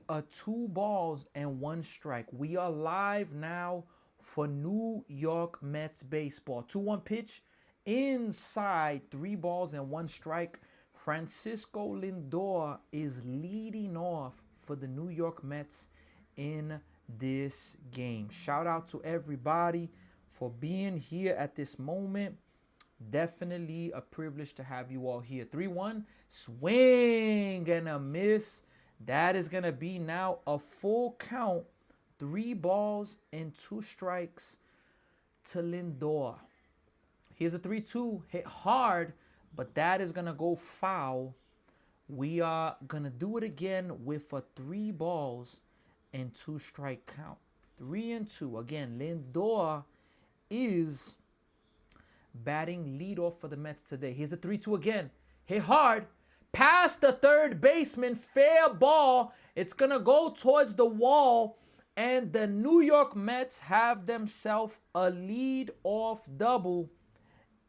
a 2 balls and 1 strike. We are live now for New York Mets baseball. 2-1 pitch inside, 3 balls and 1 strike. Francisco Lindor is leading off for the New York Mets in this game. Shout out to everybody for being here at this moment. Definitely a privilege to have you all here. 3-1, swing and a miss. That is going to be now a full count. 3 balls and 2 strikes to Lindor. Here's a 3-2, hit hard, but that is going to go foul. We are going to do it again with a 3 balls and 2 strike count. 3-2. Again, Lindor is batting leadoff for the Mets today. Here's a 3-2 again. Hit hard. Past the third baseman. Fair ball. It's going to go towards the wall. And the New York Mets have themselves a lead-off double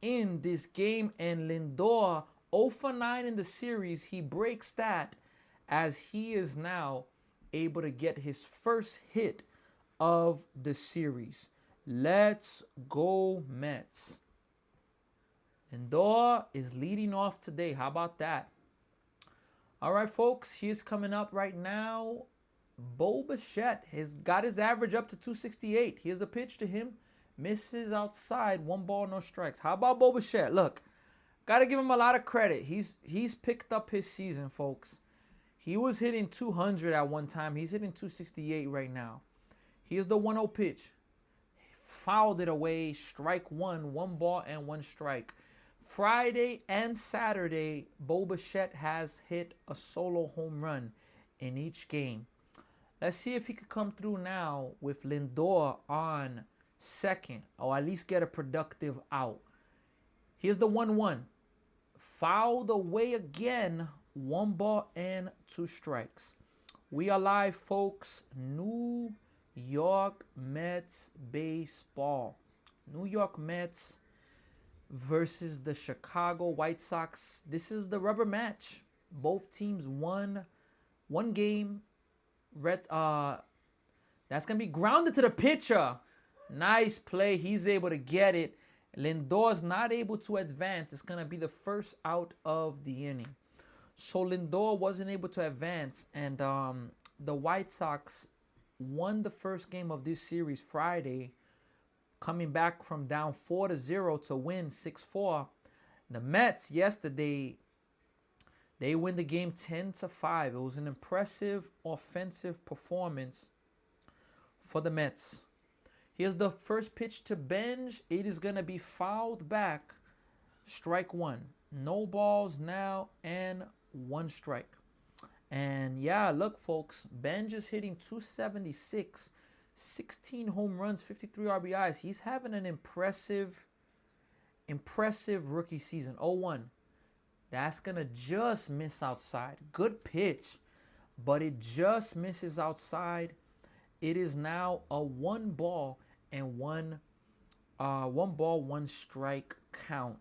in this game. And Lindor, 0 for 9 in the series. He breaks that as he is now able to get his first hit of the series. Let's go, Mets. Lindor is leading off today. How about that? All right, folks. He's coming up right now. Bo Bichette has got his average up to 268. Here's a pitch to him. Misses outside. 1 ball, no strikes. How about Bo Bichette? Look, got to give him a lot of credit. He's picked up his season, folks. He was hitting 200 at one time. He's hitting 268 right now. Here's the 1-0 pitch. Fouled it away. Strike 1. 1 ball and 1 strike. Friday and Saturday, Bo Bichette has hit a solo home run in each game. Let's see if he could come through now with Lindor on second, or at least get a productive out. Here's the 1-1. Fouled away again. 1 ball and 2 strikes. We are live, folks. New York Mets baseball. New York Mets versus the Chicago White Sox. This is the rubber match. Both teams won one game. That's going to be grounded to the pitcher. Nice play. He's able to get it. Lindor's not able to advance. It's going to be the first out of the inning. So Lindor wasn't able to advance. And the White Sox won the first game of this series Friday, coming back from down 4-0 to win 6-4. The Mets yesterday, they win the game 10-5. It was an impressive offensive performance for the Mets. Here's the first pitch to Benj. It is going to be fouled back. Strike 1. No balls now and 1 strike. And yeah, look, folks, Benj is hitting 276. 16 home runs, 53 RBIs. He's having an impressive rookie season. 0-1. That's going to just miss outside. Good pitch, but it just misses outside. It is now a 1 ball and 1 strike count.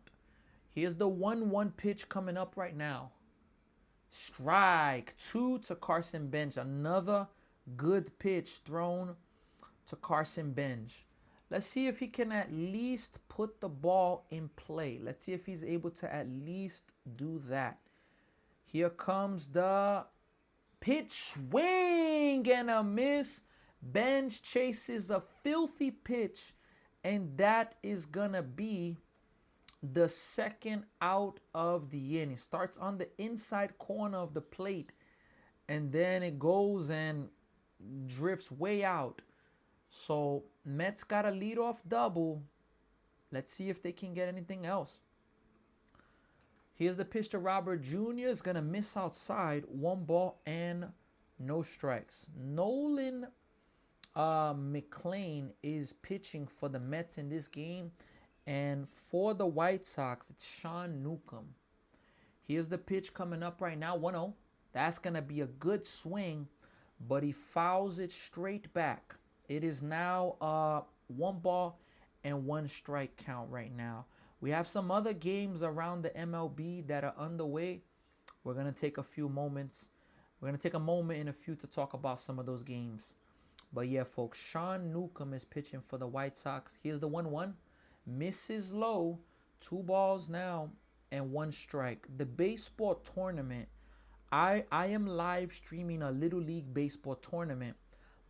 Here's the 1-1 pitch coming up right now. Strike 2 to Carson Bench. Another good pitch thrown to Carson Bench. Let's see if he can at least put the ball in play. Let's see if he's able to at least do that. Here comes the pitch. Swing and a miss. Bench chases a filthy pitch, and that is going to be the second out of the inning. Starts on the inside corner of the plate, and then it goes and drifts way out. So Mets got a leadoff double. Let's see if they can get anything else. Here's the pitch to Robert Jr. Is going to miss outside. 1 ball and no strikes. Nolan McLean is pitching for the Mets in this game. And for the White Sox, it's Sean Newcomb. Here's the pitch coming up right now. 1-0. That's going to be a good swing, but he fouls it straight back. It is now a 1 ball and 1 strike count right now. We have some other games around the MLB that are underway. We're going to take a few moments We're going to take a moment in a few to talk about some of those games. But yeah, folks, Sean Newcomb is pitching for the White Sox. Here's the 1-1. Misses low. 2 balls now and 1 strike. The baseball tournament. I am live streaming a Little League baseball tournament.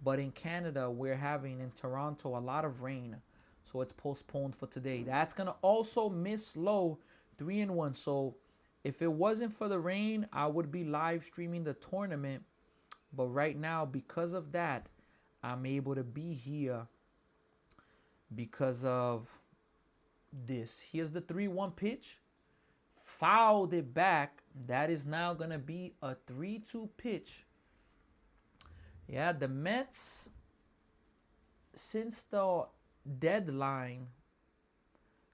But in Canada, we're having in Toronto a lot of rain. So it's postponed for today. That's going to also miss low. 3-1. So if it wasn't for the rain, I would be live streaming the tournament. But right now, because of that, I'm able to be here because of this. Here's the 3-1 pitch. Fouled it back. That is now going to be a 3-2 pitch. Yeah, the Mets, since the deadline,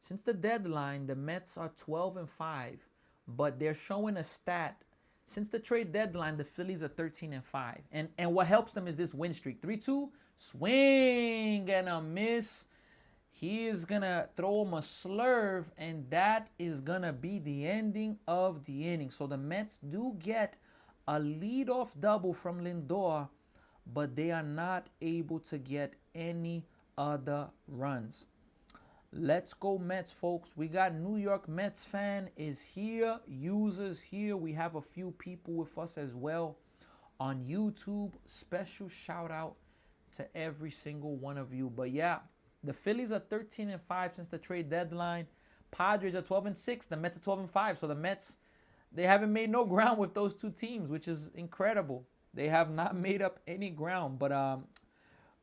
the Mets are 12-5. But they're showing a stat. Since the trade deadline, the Phillies are 13-5. And what helps them is this win streak. 3-2, swing and a miss. He is going to throw him a slurve, and that is going to be the ending of the inning. So the Mets do get a leadoff double from Lindor, but they are not able to get any other runs. Let's go Mets, folks. We got New York Mets fan is here. Users here. We have a few people with us as well on YouTube. Special shout out to every single one of you. But yeah, the Phillies are 13-5 since the trade deadline. Padres are 12-6. The Mets are 12-5. So the Mets, they haven't made no ground with those two teams, which is incredible. They have not made up any ground. But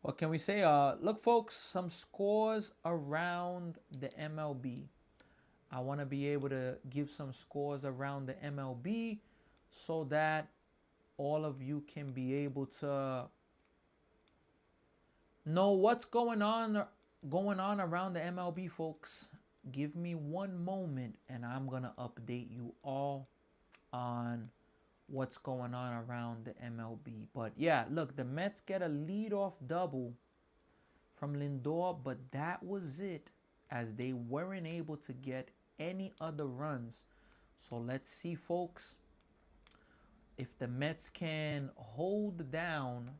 what can we say? Look, folks, some scores around the MLB. I want to be able to give some scores around the MLB so that all of you can be able to know what's going on around the MLB, folks. Give me one moment and I'm going to update you all on what's going on around the MLB. But yeah, look, the Mets get a leadoff double from Lindor, but that was it, as they weren't able to get any other runs. So let's see, folks, if the Mets can hold down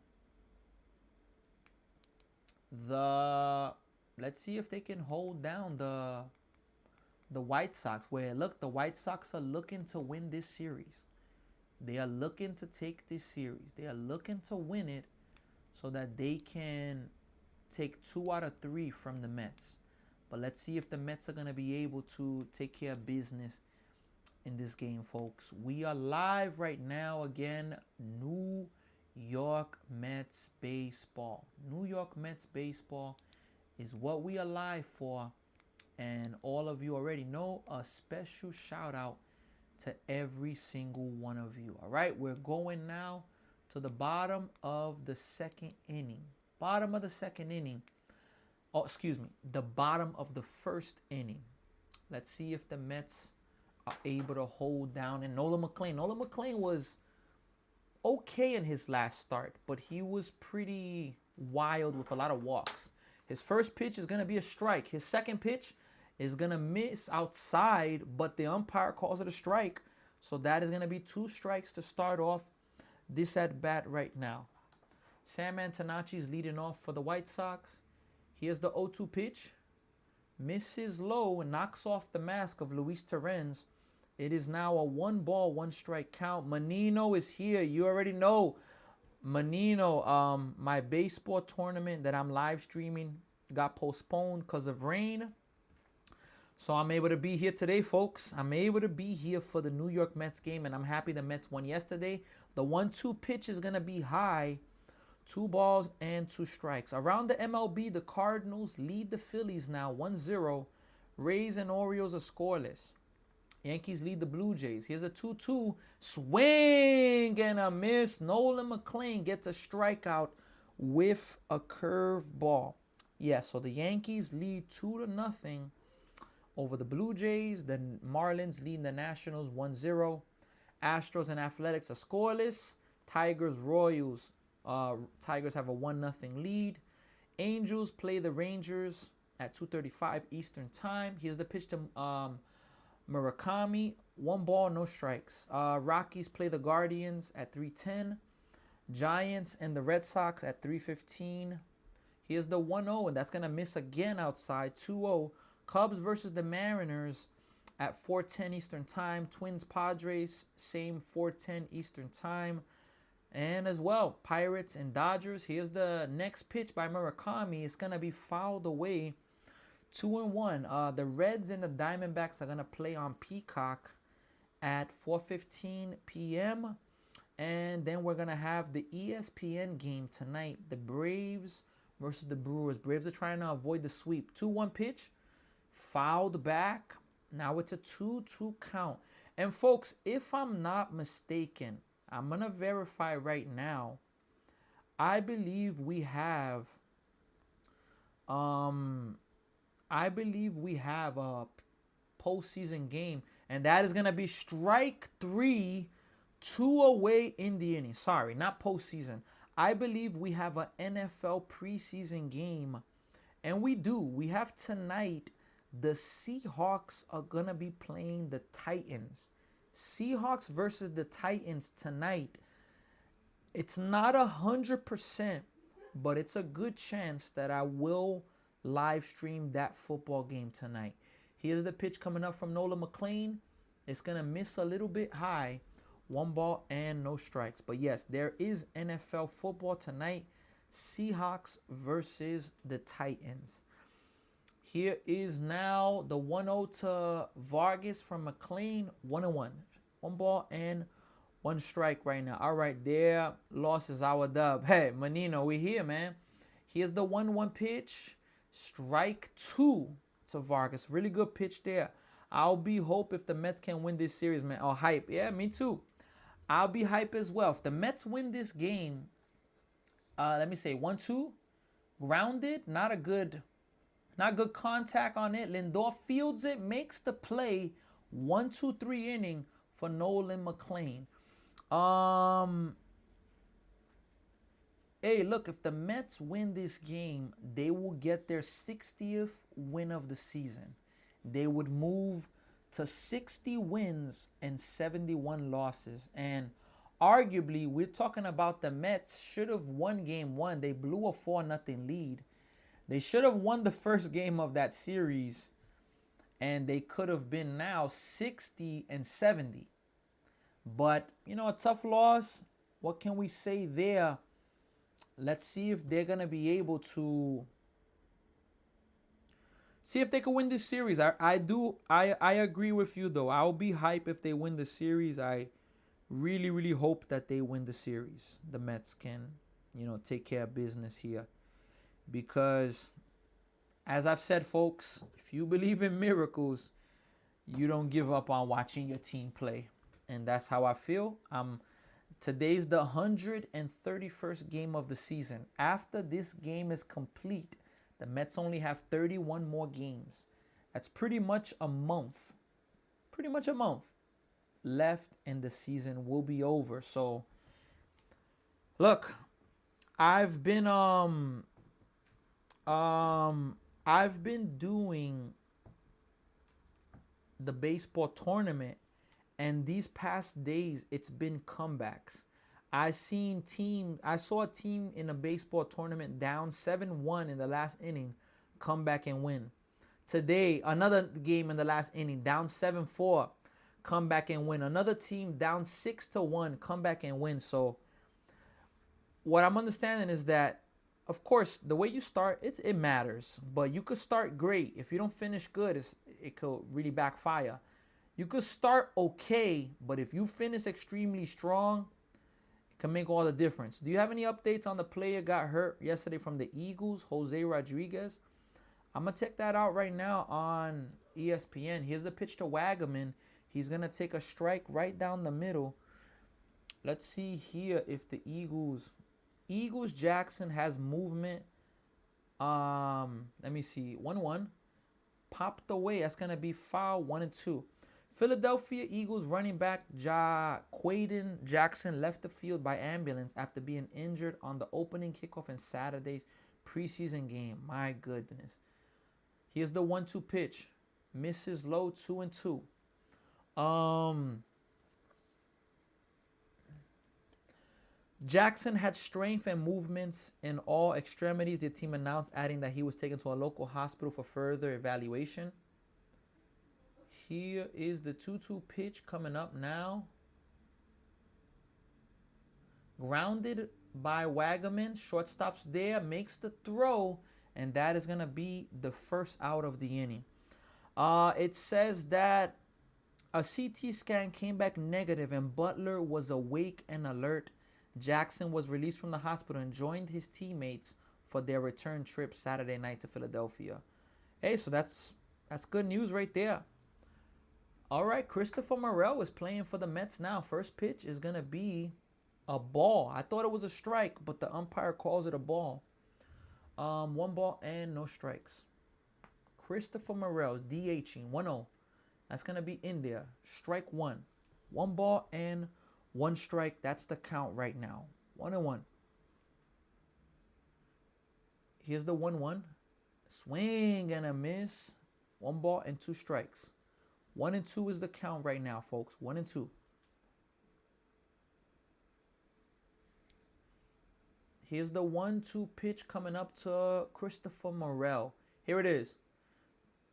let's see if they can hold down the White Sox, where look, the White Sox are looking to win this series. They are looking to take this series. They are looking to win it so that they can take 2 out of 3 from the Mets. But let's see if the Mets are going to be able to take care of business in this game, folks. We are live right now again. New York Mets baseball. New York Mets baseball is what we are live for. And all of you already know, a special shout out to every single one of you. All right, we're going now to the bottom of the second inning. Bottom of the second inning. Oh, excuse me. The bottom of the first inning. Let's see if the Mets are able to hold down. And Nolan McLean was okay in his last start, but he was pretty wild with a lot of walks. His first pitch is going to be a strike. His second pitch is going to miss outside, but the umpire calls it a strike. So that is going to be 2 strikes to start off this at bat right now. Sam Antonacci is leading off for the White Sox. Here's the 0-2 pitch. Misses low and knocks off the mask of Luis Torrens. It is now a 1-ball, 1-strike count. Menino is here. You already know. Menino, my baseball tournament that I'm live streaming got postponed because of rain. So I'm able to be here today, folks. I'm able to be here for the New York Mets game, and I'm happy the Mets won yesterday. The 1-2 pitch is going to be high. 2 balls and 2 strikes. Around the MLB, the Cardinals lead the Phillies now 1-0. Rays and Orioles are scoreless. Yankees lead the Blue Jays. Here's a 2-2. Swing and a miss. Nolan McLean gets a strikeout with a curve ball. Yeah, so the Yankees lead 2-0 over the Blue Jays. The Marlins lead the Nationals 1-0. Astros and Athletics are scoreless. Tigers, Royals. Tigers have a 1-0 lead. Angels play the Rangers at 2:35 Eastern Time. Here's the pitch to Murakami, 1 ball, no strikes. Rockies play the Guardians at 3:10. Giants and the Red Sox at 3:15. Here's the 1-0, and that's going to miss again outside. 2-0. Cubs versus the Mariners at 4:10 Eastern Time. Twins Padres, same 4:10 Eastern Time. And as well, Pirates and Dodgers. Here's the next pitch by Murakami. It's going to be fouled away. 2-1. The Reds and the Diamondbacks are going to play on Peacock at 4:15 p.m. And then we're going to have the ESPN game tonight. The Braves versus the Brewers. Braves are trying to avoid the sweep. 2-1 pitch. Fouled back. Now it's a 2-2 count. And folks, if I'm not mistaken, I'm going to verify right now. I believe we have a postseason game, and that is going to be strike 3, 2 away in the inning. Sorry, not postseason. I believe we have an NFL preseason game, and we do. We have tonight. The Seahawks are going to be playing the Titans. Seahawks versus the Titans tonight. It's not 100%, but it's a good chance that I will live stream that football game tonight. Here's the pitch coming up from Nolan McLean. It's going to miss a little bit high. 1 ball and no strikes. But yes, there is NFL football tonight. Seahawks versus the Titans. Here is now the 1-0 to Vargas from McLean. 1-1. 1 ball and 1 strike right now. All right, their loss is our dub. Hey, Menino, we here, man. Here's the 1-1 pitch. Strike 2 to Vargas. Really good pitch there. I'll be hope if the Mets can win this series, man. Oh, hype. Yeah, me too. I'll be hype as well. If the Mets win this game, let me say 1-2. Grounded. Not good contact on it. Lindor fields it, makes the play. 1-2-3 inning for Nolan McLean. Hey, look, if the Mets win this game, they will get their 60th win of the season. They would move to 60 wins and 71 losses. And arguably, we're talking about the Mets should have won game 1. They blew a 4-0 lead. They should have won the first game of that series, and they could have been now 60 and 70. But, you know, a tough loss. What can we say there? Let's see if they're going to be able to see if they can win this series. I agree with you, though. I'll be hype if they win the series. I really, really hope that they win the series. The Mets can, you know, take care of business here. Because, as I've said, folks, if you believe in miracles, you don't give up on watching your team play. And that's how I feel. Today's the 131st game of the season. After this game is complete, the Mets only have 31 more games. That's pretty much a month. Pretty much a month left and the season will be over. So, look, I've been doing the baseball tournament, and these past days it's been comebacks. I saw a team in a baseball tournament down 7-1 in the last inning, come back and win. Today, another game in the last inning, down 7-4, come back and win. Another team down 6-1, come back and win. So what I'm understanding is that, of course, the way you start, it matters. But you could start great. If you don't finish good, it could really backfire. You could start okay, but if you finish extremely strong, it can make all the difference. Do you have any updates on the player got hurt yesterday from the Eagles, Jose Rodriguez? I'm going to check that out right now on ESPN. Here's the pitch to Wagaman. He's going to take a strike right down the middle. Let's see here if the Eagles Jackson has movement. Let me see. 1-1. Popped away. That's going to be foul. 1-2. Philadelphia Eagles running back Quaden Jackson left the field by ambulance after being injured on the opening kickoff in Saturday's preseason game. My goodness. Here's the 1-2 pitch. Misses low. 2-2. Um, Jackson had strength and movements in all extremities. The team announced, adding that he was taken to a local hospital for further evaluation. Here is the 2-2 pitch coming up now. Grounded by Wagaman. Shortstop's there, makes the throw, and that is going to be the first out of the inning. It says that a CT scan came back negative and Butler was awake and alert. Jackson was released from the hospital and joined his teammates for their return trip Saturday night to Philadelphia. Hey, so that's good news right there. All right, Christopher Morel is playing for the Mets now. First pitch is going to be a ball. I thought it was a strike, but the umpire calls it a ball. 1 ball and no strikes. Christopher Morel DHing 1-0. That's going to be in there. Strike 1. 1 ball and 1 strike. That's the count right now. 1-1. Here's the 1-1. Swing and a miss. 1 ball and 2 strikes. 1-2 is the count right now, folks. 1-2. Here's the 1-2 pitch coming up to Christopher Morel. Here it is.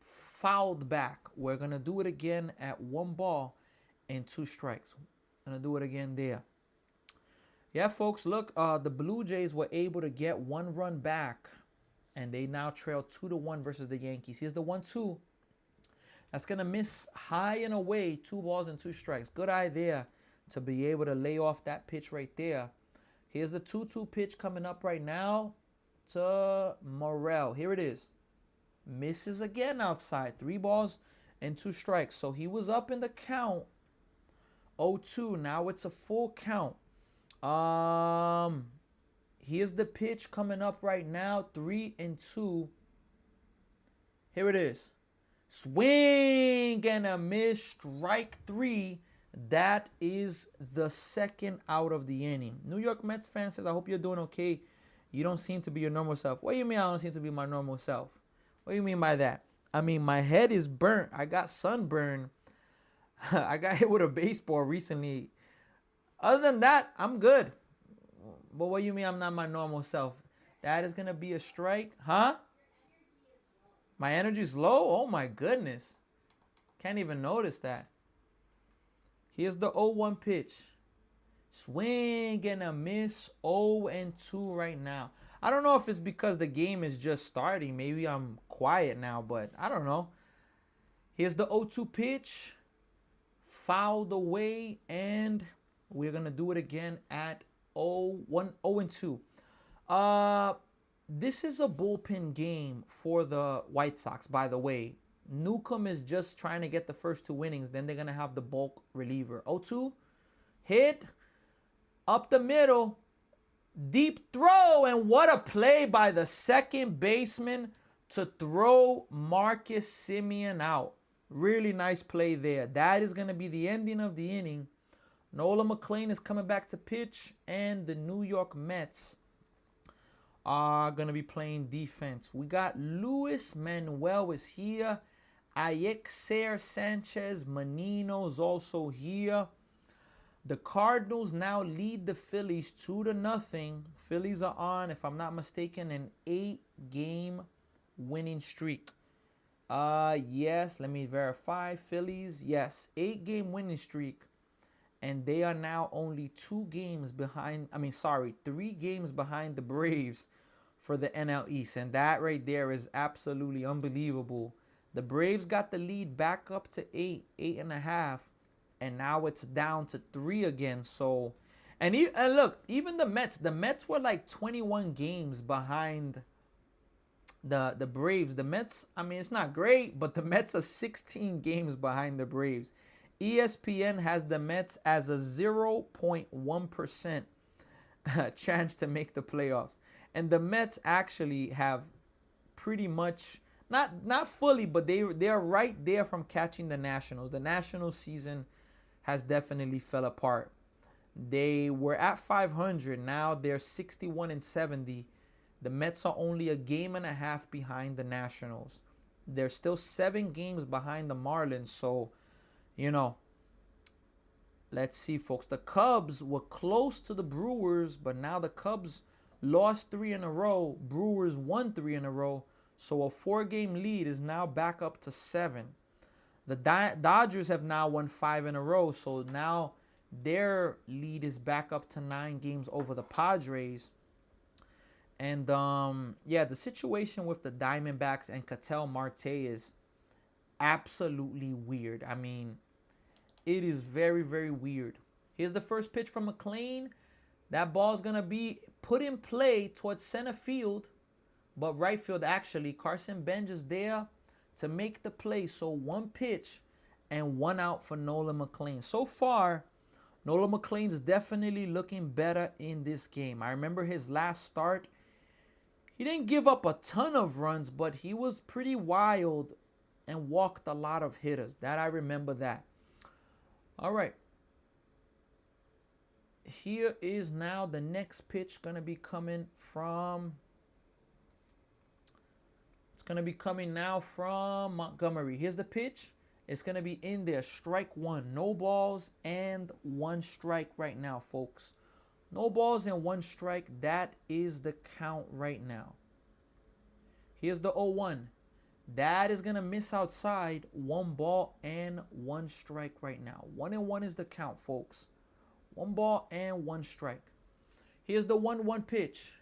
Fouled back. We're going to do it again at 1 ball and 2 strikes. Going to do it again there. Yeah, folks, look, the Blue Jays were able to get 1 run back, and they now trail 2-1 versus the Yankees. Here's the 1-2. That's going to miss high and away, 2 balls and 2 strikes. Good eye there to be able to lay off that pitch right there. Here's the 2-2 pitch coming up right now to Morel. Here it is. Misses again outside. 3 balls and 2 strikes. So he was up in the count. 0-2. Now it's a full count. Here's the pitch coming up right now. 3-2. Here it is. Swing and a miss. Strike 3. That is the second out of the inning. New York Mets fan says, I hope you're doing okay. You don't seem to be your normal self. What do you mean I don't seem to be my normal self? What do you mean by that? I mean, my head is burnt. I got sunburn. I got hit with a baseball recently. Other than that, I'm good. But what do you mean I'm not my normal self? That is going to be a strike. Huh? My energy's low? Oh, my goodness. Can't even notice that. Here's the 0-1 pitch. Swing and a miss. 0-2 right now. I don't know if it's because the game is just starting. Maybe I'm quiet now, but I don't know. Here's the 0-2 pitch. Fouled away, and we're going to do it again at 0-2. This is a bullpen game for the White Sox, by the way. Newcomb is just trying to get the first 2 innings. Then they're going to have the bulk reliever. 0-2. Hit. Up the middle. Deep throw. And what a play by the second baseman to throw Marcus Semien out. Really nice play there. That is going to be the ending of the inning. Nola McLean is coming back to pitch. And the New York Mets are going to be playing defense. We got Luis Manuel is here. Ayexer Sanchez Menino's also here. The Cardinals now lead the Phillies 2-0. Phillies are on, if I'm not mistaken, an 8-game winning streak. Yes, let me verify. Phillies, yes, 8-game winning streak. And they are now only 3 games behind the Braves for the NL East. And that right there is absolutely unbelievable. The Braves got the lead back up to 8.5, and now it's down to 3 again. So, and look, even the Mets were like 21 games behind the Braves. The Mets, I mean, it's not great, but the Mets are 16 games behind the Braves. ESPN has the Mets as a 0.1% chance to make the playoffs. And the Mets actually have pretty much, not fully, but they're right there from catching the Nationals. The Nationals season has definitely fell apart. They were at 500. Now they're 61-70. The Mets are only a game and a half behind the Nationals. They're still 7 games behind the Marlins. So, you know, Let's see, folks. The Cubs were close to the Brewers, but now the Cubs lost 3 in a row. Brewers won 3 in a row. So a 4-game lead is now back up to 7. The Dodgers have now won 5 in a row. So now their lead is back up to 9 games over the Padres. And yeah, the situation with the Diamondbacks and Ketel Marte is absolutely weird. I mean, it is very, very weird. Here's the first pitch from McLean. That ball's going to be put in play towards center field, but right field actually. Carson Bench is there to make the play. So 1 pitch and 1 out for Nolan McLean. So far, Nolan McLean's definitely looking better in this game. I remember his last start. He didn't give up a ton of runs, but he was pretty wild and walked a lot of hitters. That I remember that. All right. Here is now the next pitch going to be coming from... It's going to be coming now from Montgomery. Here's the pitch. It's going to be in there. Strike 1. No balls and 1 strike right now, folks. No balls and 1 strike. That is the count right now. Here's the 0-1. That is going to miss outside. 1 ball and 1 strike right now. 1-1 is the count, folks. 1 ball and 1 strike. Here's the 1-1 pitch.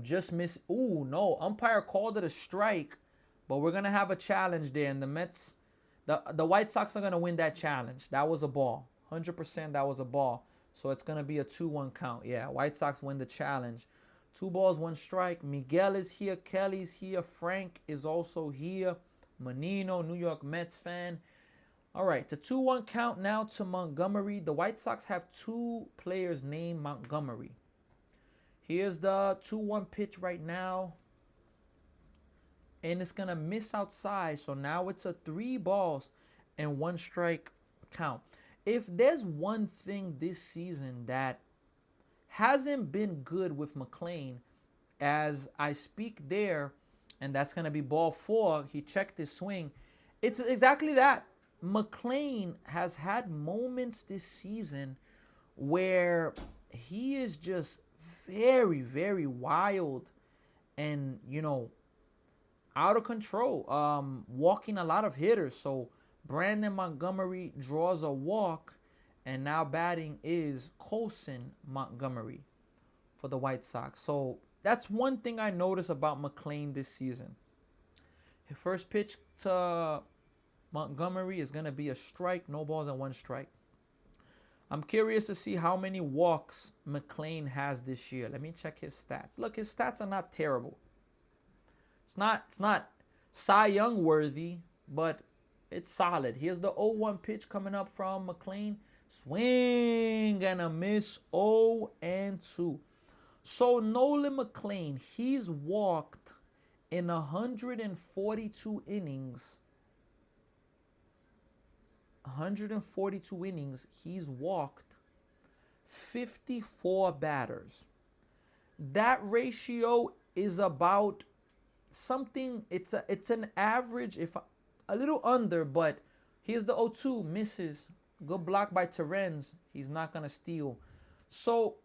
Just miss. Ooh, no. Umpire called it a strike, but we're going to have a challenge there. And the Mets, the White Sox are going to win that challenge. That was a ball. 100% that was a ball. So it's going to be a 2-1 count. Yeah, White Sox win the challenge. 2 balls, 1 strike. Miguel is here. Kelly's here. Frank is also here. Menino, New York Mets fan. All right, the 2-1 count now to Montgomery. The White Sox have 2 players named Montgomery. Here's the 2-1 pitch right now. And it's going to miss outside. So now it's a 3 balls and 1 strike count. If there's one thing this season that hasn't been good with McLean, as I speak there, and that's going to be ball 4, he checked his swing. It's exactly that. McLean has had moments this season where he is just very, very wild and, you know, out of control, walking a lot of hitters. So Brandon Montgomery draws a walk, and now batting is Colson Montgomery for the White Sox. So that's one thing I noticed about McLean this season. His first pitch to Montgomery is going to be a strike, no balls and 1 strike. I'm curious to see how many walks McLean has this year. Let me check his stats. Look, his stats are not terrible. It's not Cy Young worthy, but it's solid. Here's the 0-1 pitch coming up from McLean. Swing and a miss. 0-2. So Nolan McLean, he's walked in 142 innings. 142 innings, he's walked 54 batters. That ratio is about something, it's an average, if a little under, but here's the 0-2, misses. Good block by Terens. He's not going to steal. So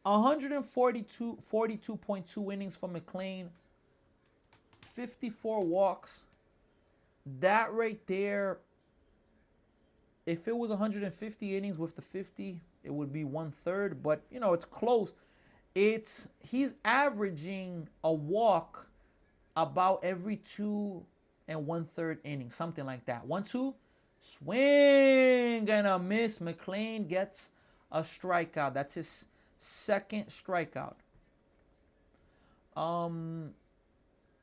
42.2 innings for McLean, 54 walks. That right there, if it was 150 innings with the 50, it would be 1/3. But, you know, it's close. He's averaging a walk about every 2 1/3 innings, something like that. 1-2, swing and a miss. McLean gets a strikeout. That's his 2nd strikeout.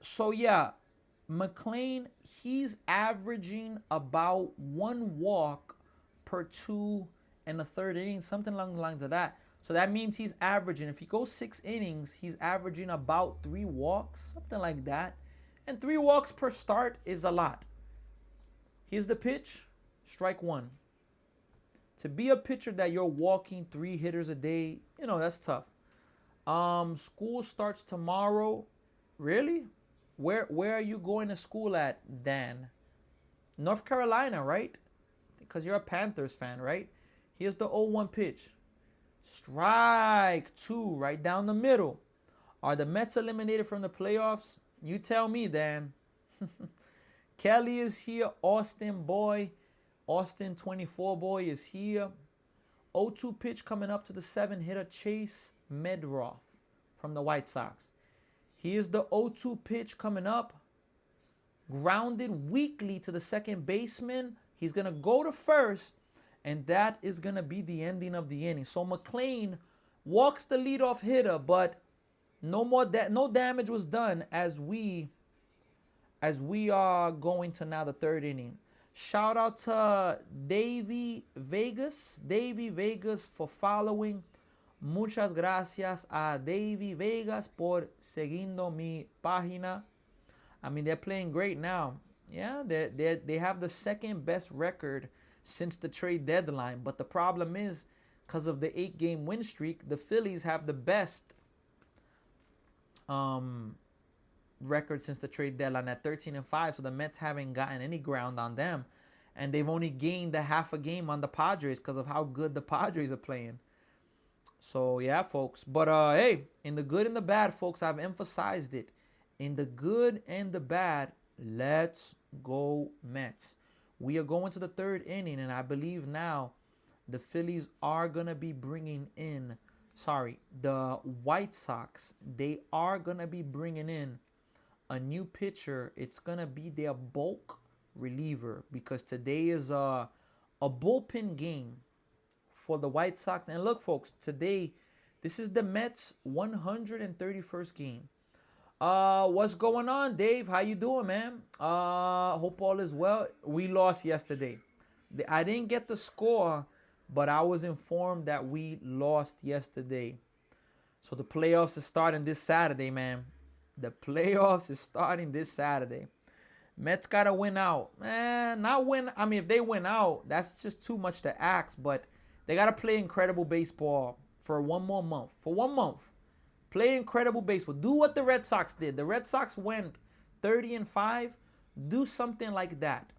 So yeah, McLean, he's averaging about 1 walk per 2 1/3 innings, something along the lines of that. So that means he's averaging, if he goes 6 innings, he's averaging about 3 walks, something like that. And 3 walks per start is a lot. Here's the pitch, strike 1. To be a pitcher that you're walking 3 hitters a day, you know, that's tough. School starts tomorrow. Really? Where are you going to school at, Dan? North Carolina, right? I think Because you're a Panthers fan, right? Here's the 0-1 pitch. Strike 2 right down the middle. Are the Mets eliminated from the playoffs? You tell me, Dan. Kelly is here. Austin 24 boy is here. 0-2 pitch coming up to the 7-hitter Chase Medroth from the White Sox. Here's the 0-2 pitch coming up. Grounded weakly to the second baseman. He's going to go to first, and that is going to be the ending of the inning. So McLean walks the leadoff hitter, but no damage was done as we are going to now the third inning. Shout out to Davey Vegas for following. Muchas gracias a Davey Vegas por seguindo mi página. I mean, they're playing great now. Yeah, they have the second best record since the trade deadline. But the problem is, because of the 8-game win streak, the Phillies have the best record since the trade deadline at 13-5. So the Mets haven't gotten any ground on them. And they've only gained a half a game on the Padres because of how good the Padres are playing. So, yeah, folks. But, hey, in the good and the bad, folks, I've emphasized it. In the good and the bad, let's go Mets. We are going to the third inning, and I believe now the Phillies are going to be bringing in, the White Sox, they are going to be bringing in a new pitcher. It's going to be their bulk reliever because today is a bullpen game for the White Sox. And look, folks, today, this is the Mets' 131st game. What's going on, Dave? How you doing, man? Hope all is well. We lost yesterday. I didn't get the score, but I was informed that we lost yesterday. So the playoffs is starting this Saturday, man. The playoffs is starting this Saturday. Mets gotta win out. Not win. I mean, if they win out, that's just too much to ask. But they gotta play incredible baseball for one more month. For 1 month. Play incredible baseball. Do what the Red Sox did. The Red Sox went 30-5. Do something like that.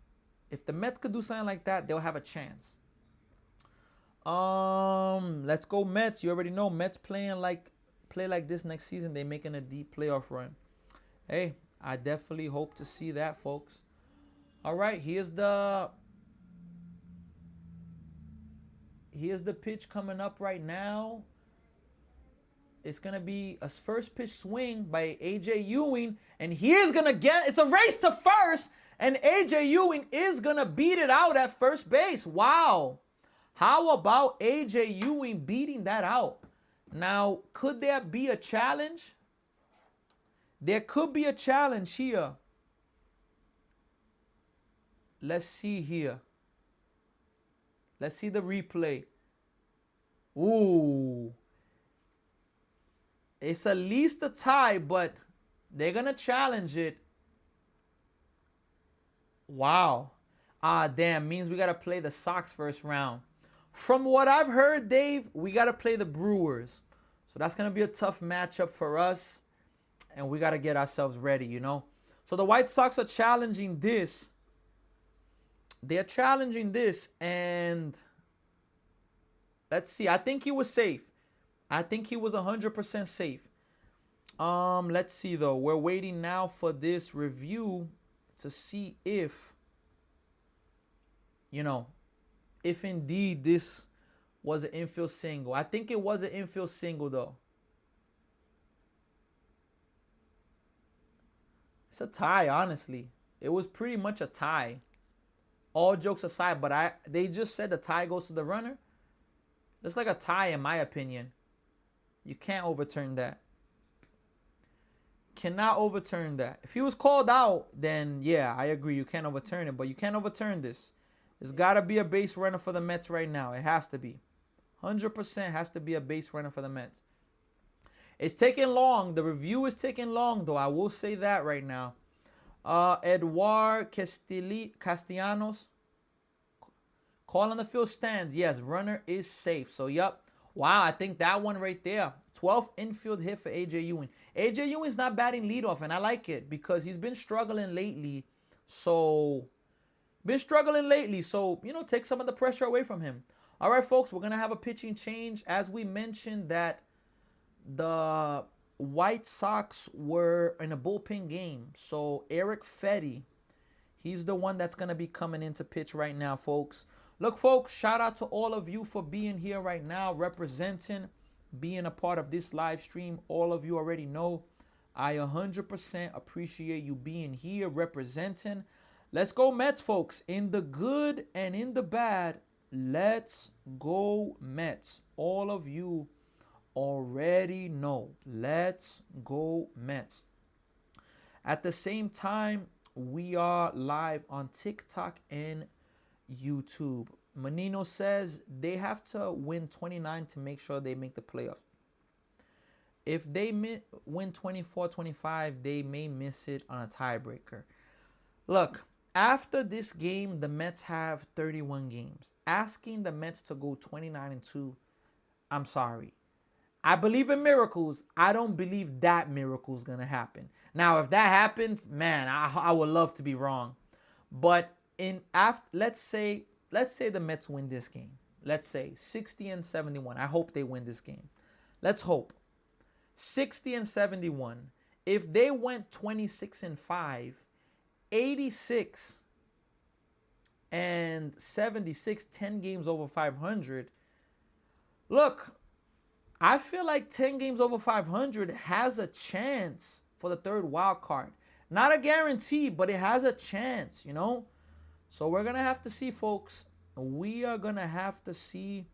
If the Mets could do something like that, they'll have a chance. Let's go Mets. You already know Mets play like this next season. They're making a deep playoff run. Hey, I definitely hope to see that, folks. All right, here's the pitch coming up right now. It's going to be a first pitch swing by A.J. Ewing. And it's a race to first. And A.J. Ewing is going to beat it out at first base. Wow. How about A.J. Ewing beating that out? Now, could there be a challenge? There could be a challenge here. Let's see here. Let's see the replay. Ooh. It's at least a tie, but they're going to challenge it. Wow. Damn. Means we got to play the Sox first round. From what I've heard, Dave, we got to play the Brewers. So that's going to be a tough matchup for us. And we got to get ourselves ready, you know. So the White Sox are challenging this. They're challenging this. And let's see. I think he was safe. I think he was 100% safe. Let's see, though. We're waiting now for this review to see if, if indeed this was an infield single. I think it was an infield single, though. It's a tie, honestly. It was pretty much a tie. All jokes aside, but they just said the tie goes to the runner. It's like a tie, in my opinion. You can't overturn that. Cannot overturn that. If he was called out, then yeah, I agree. You can't overturn it, but you can't overturn this. There's got to be a base runner for the Mets right now. It has to be. 100% has to be a base runner for the Mets. It's taking long. The review is taking long, though. I will say that right now. Eduard Castellanos. Call on the field stands. Yes, runner is safe. So, yep. Wow, I think that one right there. 12th infield hit for A.J. Ewing. A.J. Ewing's not batting leadoff, and I like it because he's been struggling lately. So, Been struggling lately, so, take some of the pressure away from him. All right, folks, we're going to have a pitching change. As we mentioned that the White Sox were in a bullpen game. So Eric Fetty, he's the one that's going to be coming into pitch right now, folks. Look, folks, shout out to all of you for being here right now, representing, being a part of this live stream. All of you already know I 100% appreciate you being here, representing. Let's go Mets, folks. In the good and in the bad, let's go Mets. All of you already know. Let's go Mets. At the same time, we are live on TikTok and YouTube. Menino says they have to win 29 to make sure they make the playoffs. If they win 24-25, they may miss it on a tiebreaker. Look, after this game, the Mets have 31 games. Asking the Mets to go 29-2, I'm sorry. I believe in miracles. I don't believe that miracle is going to happen. Now, if that happens, man, I would love to be wrong. But let's say the Mets win this game. Let's say 60-71. I hope they win this game. Let's hope. 60-71. If they went 26-5, 86 and 76, 10 games over 500. Look, I feel like 10 games over 500 has a chance for the third wild card. Not a guarantee, but it has a chance, So we're going to have to see, folks. We are going to have to see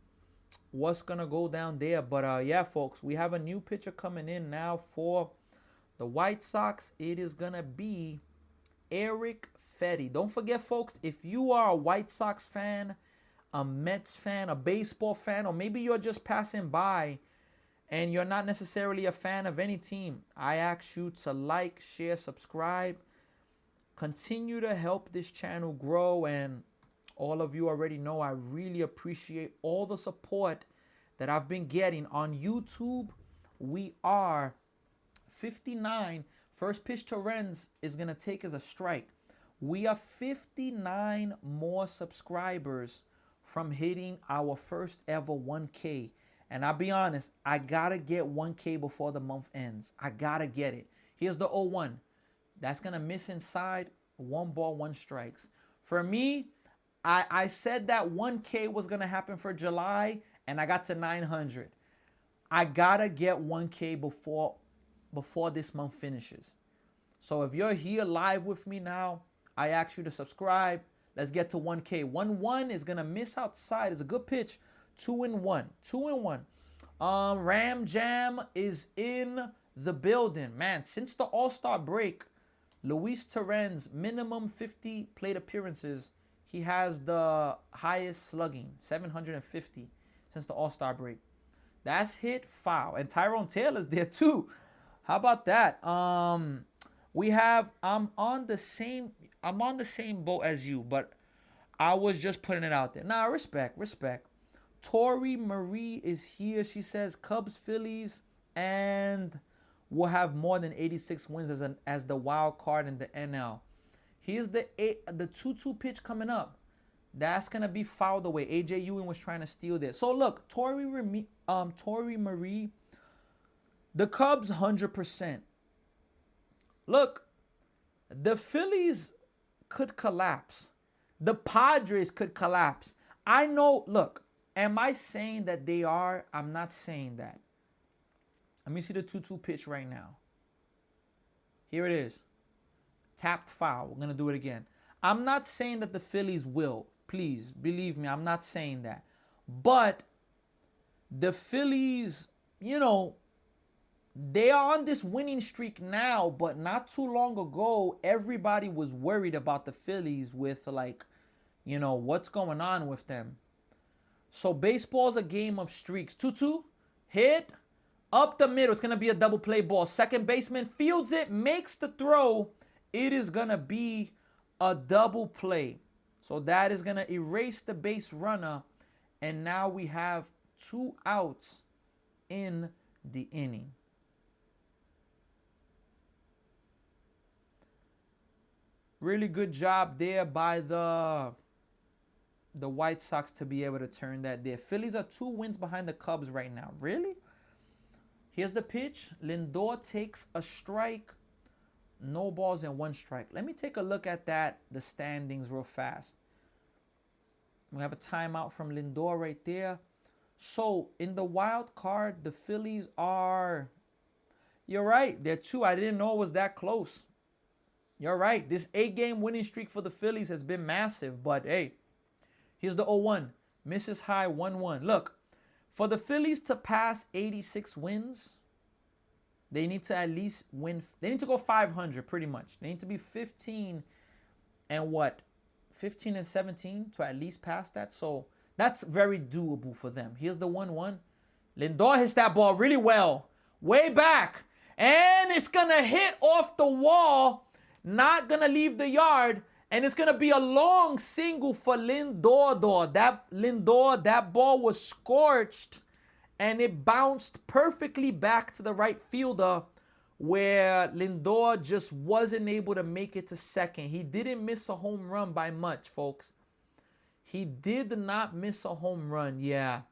what's going to go down there. But yeah, folks, we have a new pitcher coming in now for the White Sox. It is going to be Eric Fetty. Don't forget, folks, if you are a White Sox fan, a Mets fan, a baseball fan, or maybe you're just passing by and you're not necessarily a fan of any team, I ask you to like, share, subscribe. Continue to help this channel grow. And all of you already know I really appreciate all the support that I've been getting. On YouTube, we are 59. First pitch to Renz is going to take as a strike. We are 59 more subscribers from hitting our first ever 1K. And I'll be honest, I got to get 1K before the month ends. I got to get it. Here's the 0-1. That's going to miss inside. 1 ball, 1 strikes. For me, I said that 1K was going to happen for July, and I got to 900. I got to get 1K before this month finishes. So if you're here live with me now, I ask you to subscribe. Let's get to 1K. 1-1 is going to miss outside. It's a good pitch. 2-1. 2-1. Ram Jam is in the building. Man, since the All-Star break, Luis Torrens, minimum 50 plate appearances. He has the highest slugging, 750, since the All-Star break. That's hit foul. And Tyrone Taylor's there too. How about that? I'm on the same boat as you, but I was just putting it out there. Nah, respect. Tori Marie is here. She says Cubs, Phillies, and we'll have more than 86 wins as the wild card in the NL. Here's the 2-2 pitch coming up. That's gonna be fouled away. AJ Ewing was trying to steal this. So look, Tori Marie, the Cubs 100%. Look, the Phillies could collapse. The Padres could collapse. I know, look, am I saying that they are? I'm not saying that. Let me see the 2-2 pitch right now. Here it is. Tapped foul. We're going to do it again. I'm not saying that the Phillies will. Please, believe me, I'm not saying that. But the Phillies, they are on this winning streak now, but not too long ago, everybody was worried about the Phillies with what's going on with them. So baseball's a game of streaks. 2-2, hit, up the middle. It's going to be a double play ball. Second baseman fields it, makes the throw. It is going to be a double play. So that is going to erase the base runner. And now we have 2 outs in the inning. Really good job there by the White Sox to be able to turn that there. Phillies are 2 wins behind the Cubs right now. Really? Here's the pitch. Lindor takes a strike. No balls and 1 strike. Let me take a look at the standings real fast. We have a timeout from Lindor right there. So in the wild card, the Phillies are, you're right, they're 2. I didn't know it was that close. You're right. This 8-game winning streak for the Phillies has been massive. But hey, here's the 0-1. Misses high 1-1. Look, for the Phillies to pass 86 wins, they need to at least win. They need to go 500 pretty much. They need to be 15 and what? 15 and 17 to at least pass that. So that's very doable for them. Here's the 1-1. Lindor hits that ball really well. Way back. And it's going to hit off the wall. Not going to leave the yard. And it's going to be a long single for Lindor. That ball was scorched. And it bounced perfectly back to the right fielder, where Lindor just wasn't able to make it to second. He didn't miss a home run by much, folks. He did not miss a home run. Yeah.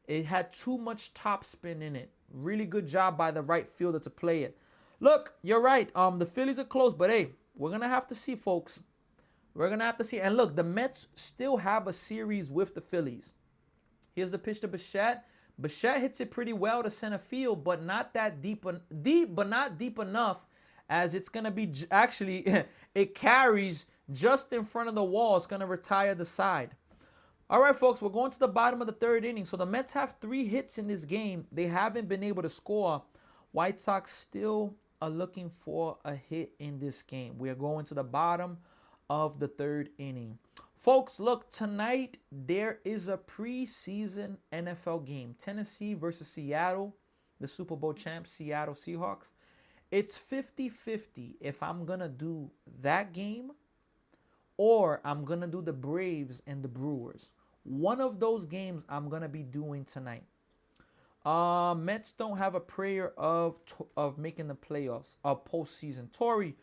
It had too much topspin in it. Really good job by the right fielder to play it. Look, you're right. The Phillies are close, but hey, we're going to have to see, folks. We're going to have to see. And look, the Mets still have a series with the Phillies. Here's the pitch to Bichette. Bichette hits it pretty well to center field, but not that deep, but not deep enough, as it's going to be, actually, it carries just in front of the wall. It's going to retire the side. All right, folks, we're going to the bottom of the 3rd inning. So the Mets have 3 hits in this game. They haven't been able to score. White Sox still are looking for a hit in this game. We are going to the bottom of the 3rd inning. Folks, look, tonight there is a preseason NFL game. Tennessee versus Seattle, the Super Bowl champs, Seattle Seahawks. It's 50-50 if I'm going to do that game or I'm going to do the Braves and the Brewers. One of those games I'm going to be doing tonight. Mets don't have a prayer of making the playoffs, postseason. Tori,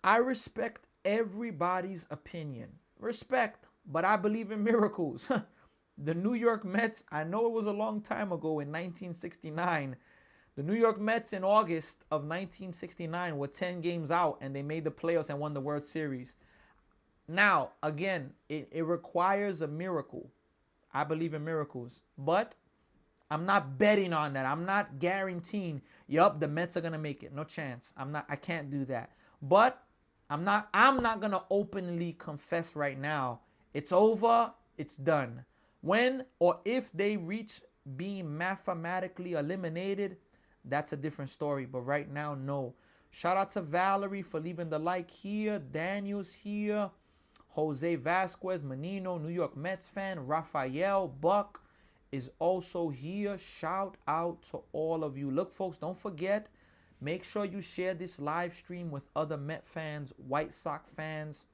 I respect everybody's opinion. Respect, but I believe in miracles. The New York Mets, I know it was a long time ago in 1969. The New York Mets in August of 1969 were 10 games out and they made the playoffs and won the World Series. Now, again, it requires a miracle. I believe in miracles, but I'm not betting on that. I'm not guaranteeing, yup, the Mets are going to make it. No chance. I can't do that. But I'm not going to openly confess right now. It's over. It's done. When or if they reach being mathematically eliminated, that's a different story. But right now, no. Shout out to Valerie for leaving the like here. Daniel's here. Jose Vasquez, Menino, New York Mets fan. Rafael Buck is also here. Shout out to all of you. Look, folks, don't forget. Make sure you share this live stream with other Met fans, White Sox fans,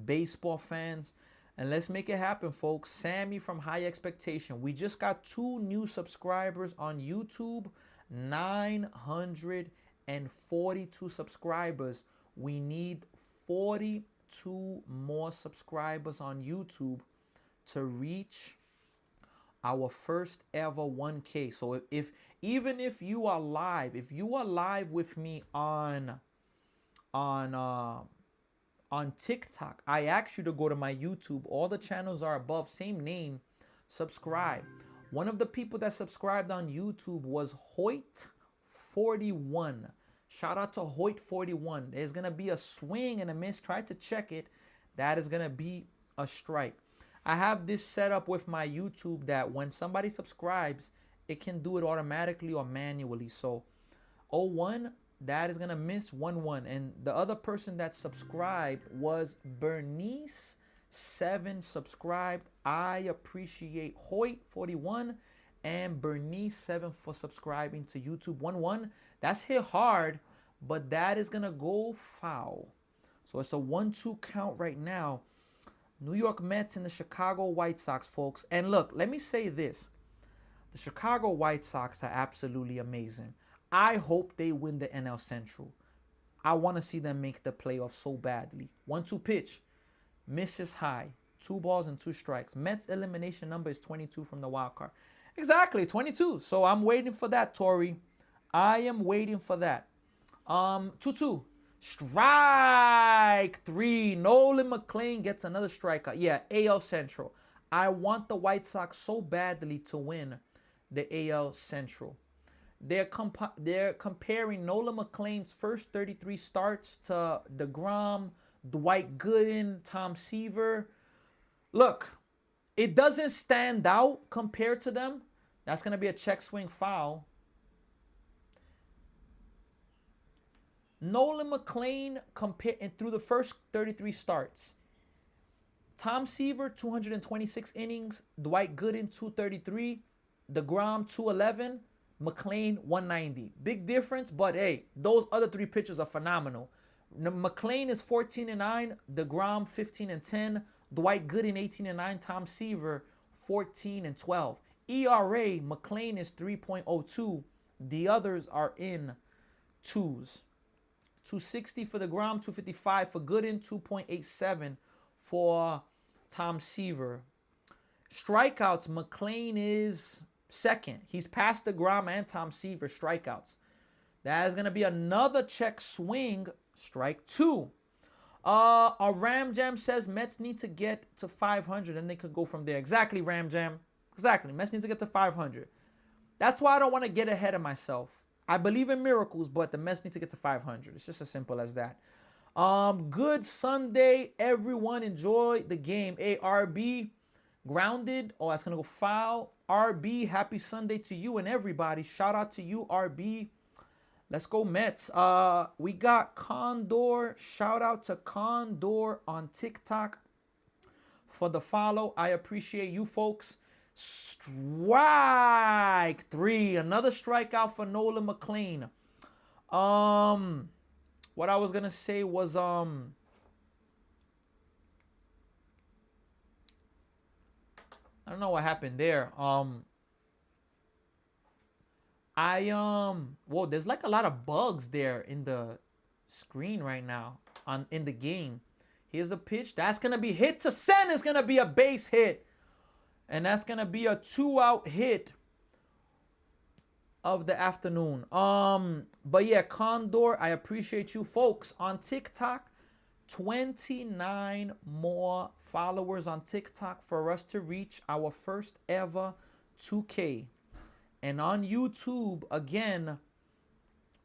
baseball fans. And let's make it happen, folks. Sammy from High Expectation. We just got 2 new subscribers on YouTube. 942 subscribers. We need 42 more subscribers on YouTube to reach our first ever 1K. So even if you are live, with me on TikTok, I ask you to go to my YouTube. All the channels are above, same name. Subscribe. One of the people that subscribed on YouTube was Hoyt41. Shout out to Hoyt41. There's gonna be a swing and a miss. Try to check it. That is gonna be a strike. I have this set up with my YouTube that when somebody subscribes, it can do it automatically or manually. So 01, that is going to miss 1-1. And the other person that subscribed was Bernice7 subscribed. I appreciate Hoyt41 and Bernice7 for subscribing to YouTube. 1-1. That's hit hard, but that is going to go foul. So it's a 1-2 count right now. New York Mets and the Chicago White Sox, folks. And look, let me say this. The Chicago White Sox are absolutely amazing. I hope they win the NL Central. I want to see them make the playoffs so badly. 1-2 pitch. Misses high. 2 balls and 2 strikes. Mets elimination number is 22 from the wild card. Exactly, 22. So I'm waiting for that, Tori. I am waiting for that. 2-2. Strike 3. Nolan McLean gets another strikeout. Yeah, AL Central. I want the White Sox so badly to win the AL Central. They're comparing Nolan McLean's first 33 starts to DeGrom, Dwight Gooden, Tom Seaver. Look, it doesn't stand out compared to them. That's going to be a check swing foul. Nolan McLean through the first 33 starts. Tom Seaver, 226 innings. Dwight Gooden, 233. DeGrom, 211. McLean, 190. Big difference, but hey, those other 3 pitchers are phenomenal. McLean is 14-9. DeGrom, 15-10. Dwight Gooden, 18-9. Tom Seaver, 14-12. ERA, McLean is 3.02. The others are in 2s. 260 for DeGrom, 255 for Gooden, 2.87 for Tom Seaver. Strikeouts, McLean is second. He's past DeGrom and Tom Seaver strikeouts. That is going to be another check swing, strike 2. Our Ram Jam says Mets need to get to 500 and they could go from there. Exactly, Ram Jam. Exactly. Mets need to get to 500. That's why I don't want to get ahead of myself. I believe in miracles, but the Mets need to get to 500. It's just as simple as that. Good Sunday, everyone. Enjoy the game. Hey, RB, grounded. Oh, that's going to go foul. RB, happy Sunday to you and everybody. Shout out to you, RB. Let's go, Mets. We got Condor. Shout out to Condor on TikTok for the follow. I appreciate you, folks. Strike 3. Another strikeout for Nolan McLean. What I was gonna say was I don't know what happened there. Whoa, there's like a lot of bugs there in the screen right now in the game. Here's the pitch. That's gonna be hit to center. It's gonna be a base hit. And that's going to be a 2-out hit of the afternoon. But yeah, Condor, I appreciate you folks on TikTok. 29 more followers on TikTok for us to reach our first ever 2K. And on YouTube, again,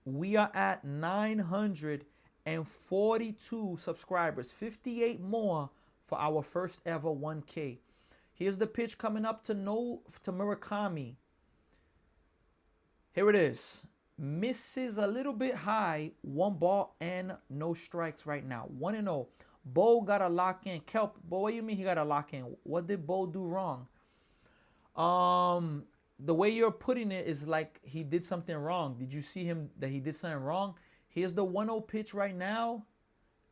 we are at 942 subscribers. 58 more for our first ever 1K. Here's the pitch coming up to Murakami. Here it is. Misses a little bit high. 1 ball and no strikes right now. 1-0. Bo got a lock in. Kelp, Bo, what do you mean he got a lock in? What did Bo do wrong? The way you're putting it is like he did something wrong. Did you see him that he did something wrong? Here's the 1-0 pitch right now.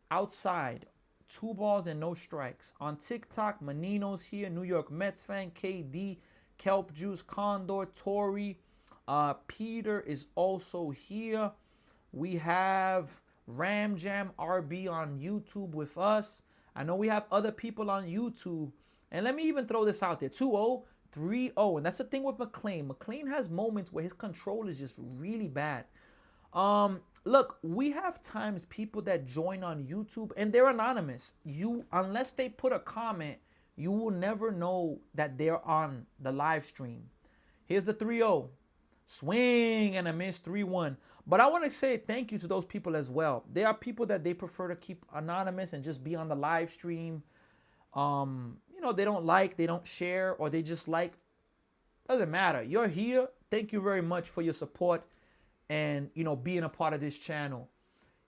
Outside. 2 balls and no strikes. On TikTok, Menino's here. New York Mets fan. KD, Kelp Juice, Condor, Tori. Peter is also here. We have Ram Jam RB on YouTube with us. I know we have other people on YouTube. And let me even throw this out there. 2-0, 3-0. And that's the thing with McLean. McLean has moments where his control is just really bad. Look, we have times people that join on YouTube and they're anonymous. Unless they put a comment, you will never know that they're on the live stream. Here's the 3-0. Swing and a miss, 3-1. But I want to say thank you to those people as well. There are people that they prefer to keep anonymous and just be on the live stream. They don't share, or they just like. Doesn't matter. You're here. Thank you very much for your support and, being a part of this channel.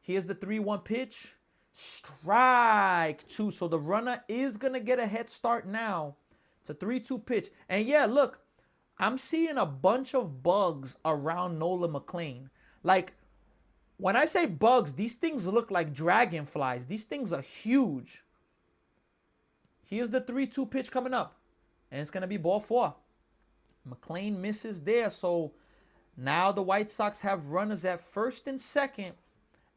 Here's the 3-1 pitch. Strike 2. So the runner is going to get a head start now. It's a 3-2 pitch. And yeah, look, I'm seeing a bunch of bugs around Nolan McLean. Like, when I say bugs, these things look like dragonflies. These things are huge. Here's the 3-2 pitch coming up. And it's going to be ball 4. McLean misses there. So now the White Sox have runners at first and second.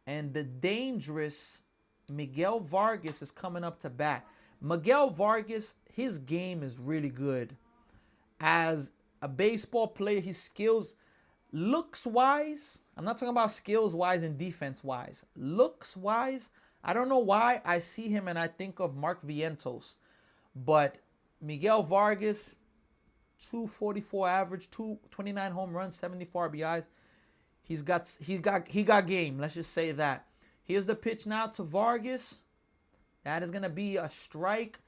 And the dangerous Miguel Vargas is coming up to bat. Miguel Vargas, his game is really good. As a baseball player, his skills, looks wise, I'm not talking about skills wise and defense wise. Looks wise, I don't know why I see him and I think of Mark Vientos. But Miguel Vargas, 244 average, 229 home runs, 74 RBIs. He got game. Let's just say that. Here's the pitch now to Vargas. That is gonna be a strike.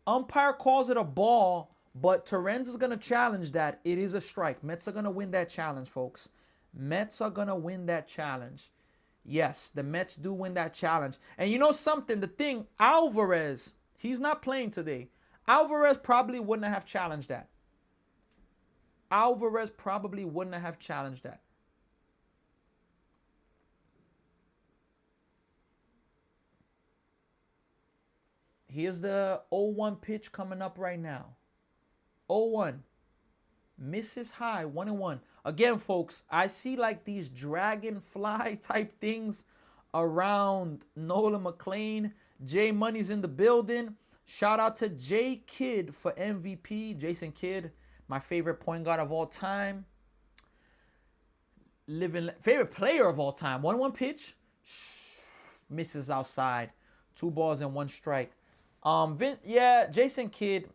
Umpire calls it a ball, but Terrence is gonna challenge that. It is a strike. Mets are gonna win that challenge, folks. Mets are gonna win that challenge. Yes, the Mets do win that challenge. And you know something? The thing, Alvarez, he's not playing today. Alvarez probably wouldn't have challenged that. Alvarez probably wouldn't have challenged that. Here's the 0-1 pitch coming up right now. 0-1. Misses high, 1-1. Again, folks, I see like these dragonfly type things around Nolan McLean. Jay Money's in the building. Shout out to J Kidd for MVP. Jason Kidd, my favorite point guard of all time. Favorite player of all time. 1-1 pitch. Misses outside. 2 balls and 1 strike. Jason Kidd,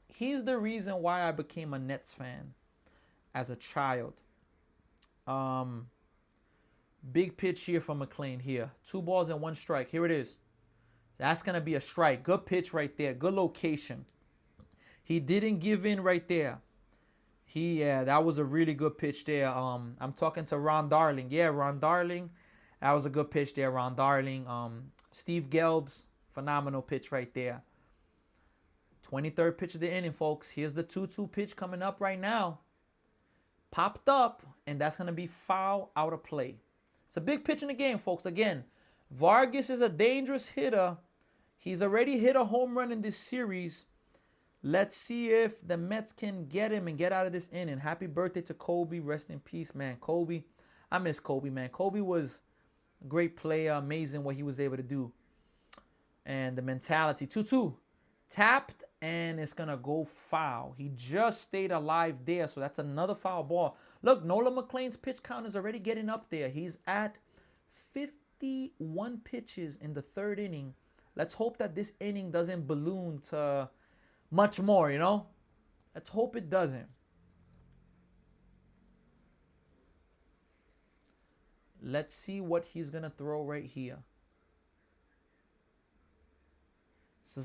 he's the reason why I became a Nets fan as a child. Big pitch here from McLean here. 2 balls and 1 strike. Here it is. That's going to be a strike. Good pitch right there. Good location. He didn't give in right there. That was a really good pitch there. I'm talking to Ron Darling. Yeah, Ron Darling. That was a good pitch there, Ron Darling. Steve Gelb's. Phenomenal pitch right there. 23rd pitch of the inning, folks. Here's the 2-2 pitch coming up right now. Popped up, and that's going to be foul out of play. It's a big pitch in the game, folks. Again, Vargas is a dangerous hitter. He's already hit a home run in this series. Let's see if the Mets can get him and get out of this inning. Happy birthday to Kobe. Rest in peace, man. Kobe. I miss Kobe, man. Kobe was a great player. Amazing what he was able to do. And the mentality. 2-2. Tapped, and it's going to go foul. He just stayed alive there, so that's another foul ball. Look, Nolan McLean's pitch count is already getting up there. He's at 51 pitches in the 3rd inning. Let's hope that this inning doesn't balloon to much more, you know? Let's hope it doesn't. Let's see what he's going to throw right here. This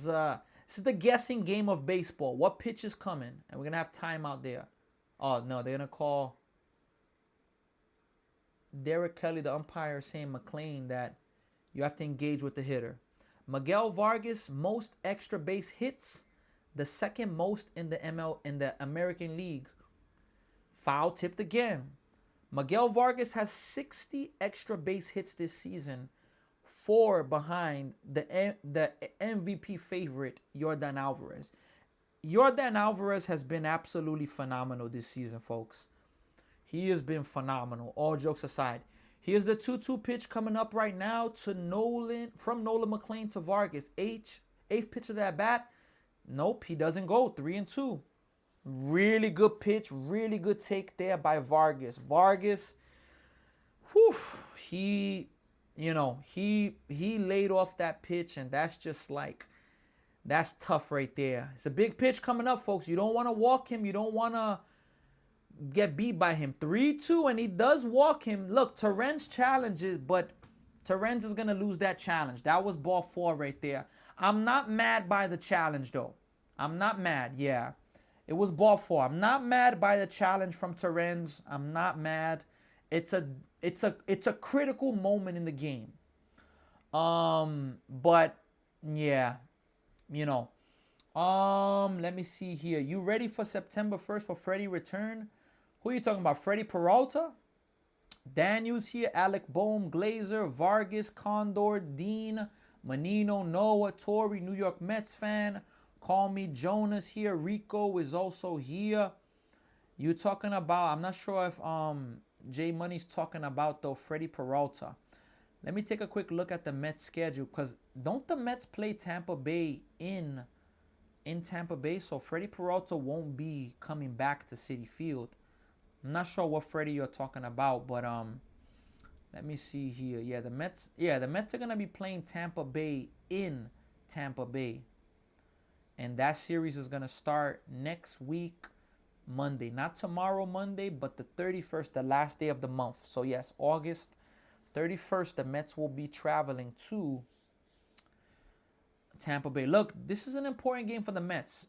is the guessing game of baseball. What pitch is coming? And we're going to have time out there. Oh, no, they're going to call Derek Kelly, the umpire, saying McLean that you have to engage with the hitter. Miguel Vargas, most extra base hits, the 2nd most in the American League. Foul tipped again. Miguel Vargas has 60 extra base hits this season. 4 behind the MVP favorite, Yordan Alvarez. Yordan Alvarez has been absolutely phenomenal this season, folks. He has been phenomenal, all jokes aside. Here's the 2-2 pitch coming up right now to Nolan, from Nolan McLean to Vargas. 8th pitch of that bat. Nope, he doesn't go. 3-2. Really good pitch, really good take there by Vargas. Vargas, whew, he laid off that pitch, and that's just like, that's tough right there. It's a big pitch coming up, folks. You don't want to walk him. You don't want to get beat by him. 3-2, and he does walk him. Look, Terrence challenges, but Terrence is going to lose that challenge. That was ball 4 right there. I'm not mad by the challenge, though. I'm not mad, yeah. It was ball 4. I'm not mad by the challenge from Terrence. I'm not mad. It's a critical moment in the game. But yeah, let me see here. You ready for September 1st for Freddie return? Who are you talking about? Freddie Peralta? Daniels here, Alec Boehm, Glazer, Vargas, Condor, Dean, Menino, Noah, Torrey, New York Mets fan. Call me Jonas here. Rico is also here. You talking about, I'm not sure if J Money's talking about though Freddie Peralta. Let me take a quick look at the Mets schedule, because don't the Mets play Tampa Bay in Tampa Bay? So Freddie Peralta won't be coming back to Citi Field. I'm not sure what Freddie you're talking about, but let me see here. Yeah, the Mets are gonna be playing Tampa Bay in Tampa Bay. And that series is gonna start next week, Monday. Not tomorrow, Monday, but the 31st, the last day of the month. So yes, August 31st, the Mets will be traveling to Tampa Bay. Look, this is an important game for the Mets.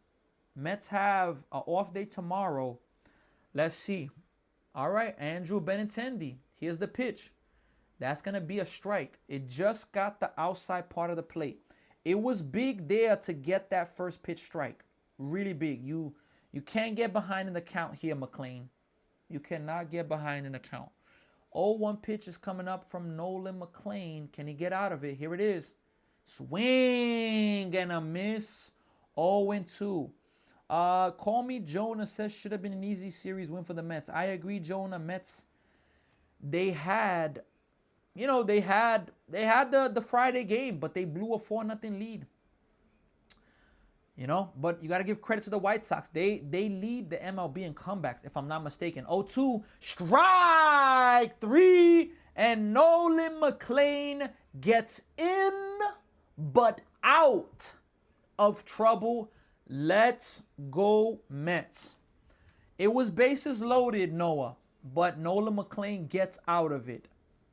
Mets have an off day tomorrow. Let's see. All right, Andrew Benintendi. Here's the pitch. That's going to be a strike. It just got the outside part of the plate. It was big there to get that first pitch strike. Really big. You can't get behind in the count here, McLean. You cannot get behind in the count. 0-1 pitch is coming up from Nolan McLean. Can he get out of it? Here it is. Swing and a miss. 0-2. Call Me Jonah says should have been an easy series win for the Mets. I agree, Jonah. Mets, they had the Friday game, but they blew a 4-0 lead. But you got to give credit to the White Sox. They lead the MLB in comebacks, if I'm not mistaken. 0-2, strike 3, and Nolan McLean gets in, but out of trouble. Let's go, Mets. It was bases loaded, Noah, but Nolan McLean gets out of it.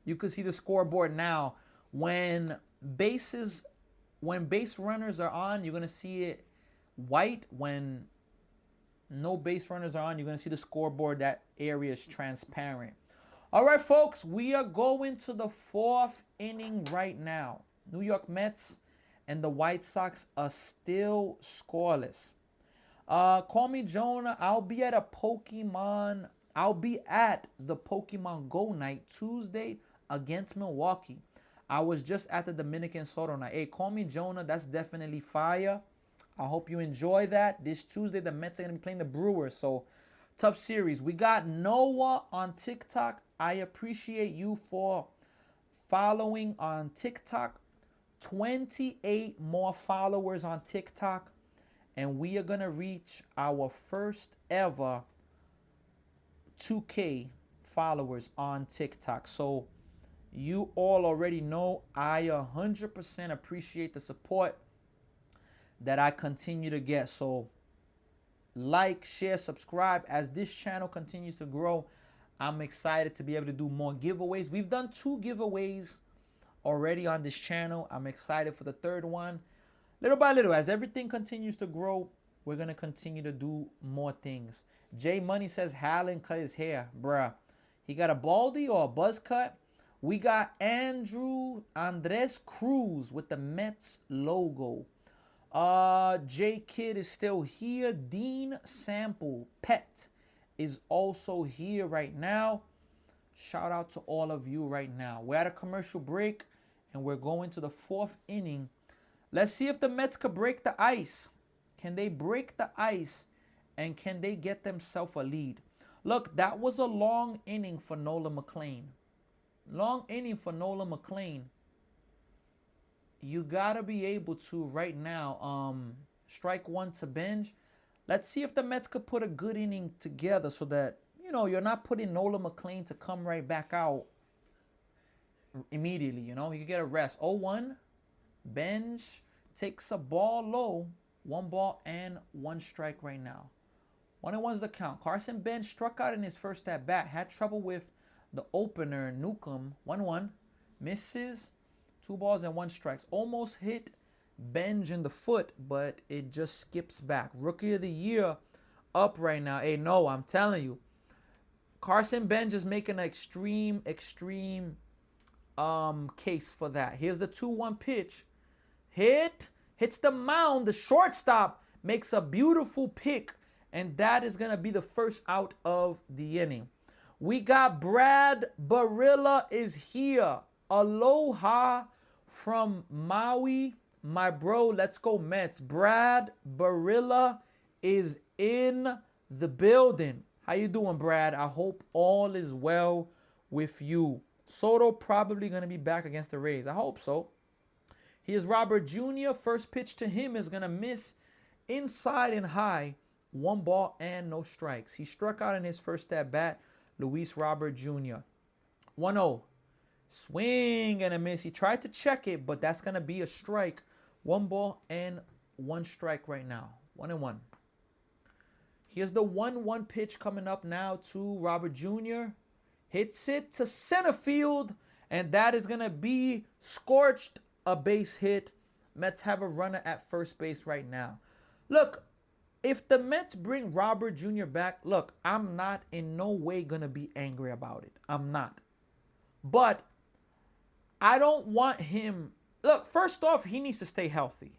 You can see the scoreboard now. When base runners are on, you're going to see it white. When no base runners are on, you're going to see the scoreboard. That area is transparent. All right, folks, we are going to the 4th inning right now. New York Mets and the White Sox are still scoreless. Call Me Jonah. I'll be at the Pokemon Go night Tuesday against Milwaukee. I was just at the Dominican Soto night. Hey, Call Me Jonah. That's definitely fire. I hope you enjoy that. This Tuesday, the Mets are going to be playing the Brewers. So, tough series. We got Noah on TikTok. I appreciate you for following on TikTok. 28 more followers on TikTok. And we are going to reach our first ever 2K followers on TikTok. So, you all already know I 100% appreciate the support that I continue to get. So like, share, subscribe. As this channel continues to grow, I'm excited to be able to do more giveaways. We've done 2 giveaways already on this channel. I'm excited for the 3rd one. Little by little, as everything continues to grow, we're going to continue to do more things. Jay Money says Hallen cut his hair. Bruh, he got a baldy or a buzz cut. We got Andres Cruz with the Mets logo. J Kid is still here. Dean Sample Pet is also here right now. Shout out to all of you right now. We're at a commercial break and we're going to the 4th inning. Let's see if the Mets could break the ice. Can they break the ice and can they get themselves a lead? Look, that was a long inning for Nolan McLean. Long inning for Nolan McLean. You got to be able to right now strike 1 to Benj. Let's see if the Mets could put a good inning together so that, you're not putting Nolan McLean to come right back out immediately. You can get a rest. 0-1. Benj takes a ball low. 1 ball and 1 strike right now. 1-1's the count. Carson Benj struck out in his first at bat. Had trouble with the opener, Newcomb. 1-1. Misses. 2 balls and 1 strike. Almost hit Benj in the foot, but it just skips back. Rookie of the Year up right now. Hey, no, I'm telling you. Carson Benj is making an extreme case for that. Here's the 2-1 pitch. Hits the mound. The shortstop makes a beautiful pick, and that is going to be the first out of the inning. We got Brad Barilla is here. Aloha from Maui. My bro, let's go Mets. Brad Barilla is in the building. How you doing, Brad? I hope all is well with you. Soto probably going to be back against the Rays. I hope so. Here's Robert Jr. First pitch to him is going to miss inside and high. 1 ball and no strikes. He struck out in his first at bat. Luis Robert Jr. 1-0. Swing and a miss. He tried to check it, but that's going to be a strike. 1 ball and 1 strike right now. 1-1. Here's the 1-1 pitch coming up now to Robert Jr. Hits it to center field, and that is going to be scorched, a base hit. Mets have a runner at first base right now. Look, if the Mets bring Robert Jr. back, look, I'm not in no way going to be angry about it. I'm not. But I don't want him. Look, first off, he needs to stay healthy.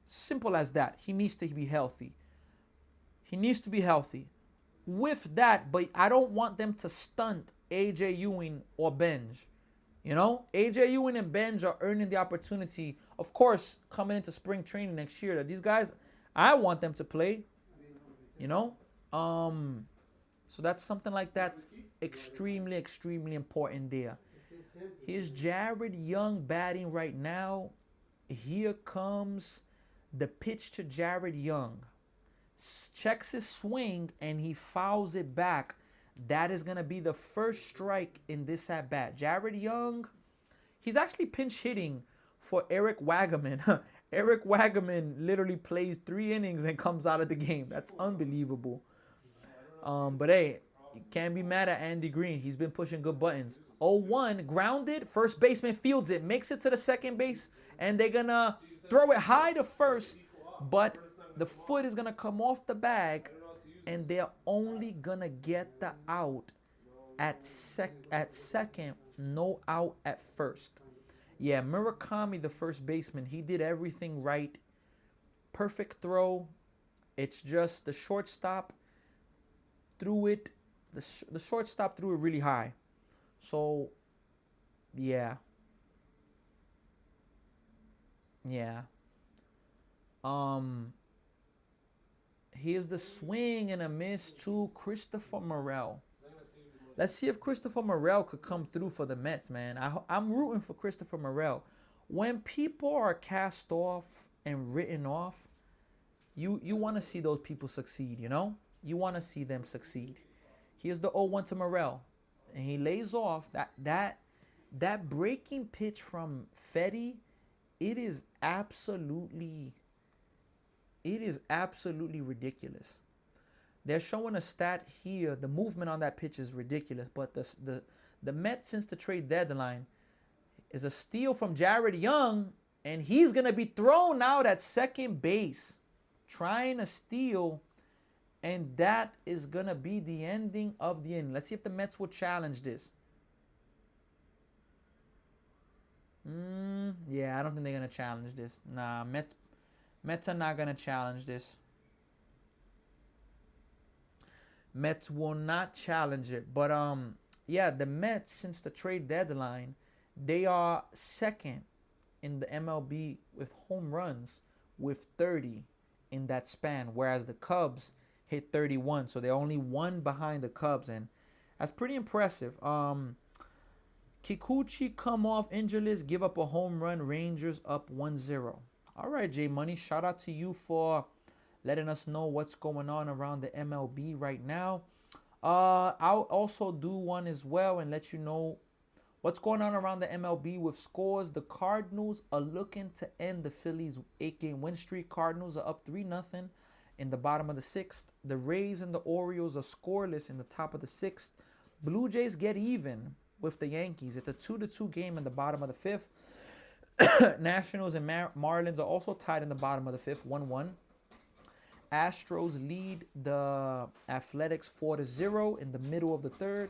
Simple as that. He needs to be healthy. He needs to be healthy. With that, but I don't want them to stunt AJ Ewing or Benj. You know, AJ Ewing and Benj are earning the opportunity, of course, coming into spring training next year. These guys, I want them to play. You know, so that's something like that's extremely, extremely important there. Here's Jared Young batting right now. Here comes the pitch to Jared Young. Checks his swing and he fouls it back. That is going to be the first strike in this at bat. Jared Young, he's actually pinch hitting for Eric Wagaman. Eric Wagaman literally plays 3 innings and comes out of the game. That's unbelievable. But hey, you can't be mad at Andy Green. He's been pushing good buttons. 0-1, grounded. First baseman fields it, makes it to the second base, and they're going to throw it high to first, but the foot is going to come off the bag, and they're only going to get the out at second, no out at first. Yeah, Murakami, the first baseman, he did everything right. Perfect throw. It's just the shortstop threw it. The shortstop threw it really high. So, yeah. Yeah. Here's the swing and a miss to Christopher Morel. Let's see if Christopher Morel could come through for the Mets, man. I'm rooting for Christopher Morel. When people are cast off and written off, you want to see those people succeed, you know? You want to see them succeed. Here's the 0-1 to Morel. And he lays off. That breaking pitch from Fetty, it is absolutely ridiculous. They're showing a stat here. The movement on that pitch is ridiculous. But the Mets, since the trade deadline, is a steal from Jared Young, and he's going to be thrown out at second base trying to steal, and that is going to be the ending of the inning. Let's see if the Mets will challenge this. Yeah, I don't think they're going to challenge this. Nah, Mets are not going to challenge this. Mets will not challenge it. But, yeah, the Mets, since the trade deadline, they are second in the MLB with home runs with 30 in that span, whereas the Cubs hit 31. So they're only 1 behind the Cubs, and that's pretty impressive. Kikuchi come off injureless, give up a home run. Rangers up 1-0. All right, J Money, shout out to you for letting us know what's going on around the MLB right now. I'll also do one as well and let you know what's going on around the MLB with scores. The Cardinals are looking to end the Phillies' 8-game win streak. Cardinals are up 3-0 in the bottom of the 6th. The Rays and the Orioles are scoreless in the top of the 6th. Blue Jays get even with the Yankees. It's a 2-2 game in the bottom of the 5th. Nationals and Marlins are also tied in the bottom of the 5th, 1-1. Astros lead the Athletics 4-0 in the middle of the 3rd.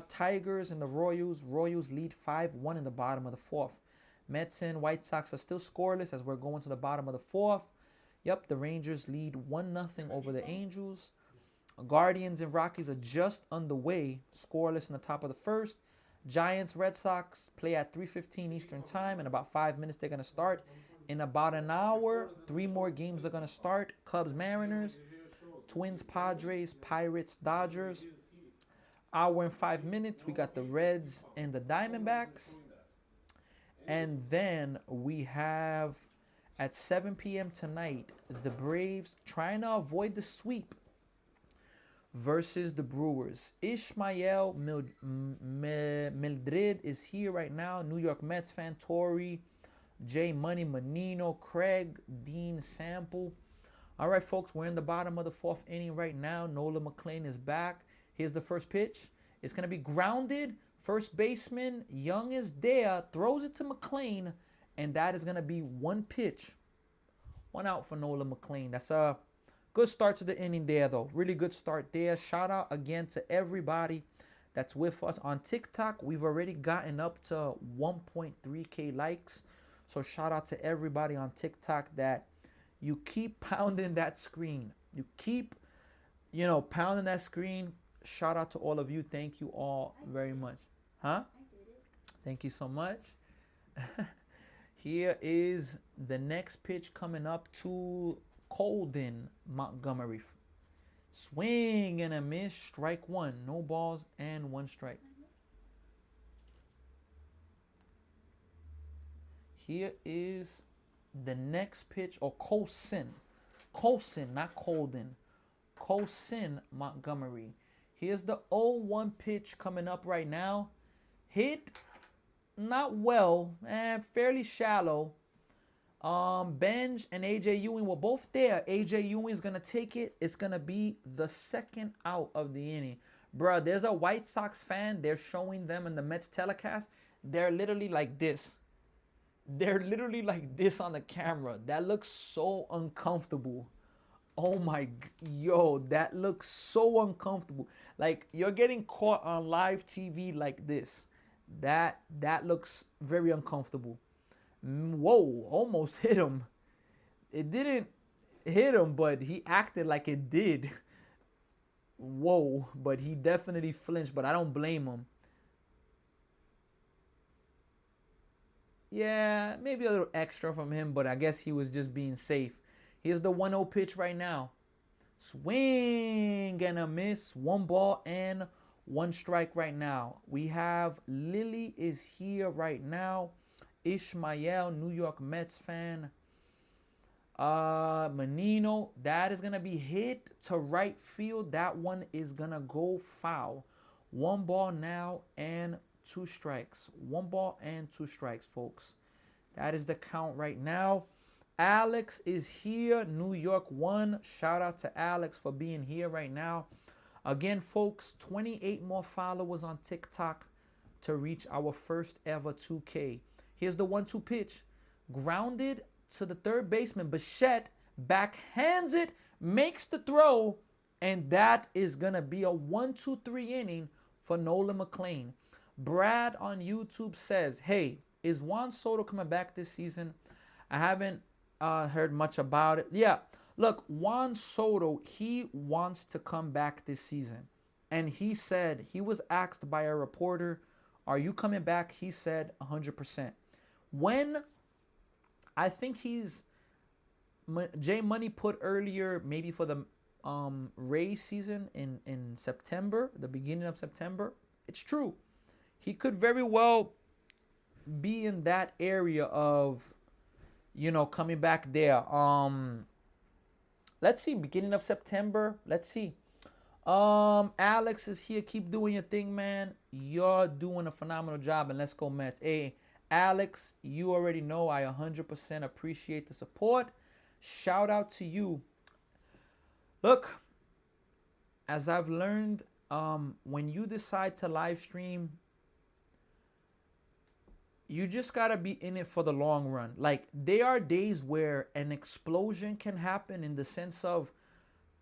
Tigers and the Royals lead 5-1 in the bottom of the 4th. Mets and White Sox are still scoreless as we're going to the bottom of the 4th. Yep, the Rangers lead 1-0 over the Angels. Guardians and Rockies are just underway, scoreless in the top of the 1st. Giants, Red Sox play at 3:15 Eastern Time. In about 5 minutes, they're going to start. In about an hour, 3 more games are going to start. Cubs, Mariners, Twins, Padres, Pirates, Dodgers. Hour and 5 minutes, we got the Reds and the Diamondbacks. And then we have at 7 p.m. tonight, the Braves trying to avoid the sweep versus the Brewers. Ishmael Mildred is here right now. New York Mets fan, Tori, J Money, Menino, Craig, Dean Sample. All right, folks, we're in the bottom of the fourth inning right now. Nolan McLean is back. Here's the first pitch. It's going to be grounded. First baseman, Young is there, throws it to McLean, and that is going to be one pitch. One out for Nolan McLean. That's a good start to the inning there, though. Really good start there. Shout out again to everybody that's with us on TikTok. We've already gotten up to 1.3K likes. So shout out to everybody on TikTok that you keep pounding that screen. You keep, pounding that screen. Shout out to all of you. Thank you all very much. Huh? I did it. Thank you so much. Here is the next pitch coming up to Colden Montgomery. Swing and a miss. Strike one. No balls and one strike. Here is the next pitch, or Colson. Colson, not Colden. Colson Montgomery. Here's the 0-1 pitch coming up right now. Hit not well, fairly shallow. Benj and AJ Ewing were both there. AJ Ewing is going to take it. It's going to be the second out of the inning. Bruh, there's a White Sox fan. They're showing them in the Mets telecast. They're literally like this. They're literally like this on the camera. That looks so uncomfortable. Oh my, yo, that looks so uncomfortable. Like you're getting caught on live TV like this. That looks very uncomfortable. Whoa, almost hit him. It didn't hit him, but he acted like it did. Whoa, but he definitely flinched, but I don't blame him. Yeah, maybe a little extra from him, but I guess he was just being safe. Here's the 1-0 pitch right now. Swing and a miss. One ball and one strike right now. We have Lily is here right now. Ishmael, New York Mets fan. Menino, that is going to be hit to right field. That one is going to go foul. One ball now and two strikes. One ball and two strikes, folks. That is the count right now. Alex is here, New York 1. Shout out to Alex for being here right now. Again, folks, 28 more followers on TikTok to reach our first ever 2K. Here's the 1-2 pitch. Grounded to the third baseman. Bichette backhands it, makes the throw, and that is going to be a 1-2-3 inning for Nolan McLean. Brad on YouTube says, hey, is Juan Soto coming back this season? I haven't heard much about it. Yeah, look, Juan Soto, he wants to come back this season. And he said, he was asked by a reporter, are you coming back? He said 100%. When I think Jay Money put earlier, maybe for the Rays season in September, the beginning of September, it's true. He could very well be in that area of, coming back there. Let's see, beginning of September. Let's see. Alex is here. Keep doing your thing, man. You're doing a phenomenal job, and let's go Mets. Hey, Alex, you already know I 100% appreciate the support. Shout out to you. Look, as I've learned, when you decide to live stream, you just got to be in it for the long run. Like, there are days where an explosion can happen in the sense of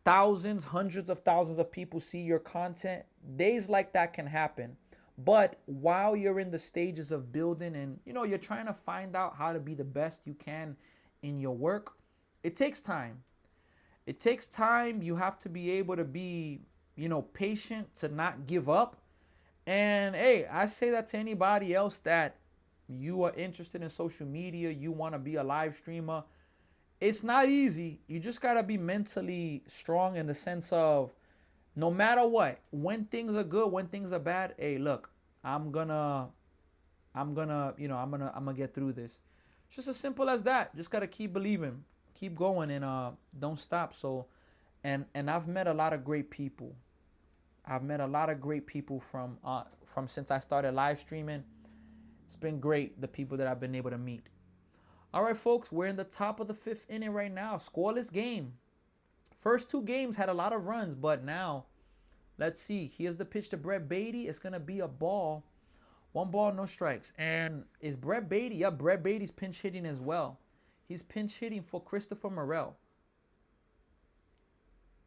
thousands, hundreds of thousands of people see your content. Days like that can happen. But while you're in the stages of building and, you're trying to find out how to be the best you can in your work, it takes time. It takes time. You have to be able to be, patient, to not give up. And, hey, I say that to anybody else that you are interested in social media, you want to be a live streamer. It's not easy. You just got to be mentally strong in the sense of No matter what, when things are good, when things are bad, hey, look, I'm gonna get through this. It's just as simple as that. Just gotta keep believing, keep going, and don't stop. So, and I've met a lot of great people. I've met a lot of great people from since I started live streaming. It's been great, the people that I've been able to meet. All right, folks, we're in the top of the 5th inning right now. Scoreless game. First 2 games had a lot of runs, but now, let's see. Here's the pitch to Brett Beatty. It's going to be a ball. 1 ball, no strikes. And is Brett Beatty? Yeah, Brett Beatty's pinch hitting as well. He's pinch hitting for Christopher Morel.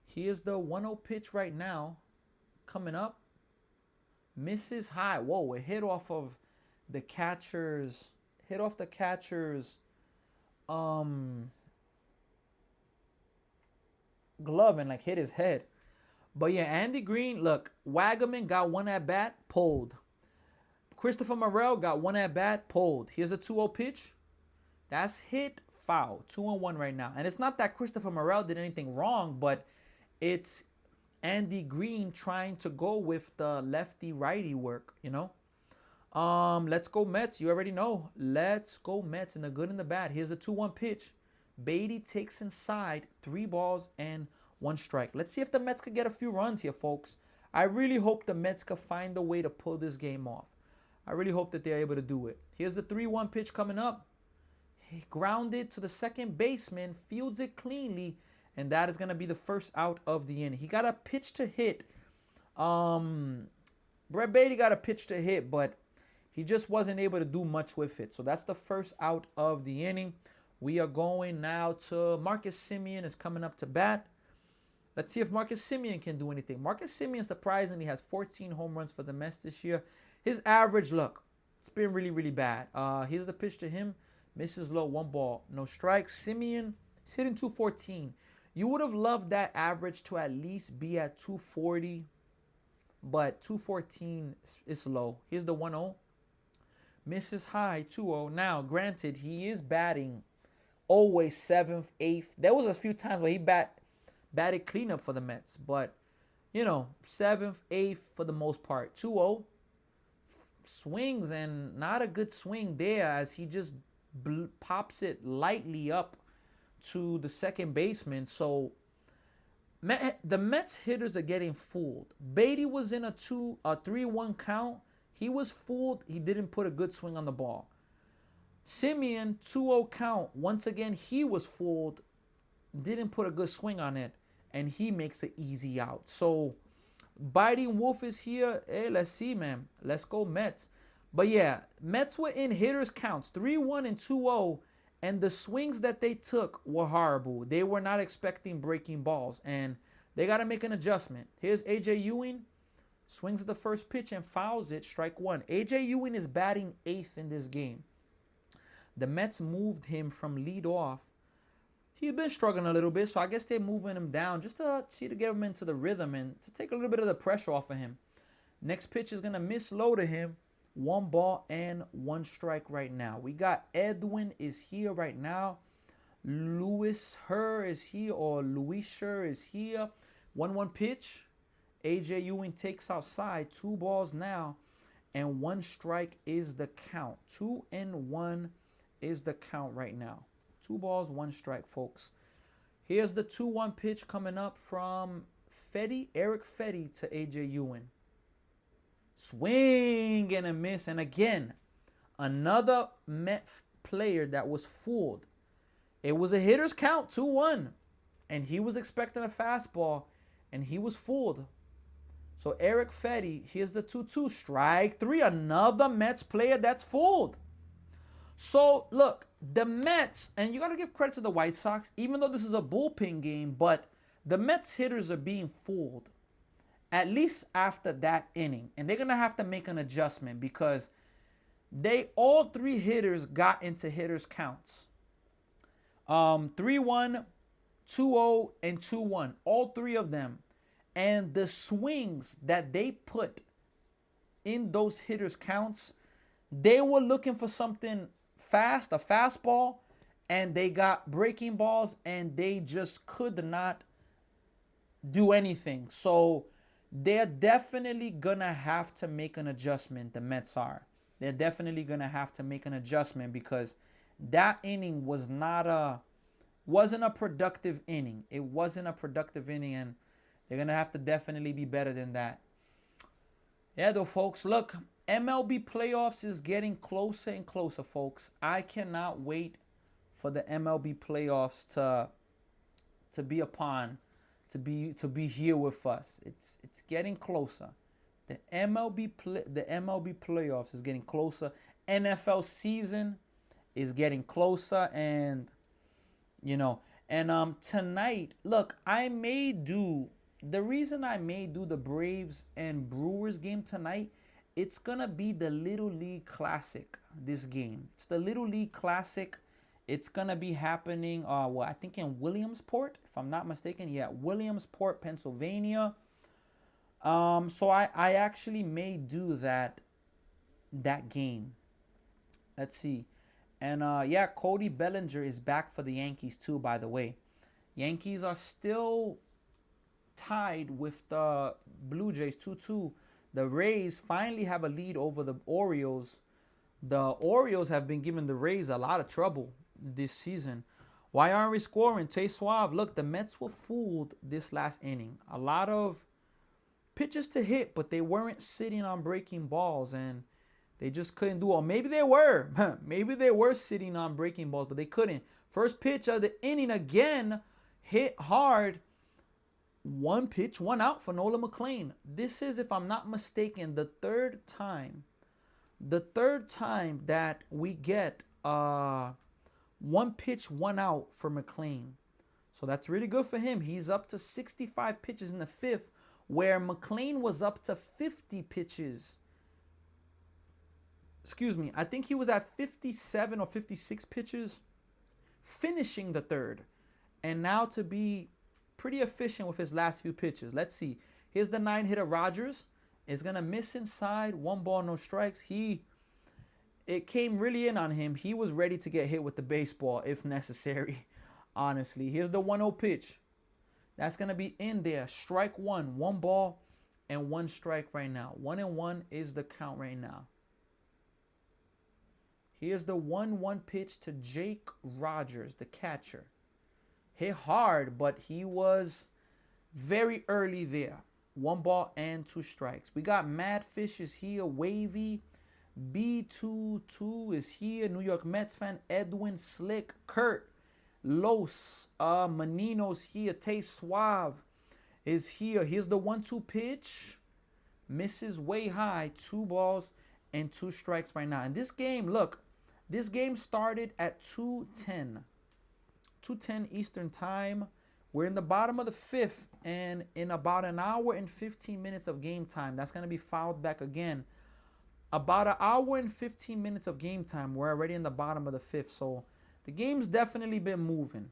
Here's the 1-0 pitch right now. Coming up. Misses high. Whoa, it hit off of the catcher's. Hit off the catcher's glove and like hit his head. But yeah, Andy Green, look, Wagaman got 1 at bat, pulled. Christopher Morel got 1 at bat, pulled. Here's a 2-0 pitch. That's hit, foul. 2-1 right now. And it's not that Christopher Morel did anything wrong, but it's Andy Green trying to go with the lefty righty work, you know? Let's go Mets. You already know. Let's go Mets in the good and the bad. Here's a 2-1 pitch. Beatty takes inside, 3 balls and 1 strike. Let's see if the Mets could get a few runs here, folks. I really hope the Mets could find a way to pull this game off. I really hope that they're able to do it. Here's the 3-1 pitch coming up. He grounded to the second baseman, fields it cleanly, and that is going to be the first out of the inning. He got a pitch to hit. Brett Beatty got a pitch to hit, but he just wasn't able to do much with it. So that's the first out of the inning. We are going now to Marcus Semien is coming up to bat. Let's see if Marcus Semien can do anything. Marcus Semien surprisingly has 14 home runs for the Mets this year. His average, look, it's been really, really bad. Here's the pitch to him. Misses low, 1 ball, no strikes. Semien is hitting 214. You would have loved that average to at least be at 240, but 214 is low. Here's the 1-0. Misses high, 2-0. Now, granted, he is batting always 7th, 8th. There was a few times where he batted cleanup for the Mets, but, you know, 7th, 8th for the most part. 2-0. Swings, and not a good swing there as he just pops it lightly up to the second baseman. So the Mets hitters are getting fooled. Beatty was in a 3-1 count. He was fooled. He didn't put a good swing on the ball. Semien, 2-0 count. Once again, he was fooled. Didn't put a good swing on it. And he makes an easy out. So Biting Wolf is here. Hey, let's see, man. Let's go Mets. But yeah, Mets were in hitters counts. 3-1 and 2-0. And the swings that they took were horrible. They were not expecting breaking balls. And they got to make an adjustment. Here's A.J. Ewing. Swings at the first pitch and fouls it. Strike 1. A.J. Ewing is batting 8th in this game. The Mets moved him from leadoff. He's been struggling a little bit, so I guess they're moving him down just to get him into the rhythm and to take a little bit of the pressure off of him. Next pitch is going to miss low to him. 1 ball and 1 strike right now. We got Edwin is here right now. Luis Her is here, or Luis Sher is here. 1-1 pitch. A.J. Ewing takes outside. 2 balls now, and 1 strike is the count. 2-1 is the count right now. 2 balls, 1 strike, folks. Here's the 2-1 pitch coming up from Eric Fetty to A.J. Ewing. Swing and a miss. And again, another Met player that was fooled. It was a hitter's count, 2-1. And he was expecting a fastball, and he was fooled. So Eric Fetty, here's the 2-2. Strike 3. Another Mets player that's fooled. So, look, the Mets, and you got to give credit to the White Sox, even though this is a bullpen game, but the Mets hitters are being fooled, at least after that inning. And they're going to have to make an adjustment because all 3 hitters got into hitters counts. 3-1, 2-0, and 2-1. All 3 of them. And the swings that they put in those hitters counts, they were looking for something fast, a fastball, and they got breaking balls, and they just could not do anything. So They're definitely gonna have to make an adjustment. The Mets are. They're definitely gonna have to make an adjustment because that inning wasn't a productive inning. It wasn't a productive inning, and they're gonna have to definitely be better than that. Yeah, though, folks. Look, MLB playoffs is getting closer and closer, folks. I cannot wait for the MLB playoffs to be upon, to be here with us. It's getting closer. The MLB playoffs is getting closer. NFL season is getting closer, and tonight, look, the reason I may do the Braves and Brewers game tonight, it's gonna be the Little League Classic. This game, it's the Little League Classic. It's gonna be happening, I think in Williamsport, if I'm not mistaken. Yeah, Williamsport, Pennsylvania. So I actually may do that game. Let's see. And yeah, Cody Bellinger is back for the Yankees too, by the way. Yankees are still tied with the Blue Jays 2-2. The Rays finally have a lead over the Orioles. The Orioles have been giving the Rays a lot of trouble this season. Why aren't we scoring? Tay Suave. Look, the Mets were fooled this last inning. A lot of pitches to hit, but they weren't sitting on breaking balls, and they just couldn't do it. Or maybe they were. Maybe they were sitting on breaking balls, but they couldn't. First pitch of the inning again, hit hard. One pitch, one out for Nolan McLean. This is, if I'm not mistaken, the third time that we get one pitch, one out for McLean. So that's really good for him. He's up to 65 pitches in the fifth, where McLean was up to 50 pitches. Excuse me. I think he was at 57 or 56 pitches finishing the third. And now to be pretty efficient with his last few pitches. Let's see. Here's the 9-hitter Rogers. Is going to miss inside. 1 ball, no strikes. It came really in on him. He was ready to get hit with the baseball if necessary, honestly. Here's the 1-0 pitch. That's going to be in there. Strike 1. 1 ball and 1 strike right now. 1-1 is the count right now. Here's the 1-1 pitch to Jake Rogers, the catcher. Hit hard, but he was very early there. 1 ball and 2 strikes. We got Mad Fish is here. Wavy. B22 is here. New York Mets fan. Edwin Slick. Kurt. Los Menino's here. Tay Suave is here. Here's the 1-2 pitch. Misses way high. 2 balls and 2 strikes right now. And this game, look, this game started at 2:10 Eastern time. We're in the bottom of the 5th, and in about an hour and 15 minutes of game time, that's going to be fouled back again. About an hour and 15 minutes of game time, we're already in the bottom of the 5th. So the game's definitely been moving.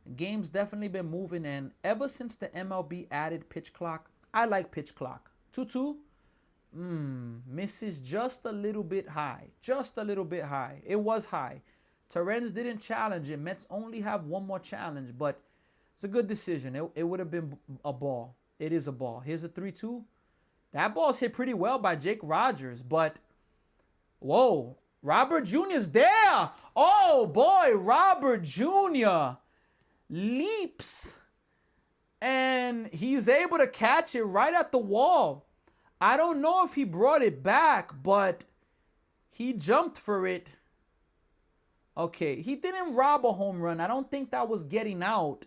And ever since the MLB added pitch clock, I like pitch clock. 2-2, misses just a little bit high. It was high. Terrence didn't challenge it. Mets only have 1 more challenge, but it's a good decision. It would have been a ball. It is a ball. Here's a 3-2. That ball's hit pretty well by Jake Rogers, but whoa, Robert Jr.'s there. Oh boy, Robert Jr. leaps, and he's able to catch it right at the wall. I don't know if he brought it back, but he jumped for it. Okay, he didn't rob a home run. I don't think that was getting out,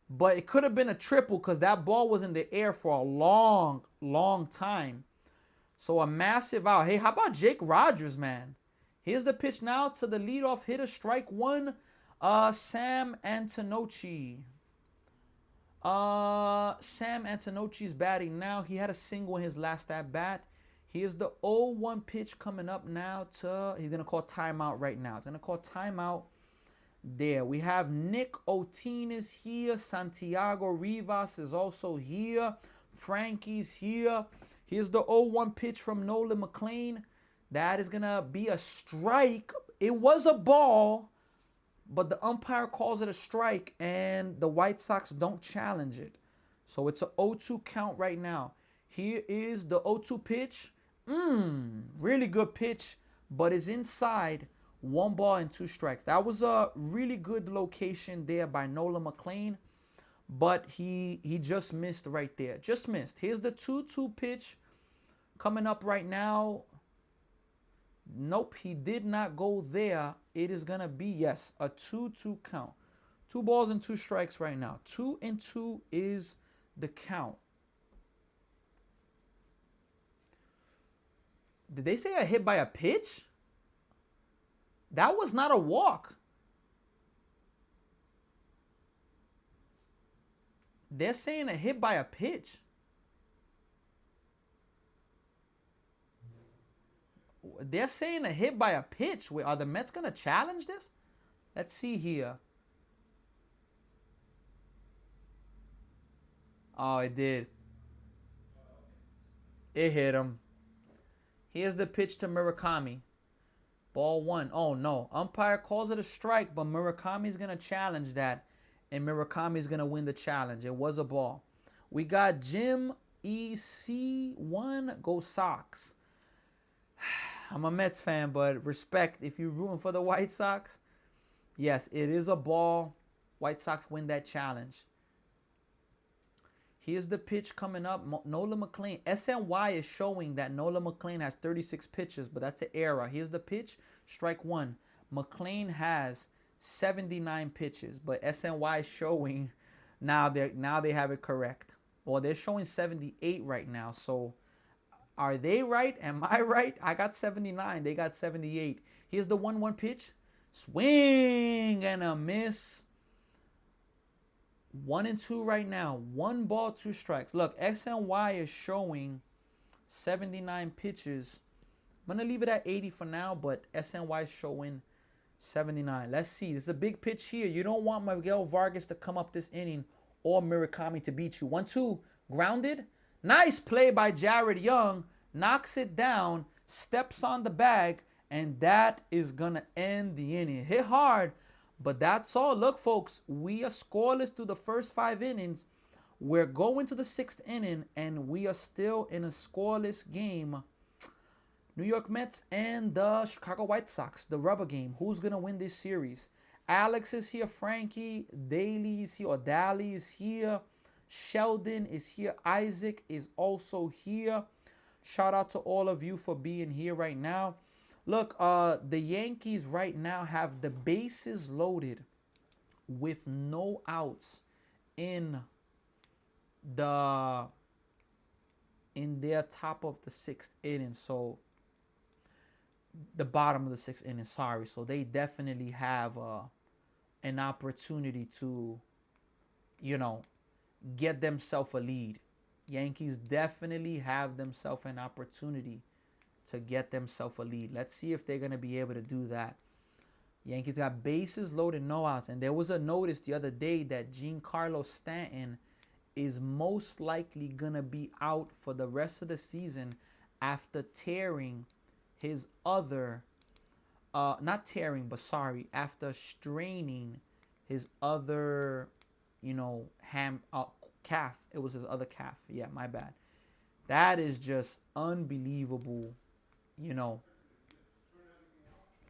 but it could have been a triple because that ball was in the air for a long time. So a massive out. Hey, how about Jake Rogers, man? Here's the pitch now to the leadoff hitter. Strike 1, Sam Antonocci. Sam Antonocci's batting now. He had a single in his last at bat. Here's the 0-1 pitch coming up now to, he's going to call timeout right now. He's going to call timeout there. We have Nick Oteen is here. Santiago Rivas is also here. Frankie's here. Here's the 0-1 pitch from Nolan McLean. That is going to be a strike. It was a ball, but the umpire calls it a strike, and the White Sox don't challenge it. So it's a 0-2 count right now. Here is the 0-2 pitch. Really good pitch, but it's inside. 1 ball and 2 strikes. That was a really good location there by Nolan McLean, but he just missed right there. Just missed. Here's the 2-2 pitch coming up right now. Nope, he did not go there. It is going to be, yes, a 2-2 count. 2 balls and 2 strikes right now. 2-2 is the count. Did they say a hit by a pitch? That was not a walk. They're saying a hit by a pitch. They're saying a hit by a pitch. Wait, are the Mets going to challenge this? Let's see here. Oh, it did. It hit him. Here's the pitch to Murakami. Ball 1. Oh, no. Umpire calls it a strike, but Murakami's going to challenge that, and Murakami's going to win the challenge. It was a ball. We got Jim EC1. Go Sox. I'm a Mets fan, but respect if you're rooting for the White Sox. Yes, it is a ball. White Sox win that challenge. Here's the pitch coming up. Nolan McLean. SNY is showing that Nolan McLean has 36 pitches, but that's an error. Here's the pitch. Strike 1. McLean has 79 pitches, but SNY is showing now they have it correct. Well, they're showing 78 right now. So are they right? Am I right? I got 79. They got 78. Here's the 1-1 pitch. Swing and a miss. 1-2 right now. 1 ball, 2 strikes. Look, XNY is showing 79 pitches. I'm going to leave it at 80 for now, but SNY is showing 79. Let's see. This is a big pitch here. You don't want Miguel Vargas to come up this inning or Murakami to beat you. 1-2. Grounded. Nice play by Jared Young. Knocks it down. Steps on the bag. And that is going to end the inning. Hit hard. But that's all. Look, folks, we are scoreless through the first 5 innings. We're going to the 6th inning, and we are still in a scoreless game. New York Mets and the Chicago White Sox, the rubber game. Who's going to win this series? Alex is here. Frankie. Daly is here. Or Daly is here. Sheldon is here. Isaac is also here. Shout out to all of you for being here right now. Look, the Yankees right now have the bases loaded with no outs in their top of the 6th inning. So the bottom of the 6th inning, sorry. So they definitely have an opportunity to, get themselves a lead. Yankees definitely have themselves an opportunity to get themselves a lead. Let's see if they're going to be able to do that. Yankees got bases loaded, no outs. And there was a notice the other day that Giancarlo Stanton is most likely going to be out for the rest of the season after tearing his other, after straining his other, calf. It was his other calf. Yeah, my bad. That is just unbelievable.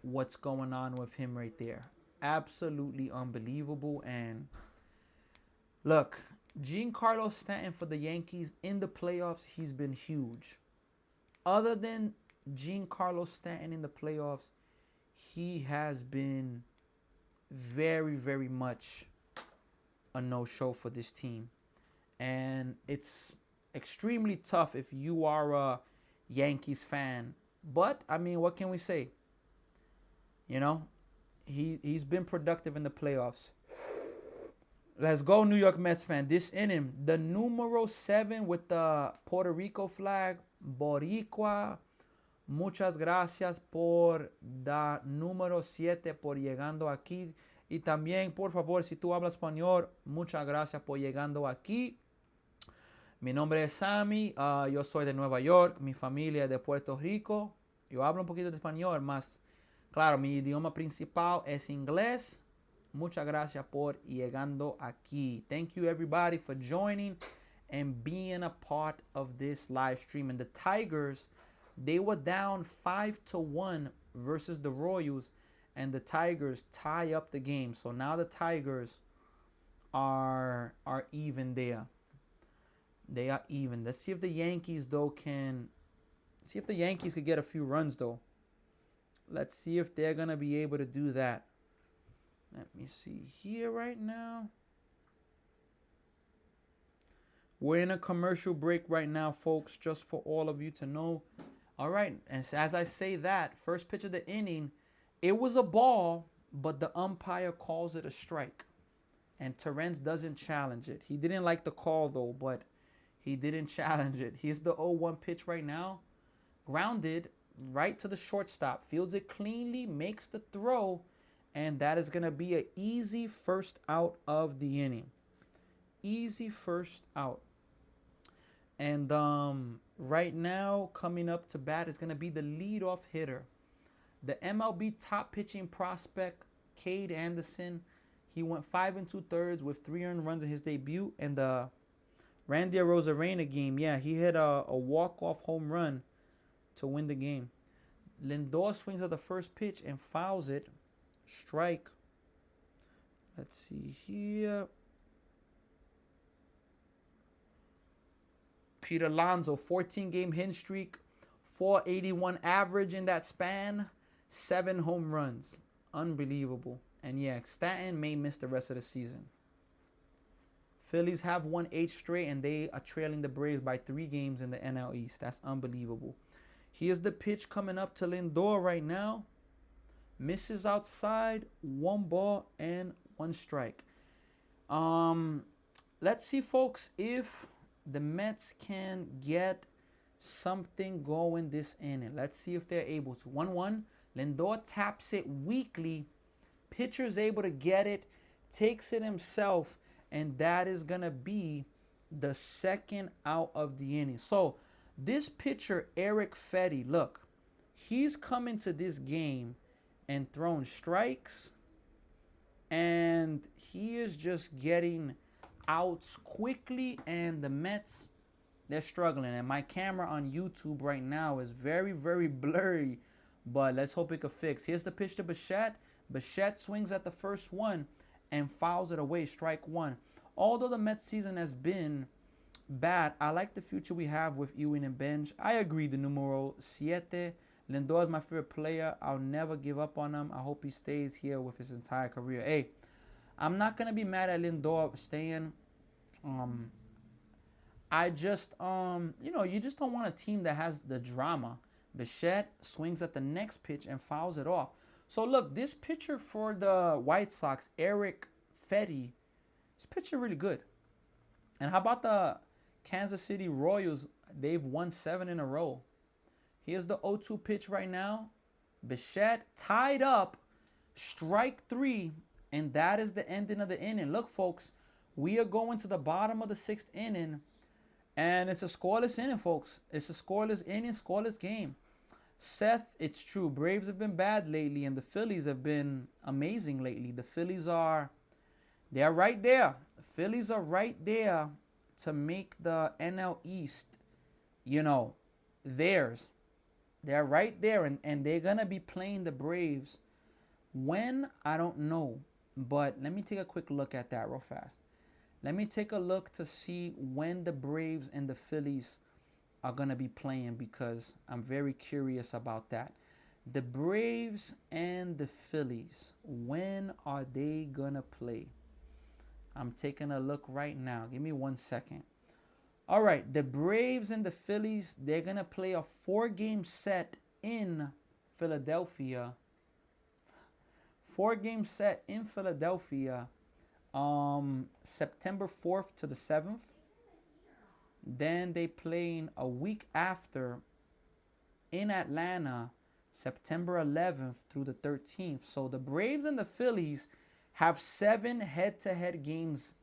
What's going on with him right there. Absolutely unbelievable. And look, Giancarlo Stanton for the Yankees in the playoffs, he's been huge. Other than Giancarlo Stanton in the playoffs, he has been very, very much a no-show for this team. And it's extremely tough if you are a Yankees fan. But, what can we say? He's been productive in the playoffs. Let's go, New York Mets fan. This inning, the numero 7 with the Puerto Rico flag, Boricua. Muchas gracias por da número 7 por llegando aquí. Y también, por favor, si tú hablas español, muchas gracias por llegando aquí. Mi nombre es Sammy, yo soy de Nueva York, mi familia es de Puerto Rico. Yo hablo un poquito de español, más claro, mi idioma principal es inglés. Muchas gracias por llegando aquí. Thank you everybody for joining. and being a part of this live stream. And the Tigers, they were down 5-1 versus the Royals, and the Tigers tie up the game. So now the Tigers are even there. They are even. Let's see if the Yankees though can see if the Yankees could get a few runs though. Let's see if they're gonna be able to do that. Let me see here right now. We're in a commercial break right now, folks, just for all of you to know. All right, and as I say that, first pitch of the inning, it was a ball, but the umpire calls it a strike. And Terrence doesn't challenge it. He didn't like the call, though, but he didn't challenge it. Here's the 0-1 pitch right now. Grounded right to the shortstop. Fields it cleanly, makes the throw, and that is going to be an easy first out of the inning. Easy first out. And right now, coming up to bat is going to be the leadoff hitter. The MLB top pitching prospect, Cade Anderson. He went 5 2/3 with 3 earned runs in his debut. And the Randy Arozarena game, yeah, he hit a walk-off home run to win the game. Lindor swings at the first pitch and fouls it. Strike. Let's see here. Pete Alonso, 14-game hit streak, 481 average in that span, 7 home runs. Unbelievable. And yeah, Stanton may miss the rest of the season. Phillies have won 8 straight, and they are trailing the Braves by 3 games in the NL East. That's unbelievable. Here's the pitch coming up to Lindor right now. Misses outside, 1 ball and 1 strike. Let's see, folks, if the Mets can get something going this inning. Let's see if they're able to. 1-1. Lindor taps it weakly. Pitcher's able to get it, takes it himself, and that is going to be the second out of the inning. So this pitcher, Eric Fetty, look, he's coming to this game and throwing strikes, and he is just getting outs quickly, and the Mets, they're struggling. And my camera on YouTube right now is very, very blurry, but let's hope it can fix. Here's the pitch to Bichette. Bichette swings at the first one and fouls it away, strike 1. Although the Mets season has been bad, I like the future we have with Ewing and Benj. I agree, the numero 7. Lindor is my favorite player. I'll never give up on him. I hope he stays here with his entire career. Hey, I'm not going to be mad at Lindor staying. I just, you just don't want a team that has the drama. Bichette swings at the next pitch and fouls it off. So, look, this pitcher for the White Sox, Eric Fetty, this pitcher really good. And how about the Kansas City Royals? They've won 7 in a row. Here's the 0-2 pitch right now. Bichette tied up, strike 3. And that is the ending of the inning. Look, folks, we are going to the bottom of the 6th inning. And it's a scoreless inning, folks. It's a scoreless inning, scoreless game. Seth, it's true. Braves have been bad lately, and the Phillies have been amazing lately. The Phillies they're right there. The Phillies are right there to make the NL East, theirs. They're right there, and they're going to be playing the Braves. When? I don't know. But let me take a quick look at that real fast. Let me take a look to see when the Braves and the Phillies are going to be playing, because I'm very curious about that. The Braves and the Phillies, when are they going to play? I'm taking a look right now. Give me 1 second. All right, the Braves and the Phillies, they're going to play a 4-game set in Philadelphia. 4-game set in Philadelphia, September 4th to the 7th. Then they playing a week after in Atlanta, September 11th through the 13th. So the Braves and the Phillies have 7 head-to-head games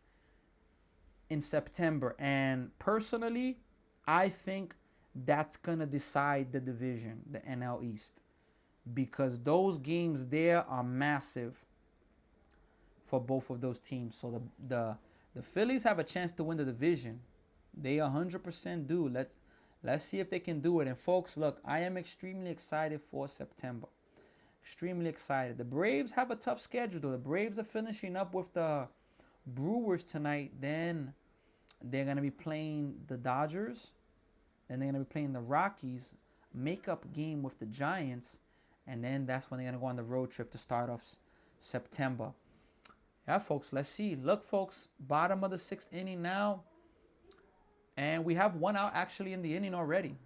in September. And personally, I think that's going to decide the division, the NL East. Because those games there are massive for both of those teams. So the Phillies have a chance to win the division. They 100% do. Let's see if they can do it. And folks, look, I am extremely excited for September. Extremely excited. The Braves have a tough schedule, though. The Braves are finishing up with the Brewers tonight. Then they're going to be playing the Dodgers. Then they're going to be playing the Rockies. Makeup game with the Giants. And then that's when they're going to go on the road trip to start off September. Yeah, folks, let's see. Look, folks, bottom of the 6th inning now. And we have one out actually in the inning already.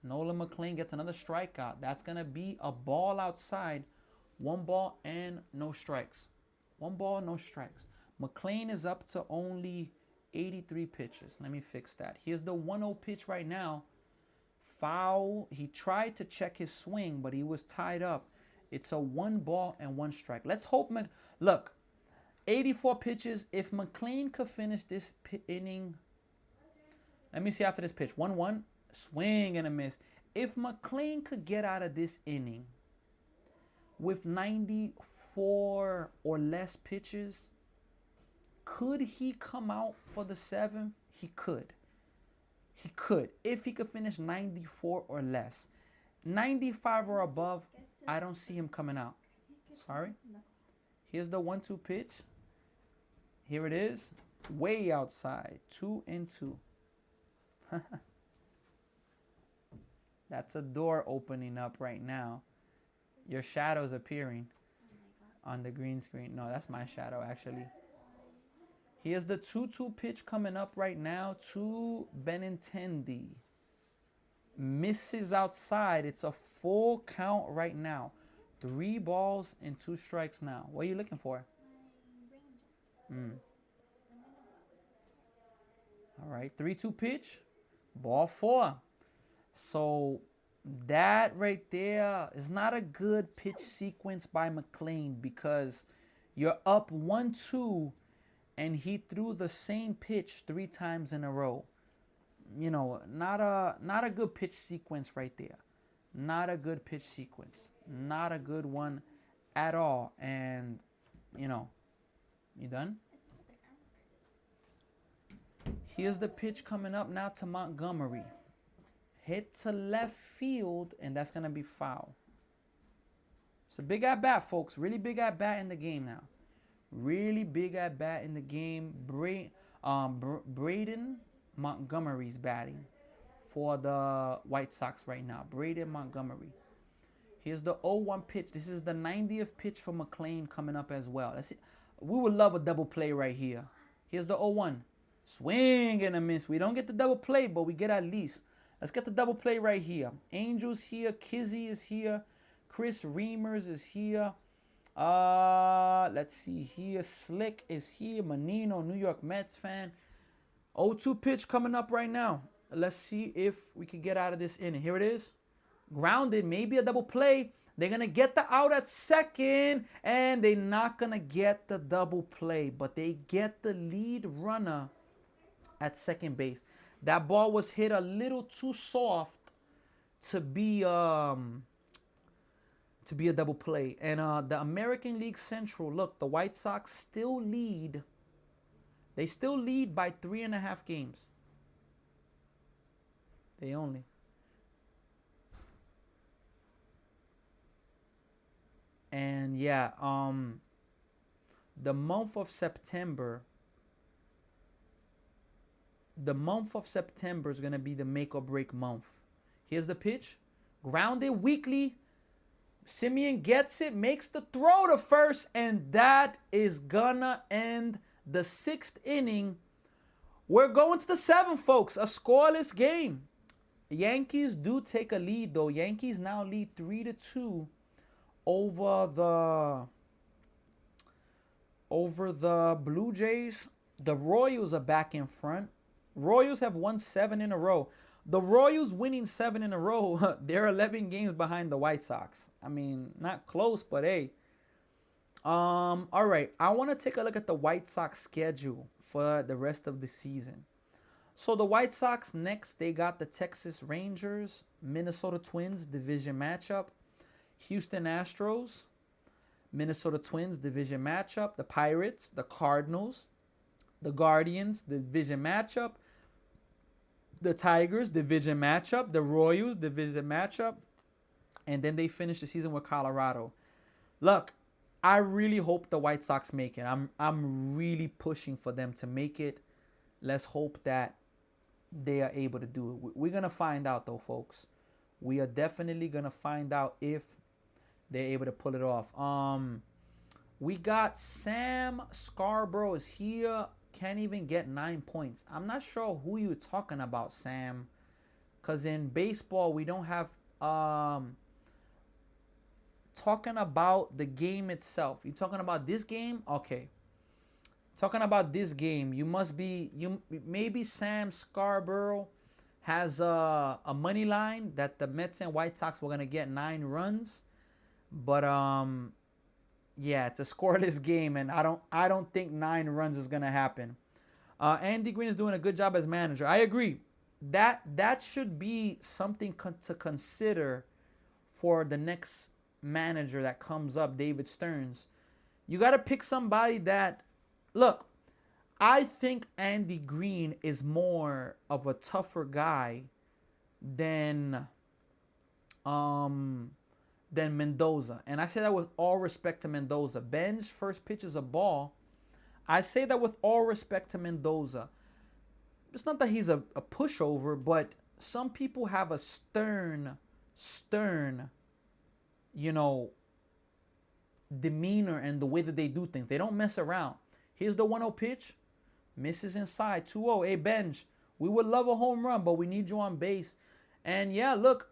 Nolan McLean gets another strikeout. That's going to be a ball outside. 1 ball and no strikes. 1 ball, no strikes. McLean is up to only 83 pitches. Let me fix that. Here's the 1-0 pitch right now. Foul. He tried to check his swing, but he was tied up. It's a 1 ball and 1 strike. Let's hope. Look, 84 pitches. If McLean could finish this inning. Let me see after this pitch. 1-1. Swing and a miss. If McLean could get out of this inning with 94 or less pitches, could he come out for the 7th? He could. He could. If he could finish 94 or less. 95 or above, I don't see him coming out. Sorry. Here's the 1-2 pitch. Here it is. Way outside. 2-2. That's a door opening up right now. Your shadow's appearing on the green screen. No, that's my shadow, actually. Here's the 2-2 pitch coming up right now to Benintendi. Misses outside. It's a full count right now. 3 balls and 2 strikes now. What are you looking for? All right, 3-2 pitch. Ball 4. So that right there is not a good pitch sequence by McLean because you're up 1-2 and he threw the same pitch 3 times in a row. You know, not a good pitch sequence right there. Not a good pitch sequence. Not a good one at all. And, you know, you done? Here's the pitch coming up now to Montgomery. Hit to left field, and that's going to be foul. It's a big at-bat, folks. Really big at-bat in the game now. Really big at-bat in the game. Braden Montgomery's batting for the White Sox right now. Braden Montgomery. Here's the 0-1 pitch. This is the 90th pitch for McLean coming up as well. That's it. We would love a double play right here. Here's the 0-1. Swing and a miss. We don't get the double play, but we get at least. Let's get the double play right here. Angel's here. Kizzy is here. Chris Reamers is here. Let's see here. Slick is here. Menino, New York Mets fan. 0-2 pitch coming up right now. Let's see if we can get out of this inning. Here it is. Grounded. Maybe a double play. They're going to get the out at second. And they're not going to get the double play. But they get the lead runner at second base. That ball was hit a little too soft to be a double play. And the American League Central, look, the White Sox still lead. They still lead by 3.5 games. They only. And yeah, the month of September is going to be the make or break month. Here's the pitch. Grounded weakly. Simeon gets it, makes the throw to first, and that is going to end the 6th inning. We're going to the 7th, folks. A scoreless game. Yankees do take a lead, though. Yankees now lead 3-2 over the Blue Jays. The Royals are back in front. Royals have won 7 in a row. The Royals winning 7 in a row, they're 11 games behind the White Sox. I mean, not close, but hey. All right, I want to take a look at the White Sox schedule for the rest of the season. So the White Sox next, they got the Texas Rangers, Minnesota Twins division matchup, Houston Astros, Minnesota Twins division matchup, the Pirates, the Cardinals, the Guardians division matchup, the Tigers, division matchup. The Royals, division matchup. And then they finish the season with Colorado. Look, I really hope the White Sox make it. I'm really pushing for them to make it. Let's hope that they are able to do it. We're going to find out, though, folks. We are definitely going to find out if they're able to pull it off. We got Sam Scarborough is here. Can't even get 9 points. I'm not sure who you're talking about, Sam. Because in baseball, we don't have... talking about the game itself. You talking about this game? Okay. Talking about this game, you must be... Maybe Sam Scarborough has a money line that the Mets and White Sox were going to get 9 runs. But... yeah, it's a scoreless game, and I don't think 9 runs is gonna happen. Andy Green is doing a good job as manager. I agree. That should be something to consider for the next manager that comes up, David Stearns. You got to pick somebody that, look, I think Andy Green is more of a tougher guy than Mendoza. And I say that with all respect to Mendoza. Ben's first pitch is a ball. I say that with all respect to Mendoza. It's not that he's a pushover, but some people have a stern, demeanor and the way that they do things. They don't mess around. Here's the 1-0 pitch. Misses inside. 2-0. Hey, Benj, we would love a home run, but we need you on base. And yeah, look,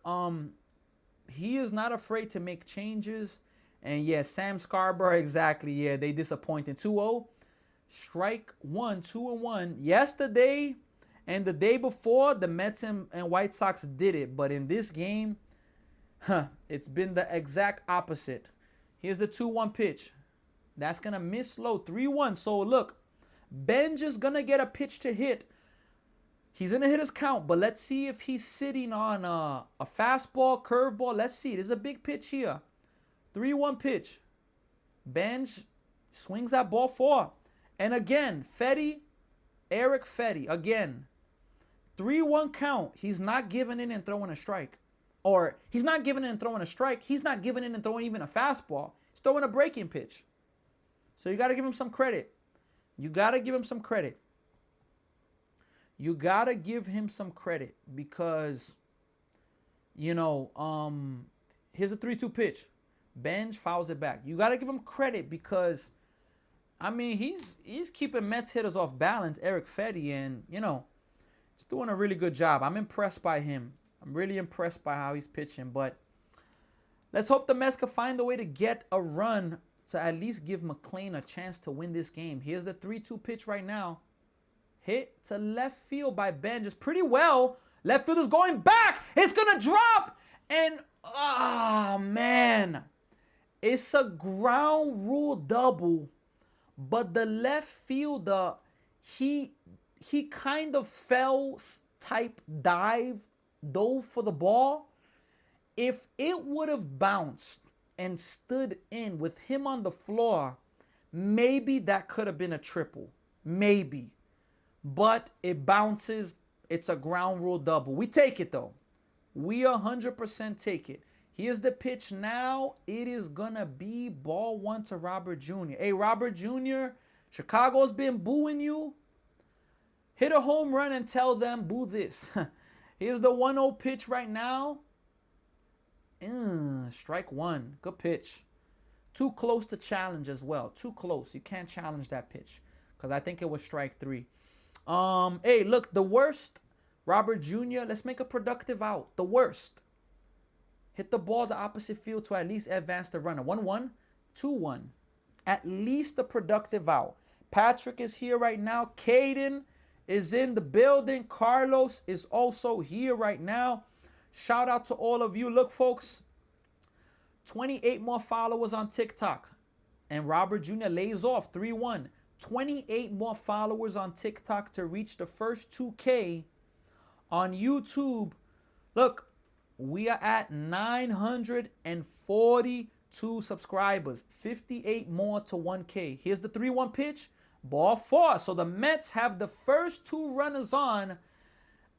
he is not afraid to make changes. And yeah, Sam Scarborough, exactly. Yeah, they disappointed. 2-0. Strike 1, 2-1. Yesterday and the day before, the Mets and White Sox did it. But in this game, it's been the exact opposite. Here's the 2-1 pitch. That's going to miss low. 3-1. So look, Benj is going to get a pitch to hit. He's going to hit his count, but let's see if he's sitting on a fastball, curveball. Let's see. There's a big pitch here. 3-1 pitch. Benj swings that ball 4. And again, Eric Fetty, again. 3-1 count. He's not giving in and throwing a strike. Or he's not giving in and throwing a strike. He's not giving in and throwing even a fastball. He's throwing a breaking pitch. So you got to give him some credit. You got to give him some credit. You got to give him some credit because, here's a 3-2 pitch. Benj fouls it back. You got to give him credit because, he's keeping Mets hitters off balance, Eric Fetty, and, he's doing a really good job. I'm impressed by him. I'm really impressed by how he's pitching, but let's hope the Mets can find a way to get a run to at least give McClain a chance to win this game. Here's the 3-2 pitch right now. Hit to left field by Ben. Just pretty well. Left field is going back. It's going to drop. And, man. It's a ground rule double. But the left fielder, he kind of fell type dove for the ball. If it would have bounced and stood in with him on the floor, maybe that could have been a triple. Maybe. But it bounces. It's a ground rule double. We take it, though. We 100% take it. Here's the pitch now. It is going to be ball 1 to Robert Jr. Hey, Robert Jr., Chicago's been booing you. Hit a home run and tell them, boo this. Here's the 1-0 pitch right now. Strike 1. Good pitch. Too close to challenge as well. Too close. You can't challenge that pitch because I think it was strike 3. Hey, look, the worst, Robert Jr., let's make a productive out. The worst. Hit the ball the opposite field to at least advance the runner. 1-1, 2-1. At least a productive out. Patrick is here right now. Caden is in the building. Carlos is also here right now. Shout out to all of you. Look, folks, 28 more followers on TikTok. And Robert Jr. lays off 3-1. 28 more followers on TikTok to reach the first 2K on YouTube. Look, we are at 942 subscribers. 58 more to 1K. Here's the 3-1 pitch. Ball 4. So the Mets have the first 2 runners on.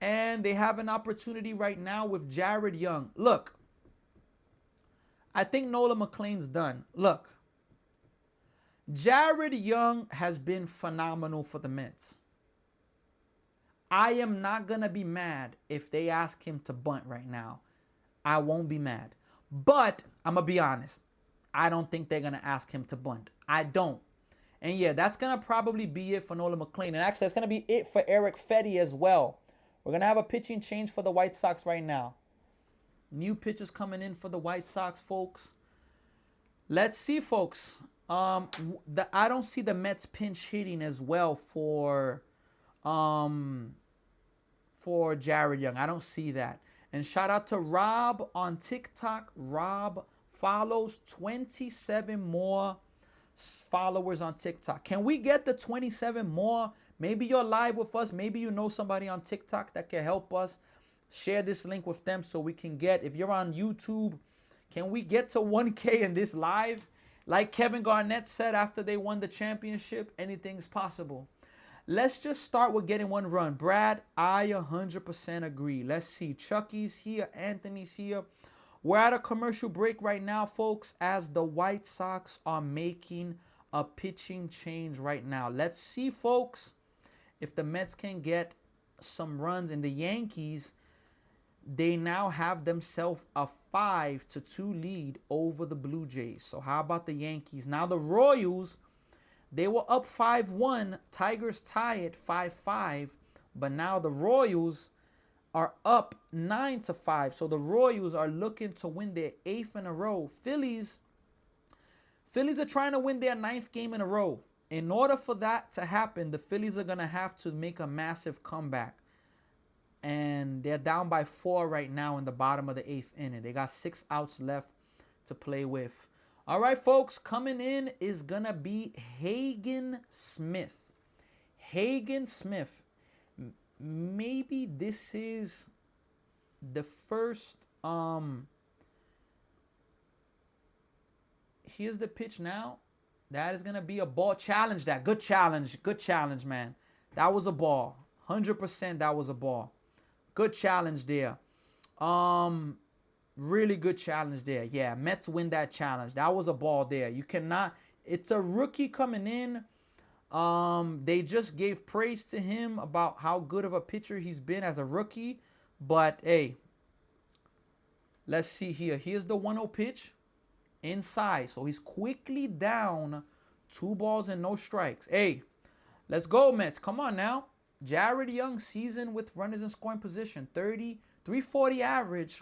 And they have an opportunity right now with Jared Young. Look, I think Nola McLean's done. Look, Jared Young has been phenomenal for the Mets. I am not going to be mad if they ask him to bunt right now. I won't be mad. But I'm going to be honest. I don't think they're going to ask him to bunt. I don't. And yeah, that's going to probably be it for Nola McLean. And actually, that's going to be it for Eric Fetty as well. We're going to have a pitching change for the White Sox right now. New pitchers coming in for the White Sox, folks. Let's see, folks. I don't see the Mets pinch hitting as well for Jared Young. I don't see that. And shout out to Rob on TikTok. Rob follows 27 more followers on TikTok. Can we get the 27 more? Maybe you're live with us. Maybe you know somebody on TikTok that can help us. Share this link with them so we can get, if you're on YouTube, can we get to 1K in this live? Like Kevin Garnett said after they won the championship, anything's possible. Let's just start with getting one run. Brad, I 100% agree. Let's see. Chucky's here. Anthony's here. We're at a commercial break right now, folks, as the White Sox are making a pitching change right now. Let's see, folks, if the Mets can get some runs. And the Yankees, they now have themselves a 5-2 lead over the Blue Jays. So how about the Yankees? Now the Royals, they were up 5-1. Tigers tie it 5-5. But now the Royals are up 9-5. So the Royals are looking to win their 8th in a row. Phillies are trying to win their 9th game in a row. In order for that to happen, the Phillies are going to have to make a massive comeback. And they're down by 4 right now in the bottom of the 8th inning. They got 6 outs left to play with. All right, folks, coming in is going to be Hagen Smith. Hagen Smith. Maybe this is the first. Here's the pitch now. That is going to be a ball. Challenge that. Good challenge. Good challenge, man. That was a ball. 100% that was a ball. Good challenge there. Really good challenge there. Yeah, Mets win that challenge. That was a ball there. You cannot. It's a rookie coming in. They just gave praise to him about how good of a pitcher he's been as a rookie. But, hey, let's see here. Here's the 1-0 pitch inside. So he's quickly down 2 balls and no strikes. Hey, let's go, Mets. Come on now. Jared Young season with runners in scoring position. 340 average.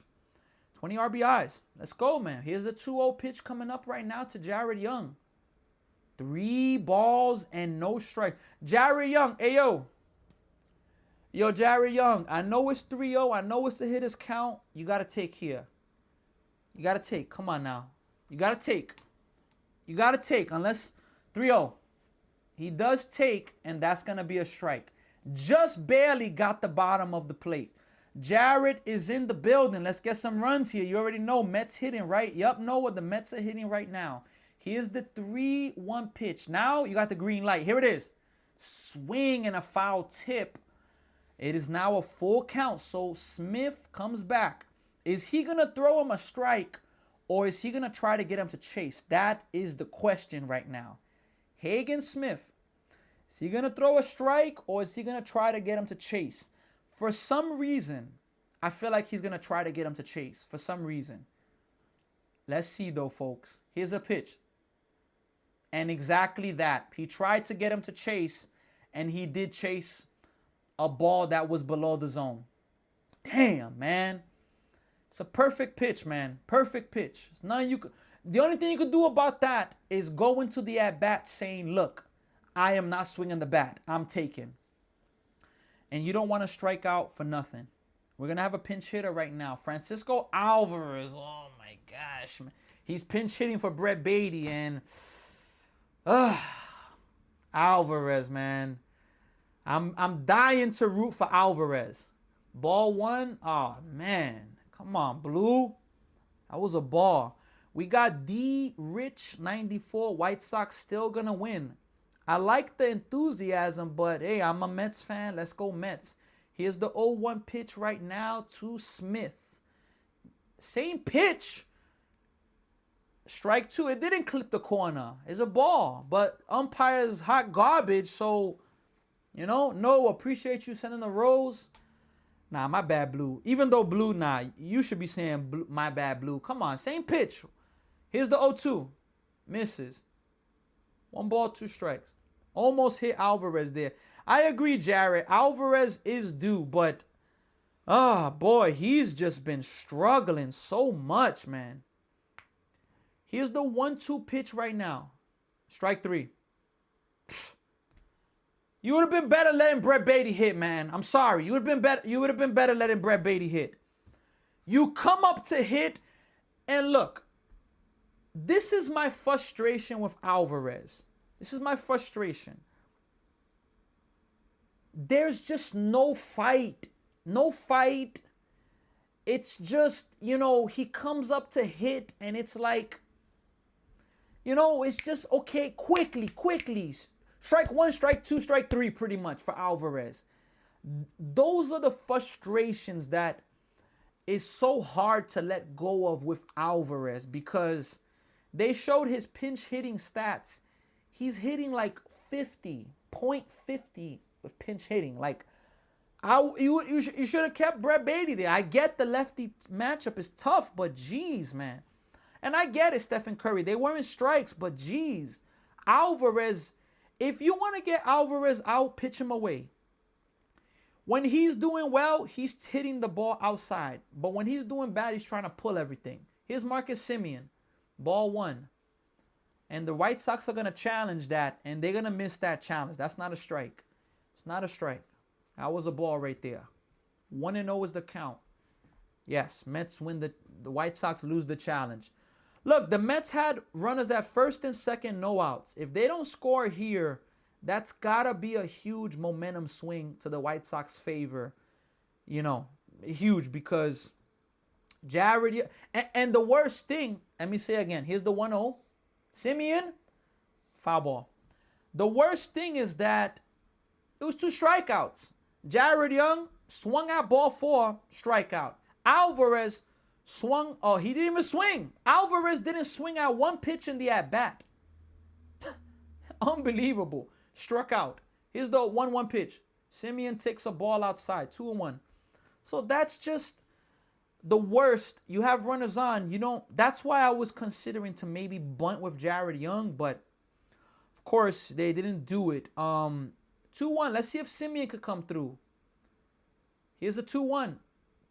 20 RBIs. Let's go, man. Here's a 2-0 pitch coming up right now to Jared Young. 3 balls and no strike. Jared Young, hey, yo. Yo, Jared Young, I know it's 3-0. I know it's a hitter's count. You got to take here. You got to take. Come on now. You got to take. You got to take unless 3-0. He does take, and that's going to be a strike. Just barely got the bottom of the plate. Jared is in the building. Let's get some runs here. You already know Mets hitting, right? Yup, know what the Mets are hitting right now. Here's the 3-1 pitch. Now you got the green light. Here it is. Swing and a foul tip. It is now a full count. So Smith comes back. Is he going to throw him a strike or is he going to try to get him to chase? That is the question right now. Hagen Smith. Is he going to throw a strike or is he going to try to get him to chase? For some reason, I feel like he's going to try to get him to chase. For some reason. Let's see, though, folks. Here's a pitch. And exactly that. He tried to get him to chase, and he did chase a ball that was below the zone. Damn, man. It's a perfect pitch, man. Perfect pitch. It's nothing you could, the only thing you could do about that is go into the at-bat saying, look, I am not swinging the bat. I'm taking. And you don't want to strike out for nothing. We're going to have a pinch hitter right now. Francisco Alvarez. Oh, my gosh. Man. He's pinch hitting for Brett Beatty. And Alvarez, man. I'm dying to root for Alvarez. Ball 1. Oh, man. Come on, Blue. That was a ball. We got D. Rich 94. White Sox still going to win. I like the enthusiasm, but, hey, I'm a Mets fan. Let's go Mets. Here's the 0-1 pitch right now to Smith. Same pitch. Strike two. It didn't clip the corner. It's a ball. But umpire's hot garbage. So, no, appreciate you sending the rose. Nah, my bad, Blue. Even though Blue, nah, you should be saying blue, my bad, Blue. Come on, same pitch. Here's the 0-2. Misses. 1 ball, 2 strikes. Almost hit Alvarez there. I agree, Jared. Alvarez is due, but, boy, he's just been struggling so much, man. Here's the 1-2 pitch right now. Strike 3. You would have been better letting Brett Beatty hit, man. I'm sorry. You would have been better letting Brett Beatty hit. You come up to hit, and look, this is my frustration with Alvarez. This is my frustration. There's just no fight. No fight. It's just, he comes up to hit, and it's like, it's just, okay, quickly. Strike 1, strike 2, strike 3, pretty much for Alvarez. Those are the frustrations that is so hard to let go of with Alvarez, because they showed his pinch hitting stats. He's hitting like 50.50 with pinch hitting. Like, you should have kept Brett Beatty there. I get the lefty matchup is tough, but geez, man. And I get it, Stephen Curry. They weren't strikes, but geez. Alvarez, if you want to get Alvarez out, pitch him away. When he's doing well, he's hitting the ball outside. But when he's doing bad, he's trying to pull everything. Here's Marcus Semien. Ball 1. And the White Sox are going to challenge that, and they're going to miss that challenge. That's not a strike. It's not a strike. That was a ball right there. 1-0 is the count. Yes, Mets win the White Sox lose the challenge. Look, the Mets had runners at first and second, no outs. If they don't score here, that's got to be a huge momentum swing to the White Sox favor. Huge, because Jared, and the worst thing, let me say again, here's the 1-0. Semien, foul ball. The worst thing is that it was 2 strikeouts. Jared Young swung at ball 4, strikeout. Alvarez swung, he didn't even swing. Alvarez didn't swing at 1 pitch in the at-bat. Unbelievable. Struck out. Here's the 1-1 pitch. Semien takes a ball outside, 2-1. So that's just the worst. You have runners on. That's why I was considering to maybe bunt with Jared Young, but of course they didn't do it. 2-1. Let's see if Semien could come through. Here's a 2-1.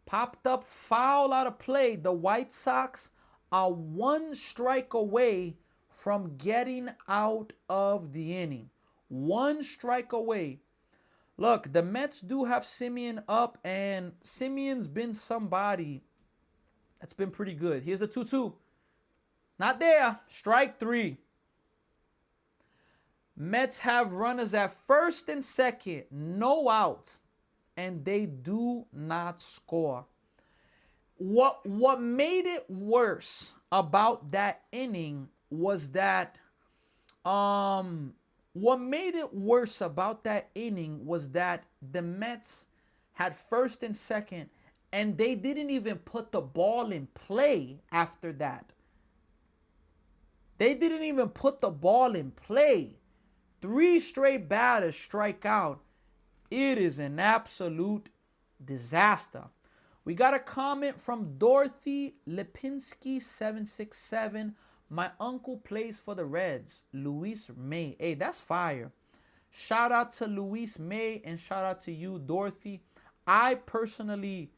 Popped up, foul out of play. The White Sox are 1 strike away from getting out of the inning. 1 strike away. Look, the Mets do have Semien up, and Semien's been somebody that's been pretty good. Here's the 2-2. Not there. Strike 3. Mets have runners at first and second, no outs, and they do not score. What made it worse about that inning was that the Mets had first and second, and they didn't even put the ball in play after that. They didn't even put the ball in play. 3 straight batters strike out. It is an absolute disaster. We got a comment from Dorothy Lipinski 767. My uncle plays for the Reds, Luis May. Hey, that's fire. Shout out to Luis May and shout out to you, Dorothy. I personally,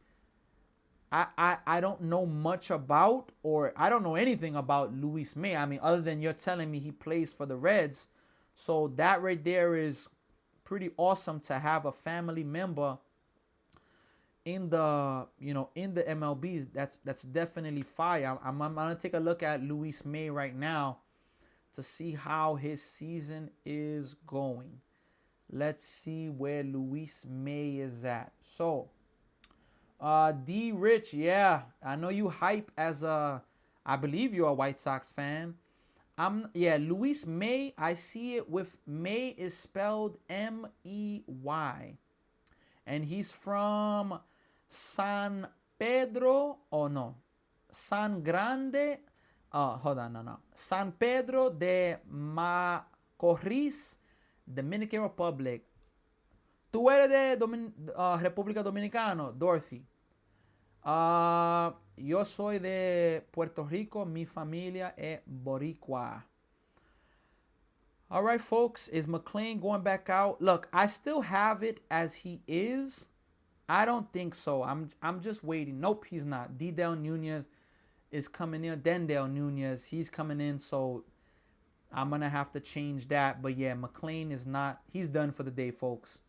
I don't know much about, or I don't know anything about Luis May. I mean, other than you're telling me he plays for the Reds. So that right there is pretty awesome to have a family member in the MLB. That's definitely fire. I'm gonna take a look at Luis May right now to see how his season is going. Let's see where Luis May is at. So, D Rich, yeah, I know you hype as I believe you're a White Sox fan. Luis May, I see it with May is spelled Mey. And he's from San Pedro, oh no, San Grande, hold on, no. San Pedro de Macorís, Dominican Republic. Tú eres de República Dominicana, Dorothy. Yo soy de Puerto Rico. Mi familia es boricua. All right, folks. Is McClain going back out? Look, I still have it as he is. I don't think so. I'm just waiting. Nope, he's not. Didel Nunez is coming in. Dendel Nunez, he's coming in. So I'm going to have to change that. But yeah, McClain is not. He's done for the day, folks.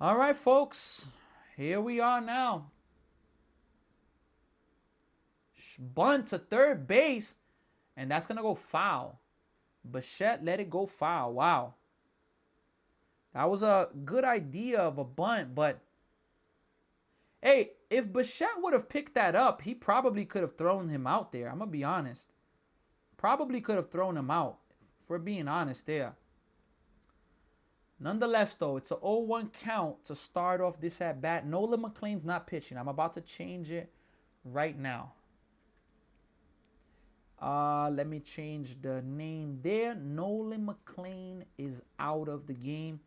All right, folks. Here we are now. Bunt to third base. And that's going to go foul. Bichette let it go foul. Wow. That was a good idea of a bunt. But, hey, if Bichette would have picked that up, he probably could have thrown him out there. I'm going to be honest. Probably could have thrown him out. If we're being honest there. Nonetheless, though, it's an 0-1 count to start off this at-bat. Nolan McClain's not pitching. I'm about to change it right now. Let me change the name there. Nolan McClain is out of the game.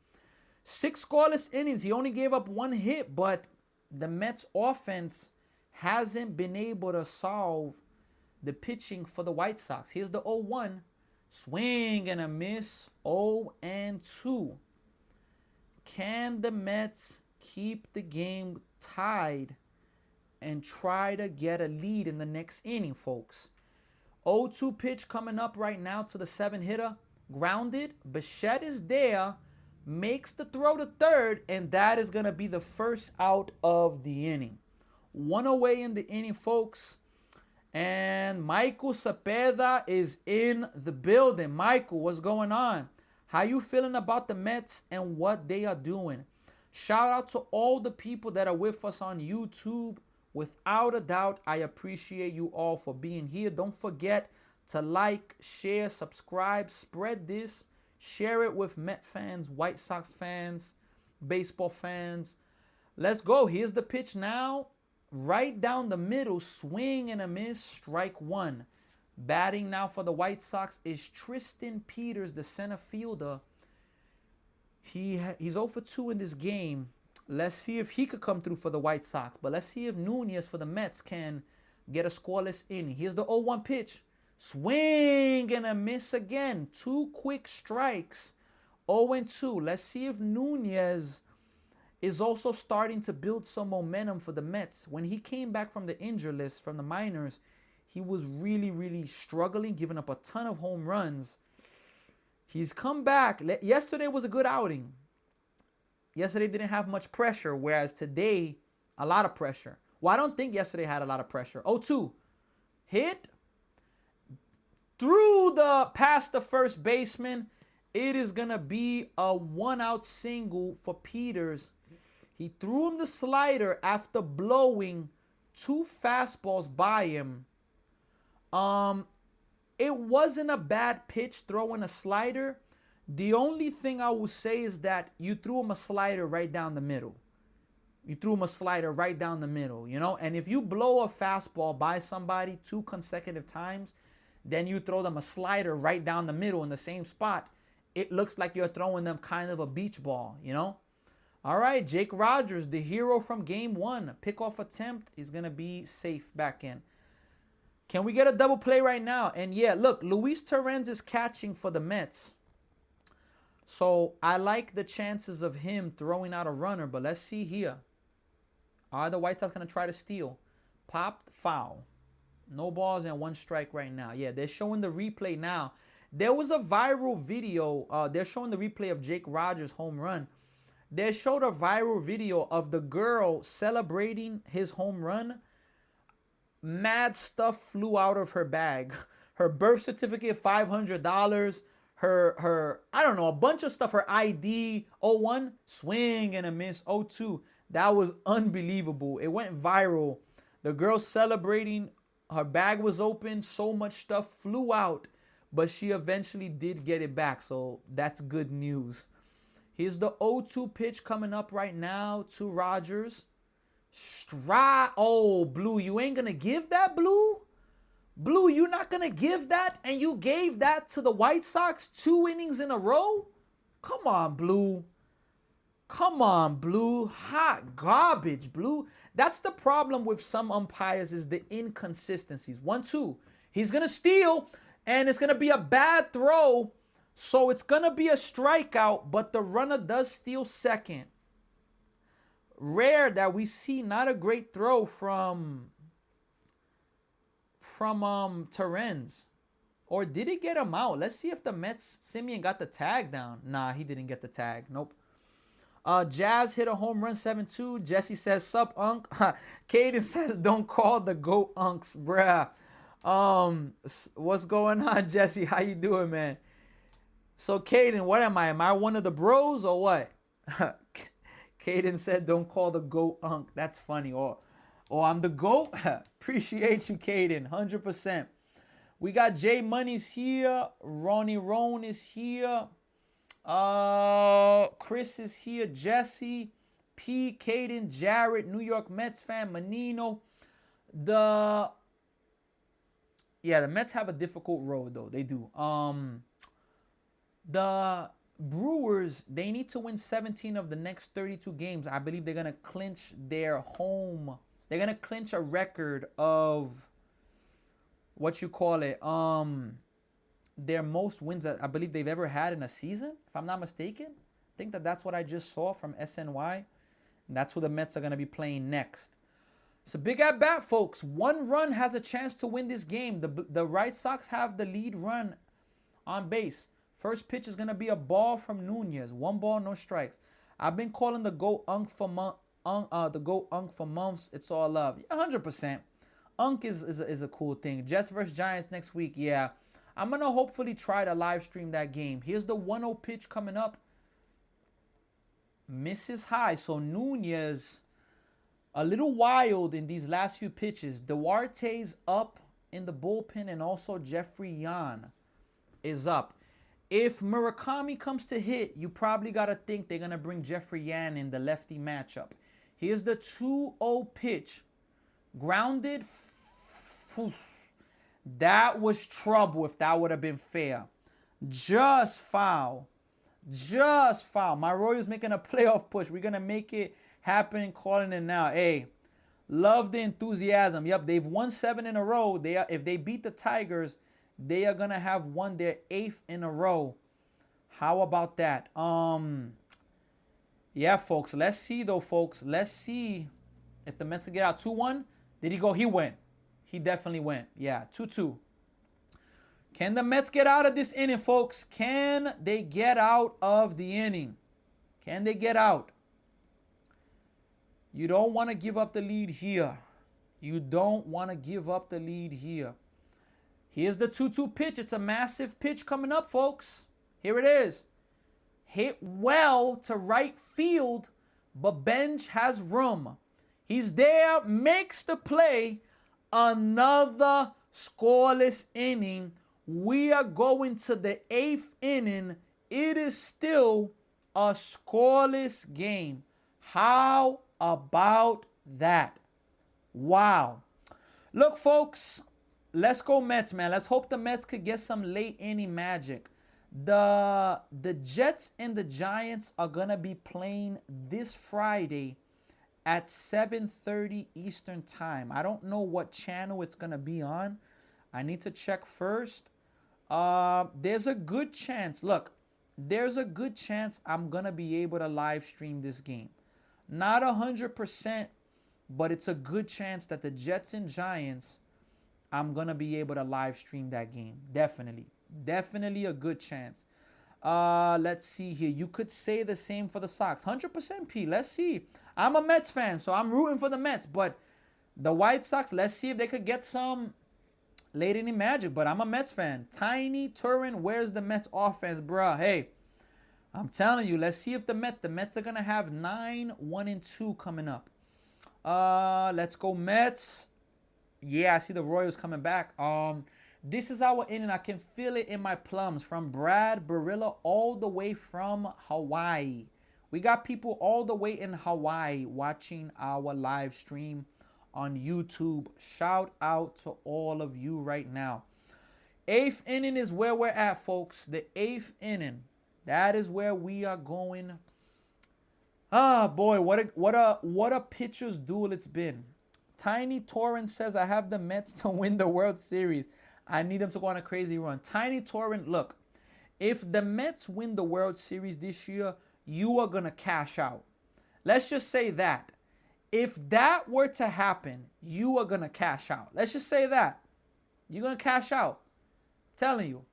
6 scoreless innings. He only gave up 1 hit, but the Mets offense hasn't been able to solve the pitching for the White Sox. Here's the 0-1. Swing and a miss. 0-2. Can the Mets keep the game tied and try to get a lead in the next inning, folks? 0-2 pitch coming up right now to the 7-hitter. Grounded. Bichette is there. Makes the throw to third, and that is going to be the first out of the inning. 1 away in the inning, folks. And Michael Cepeda is in the building. Michael, what's going on? How you feeling about the Mets and what they are doing? Shout out to all the people that are with us on YouTube. Without a doubt, I appreciate you all for being here. Don't forget to like, share, subscribe, spread this. Share it with Met fans, White Sox fans, baseball fans. Let's go. Here's the pitch now. Right down the middle. Swing and a miss. Strike 1. Batting now for the White Sox is Tristan Peters, the center fielder. He's 0 for 2 in this game. Let's see if he could come through for the White Sox. But let's see if Nunez for the Mets can get a scoreless inning. Here's the 0-1 pitch. Swing and a miss again. 2 quick strikes. 0-2. Let's see if Nunez is also starting to build some momentum for the Mets. When he came back from the injury list from the minors, he was really, really struggling, giving up a ton of home runs. He's come back. Yesterday was a good outing. Yesterday didn't have much pressure, whereas today, a lot of pressure. Well, I don't think yesterday had a lot of pressure. 0-2. Hit. Past the first baseman. It is going to be a 1-out single for Peters. He threw him the slider after blowing 2 fastballs by him. It wasn't a bad pitch throwing a slider. The only thing I will say is that you threw him a slider right down the middle. You threw him a slider right down the middle, you know? And if you blow a fastball by somebody 2 consecutive times, then you throw them a slider right down the middle in the same spot, it looks like you're throwing them kind of a beach ball, you know? All right, Jake Rogers, the hero from game 1. Pickoff attempt is going to be safe back in. Can we get a double play right now? And yeah, look, Luis Torrens is catching for the Mets. So I like the chances of him throwing out a runner, but let's see here. Are the White Sox going to try to steal? Popped, foul. No balls and 1 strike right now. Yeah, they're showing the replay now. There was a viral video. They're showing the replay of Jake Rogers' home run. They showed a viral video of the girl celebrating his home run. Mad stuff flew out of her bag. Her birth certificate, $500. Her I don't know, a bunch of stuff. Her ID. 0-1, swing and a miss. 0-2. That was unbelievable. It went viral. The girl celebrating. Her bag was open. So much stuff flew out. But she eventually did get it back. So that's good news. Here's the 0-2 pitch coming up right now to Rogers. Oh, Blue, you ain't going to give that, Blue? Blue, you're not going to give that? And you gave that to the White Sox 2 innings in a row? Come on, Blue. Come on, Blue. Hot garbage, Blue. That's the problem with some umpires is the inconsistencies. 1-2. He's going to steal, and it's going to be a bad throw. So it's going to be a strikeout, but the runner does steal second. Rare that we see not a great throw from Terrence. Or did he get him out? Let's see if the Mets, Simeon got the tag down. Nah, he didn't get the tag. Nope. Jazz hit a home run 7-2. Jesse says, sup, Unk. Caden says, don't call the GOAT Unks, bruh. What's going on, Jesse? How you doing, man? So, Caden, what am I? Am I one of the bros or what? Caden said, don't call the GOAT Unk. That's funny. Or I'm the GOAT? Appreciate you, Caden. 100%. We got Jay Money's here. Ronnie Roan is here. Chris is here. Jesse, P, Caden, Jared, New York Mets fan, Menino. The Mets have a difficult road though. They do. The Brewers, they need to win 17 of the next 32 games. I believe they're gonna clinch their home. They're gonna clinch a record of what you call it. Their most wins that I believe they've ever had in a season, if I'm not mistaken. I think that's what I just saw from SNY. And that's who the Mets are going to be playing next. It's a big at bat, folks. 1 run has a chance to win this game. The White Sox have the lead run on base. First pitch is going to be a ball from Nunez. 1 ball, no strikes. I've been calling the GOAT Unk for months. It's all love. 100%. Unk is a cool thing. Jets versus Giants next week. Yeah. I'm going to hopefully try to live stream that game. Here's the 1-0 pitch coming up. Misses high. So Nunez, a little wild in these last few pitches. Duarte's up in the bullpen, and also Jeffrey Yan is up. If Murakami comes to hit, you probably got to think they're going to bring Jeffrey Yan in the lefty matchup. Here's the 2-0 pitch. Grounded. That was trouble if that would have been fair. Just foul. Just foul. My Royals making a playoff push. We're going to make it happen, calling it now. Hey, love the enthusiasm. Yep, they've won 7 in a row. If they beat the Tigers, they are going to have won their 8th in a row. How about that? Yeah, folks. Let's see, though, folks. Let's see if the Mets can get out 2-1. Did he go? He went. He definitely went. Yeah, 2-2. Can the Mets get out of this inning, folks? Can they get out of the inning? Can they get out? You don't want to give up the lead here. You don't want to give up the lead here. Here's the 2-2 pitch. It's a massive pitch coming up, folks. Here it is. Hit well to right field, but Bench has room. He's there, makes the play. Another scoreless inning. We are going to the 8th inning. It is still a scoreless game. How about that? Wow. Look, folks, let's go Mets, man. Let's hope the Mets could get some late inning magic. The Jets and the Giants are going to be playing this Friday at 7:30 Eastern time. I don't know what channel it's going to be on. I need to check first. There's a good chance. Look, there's a good chance I'm going to be able to live stream this game. Not 100%, but it's a good chance that the Jets and Giants, I'm going to be able to live stream that game. Definitely. Definitely a good chance. Let's see here. You could say the same for the Sox. 100% P. Let's see. I'm a Mets fan, so I'm rooting for the Mets. But the White Sox, let's see if they could get some late inning magic. But I'm a Mets fan. Tiny Turin, where's the Mets offense, bruh? Hey, I'm telling you, let's see if the Mets are going to have 9-1-2 coming up. Let's go Mets. Yeah, I see the Royals coming back. This is our inning. I can feel it in my plums. From Brad Barilla all the way from Hawaii. We got people all the way in Hawaii watching our live stream on YouTube. Shout out to all of you right now. 8th inning is where we're at, folks. The 8th inning. That is where we are going. Ah, boy, what a pitcher's duel it's been. Tiny Torrent says, I have the Mets to win the World Series. I need them to go on a crazy run. Tiny Torrent, look, if the Mets win the World Series this year, you are going to cash out. Let's just say that. If that were to happen, you are going to cash out. Let's just say that. You're going to cash out. Telling you.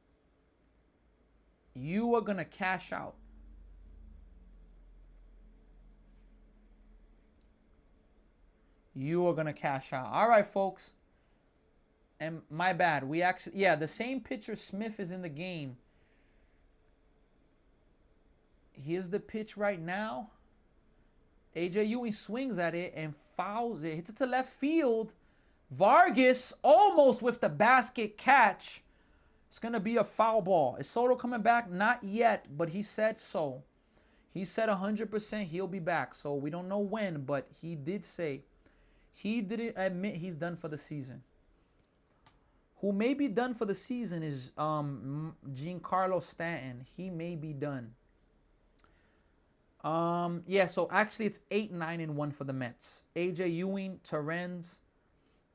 You are going to cash out. You are going to cash out. All right, folks. And my bad. We actually, yeah, the same pitcher, Smith, is in the game. Here's the pitch right now. AJ Ewing swings at it and fouls it. Hits it to left field. Vargas almost with the basket catch. It's going to be a foul ball. Is Soto coming back? Not yet, but he said so. He said 100% he'll be back. So we don't know when, but he did say. He didn't admit he's done for the season. Who may be done for the season is Giancarlo Stanton. He may be done. Yeah, so actually it's 8-9-1 for the Mets. AJ Ewing, Terrens,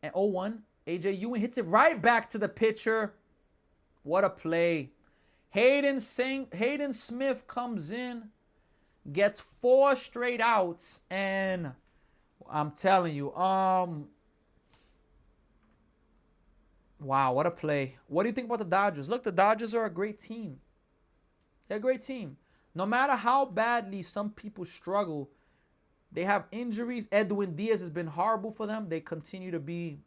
and 0-1. AJ Ewing hits it right back to the pitcher. What a play. Hayden Smith comes in, gets 4 straight outs, and I'm telling you, wow, what a play. What do you think about the Dodgers? Look, the Dodgers are a great team. They're a great team. No matter how badly some people struggle, they have injuries. Edwin Diaz has been horrible for them. They continue to be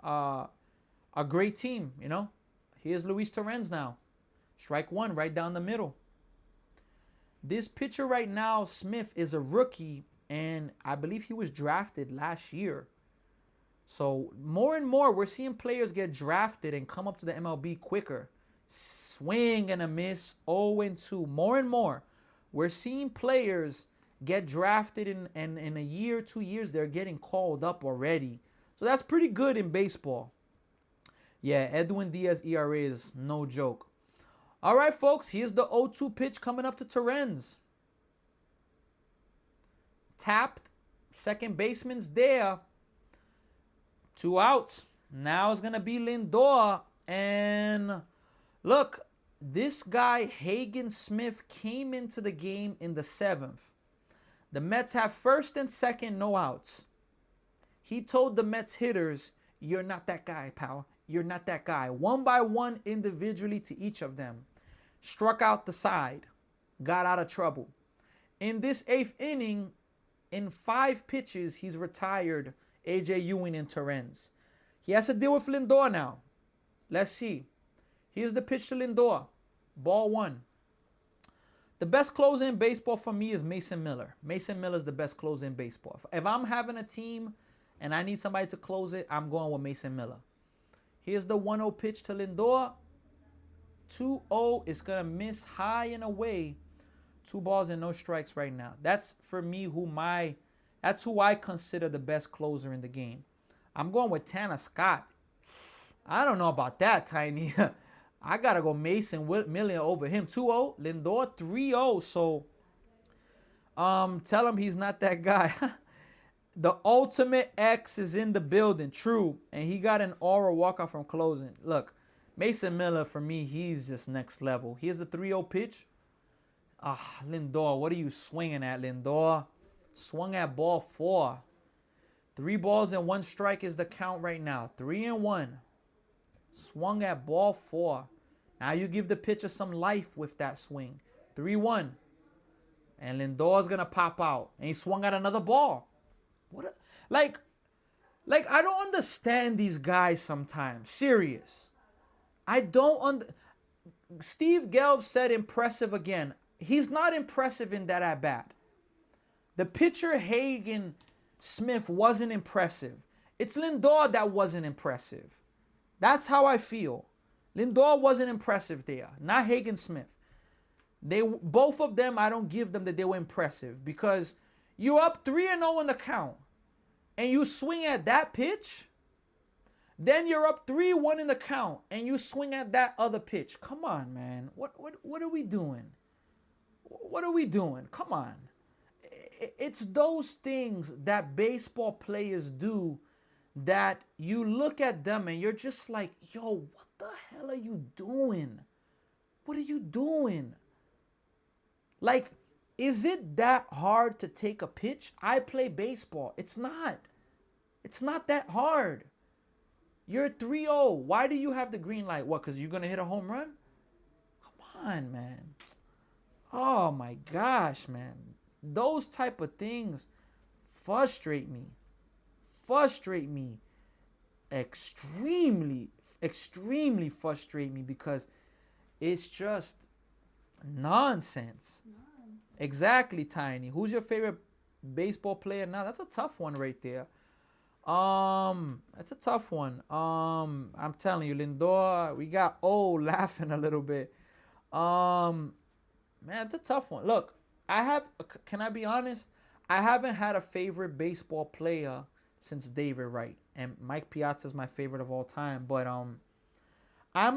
a great team, you know. Here's Luis Torrens now. Strike one right down the middle. This pitcher right now, Smith, is a rookie, and I believe he was drafted last year. So more and more, we're seeing players get drafted and come up to the MLB quicker. Swing and a miss, 0-2. More and more, we're seeing players get drafted and in a year, 2 years, they're getting called up already. So that's pretty good in baseball. Yeah, Edwin Diaz ERA is no joke. All right, folks, here's the 0-2 pitch coming up to Terrens. Tapped, second baseman's there. 2 outs. Now it's going to be Lindor. And look, this guy, Hagen Smith, came into the game in the 7th. The Mets have first and second, no outs. He told the Mets hitters, you're not that guy, pal. You're not that guy. 1 by 1 individually to each of them. Struck out the side. Got out of trouble. In this 8th inning, in 5 pitches, he's retired AJ Ewing and Terrens. He has to deal with Lindor now. Let's see. Here's the pitch to Lindor. Ball 1. The best closer in baseball for me is Mason Miller. Mason Miller is the best closer in baseball. If I'm having a team and I need somebody to close it, I'm going with Mason Miller. Here's the 1-0 pitch to Lindor. 2-0. It's going to miss high and away. 2 balls and no strikes right now. That's for me that's who I consider the best closer in the game. I'm going with Tanner Scott. I don't know about that, Tiny. I got to go Mason Miller over him. 2-0. Lindor 3-0. So tell him he's not that guy. The ultimate X is in the building. True. And he got an aura walkout from closing. Look, Mason Miller, for me, he's just next level. Here's the 3-0 pitch. Lindor, what are you swinging at, Lindor? Swung at ball 4. 3 balls and 1 strike is the count right now. 3-1. Swung at ball 4. Now you give the pitcher some life with that swing. 3-1. And Lindor's going to pop out. And he swung at another ball. Like I don't understand these guys sometimes. Serious. I don't Steve Gelb said impressive again. He's not impressive in that at-bat. The pitcher, Hagen Smith, wasn't impressive. It's Lindor that wasn't impressive. That's how I feel. Lindor wasn't impressive there. Not Hagen Smith. Both of them, I don't give them that they were impressive because you're up 3-0 in the count and you swing at that pitch. Then you're up 3-1 in the count and you swing at that other pitch. Come on, man. What are we doing? What are we doing? Come on. It's those things that baseball players do that you look at them and you're just like, yo, what the hell are you doing? What are you doing? Like, is it that hard to take a pitch? I play baseball. It's not. It's not that hard. You're 3-0. Why do you have the green light? What, because you're going to hit a home run? Come on, man. Oh, my gosh, man. Those type of things frustrate me. Frustrate me. Extremely, extremely frustrate me because it's just nonsense. Exactly, Tiny. Who's your favorite baseball player now? That's a tough one right there. That's a tough one. I'm telling you, Lindor, we got old laughing a little bit. Man, it's a tough one. Look, can I be honest? I haven't had a favorite baseball player since David Wright. And Mike Piazza's my favorite of all time. But I'm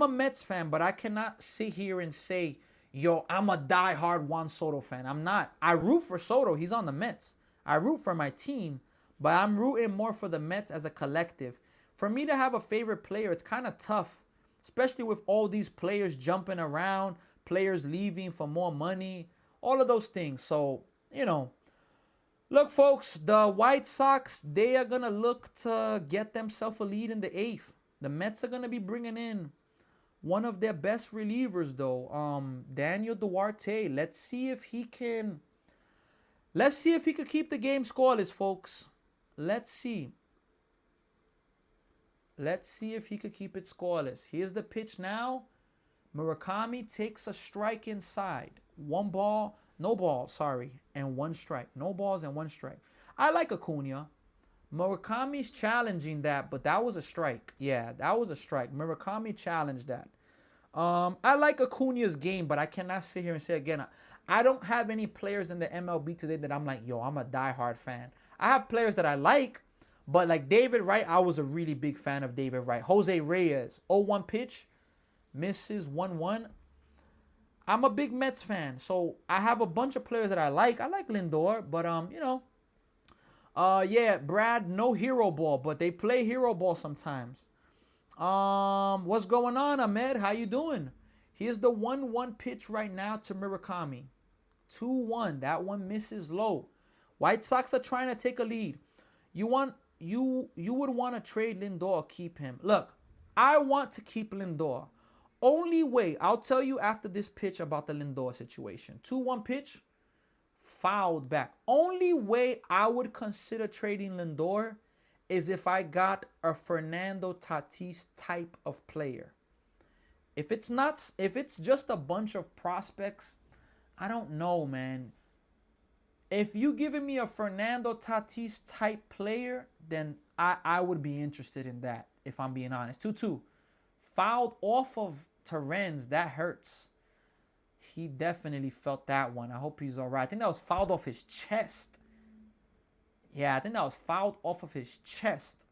a Mets fan, but I cannot sit here and say, yo, I'm a diehard Juan Soto fan. I'm not. I root for Soto. He's on the Mets. I root for my team, but I'm rooting more for the Mets as a collective. For me to have a favorite player, it's kind of tough, especially with all these players jumping around, players leaving for more money, all of those things. So, look, folks, the White Sox, they are going to look to get themselves a lead in the 8th. The Mets are going to be bringing in one of their best relievers, though, Daniel Duarte. Let's see if he could keep the game scoreless, folks. Let's see. Let's see if he could keep it scoreless. Here's the pitch now. Murakami takes a strike inside. No balls, and one strike. No balls and one strike. I like Acuna. Murakami's challenging that, but that was a strike. Yeah, that was a strike. Murakami challenged that. I like Acuna's game, but I cannot sit here and say again, I don't have any players in the MLB today that I'm like, yo, I'm a diehard fan. I have players that I like, but like David Wright, I was a really big fan of David Wright. Jose Reyes, 0-1 pitch, misses 1-1. I'm a big Mets fan, so I have a bunch of players that I like. I like Lindor, but yeah, Brad, no hero ball, but they play hero ball sometimes. What's going on, Ahmed? How you doing? Here's the 1-1 pitch right now to Murakami. 2-1. That one misses low. White Sox are trying to take a lead. You would want to trade Lindor or keep him. Look, I want to keep Lindor. Only way, I'll tell you after this pitch about the Lindor situation. 2-1 pitch, fouled back. Only way I would consider trading Lindor is if I got a Fernando Tatis type of player. If it's just a bunch of prospects, I don't know, man. If you giving me a Fernando Tatis type player, then I would be interested in that, if I'm being honest. 2-2. Fouled off of Terrence, that hurts. He definitely felt that one. I hope he's all right. I think that was fouled off his chest. Yeah, I think that was fouled off of his chest.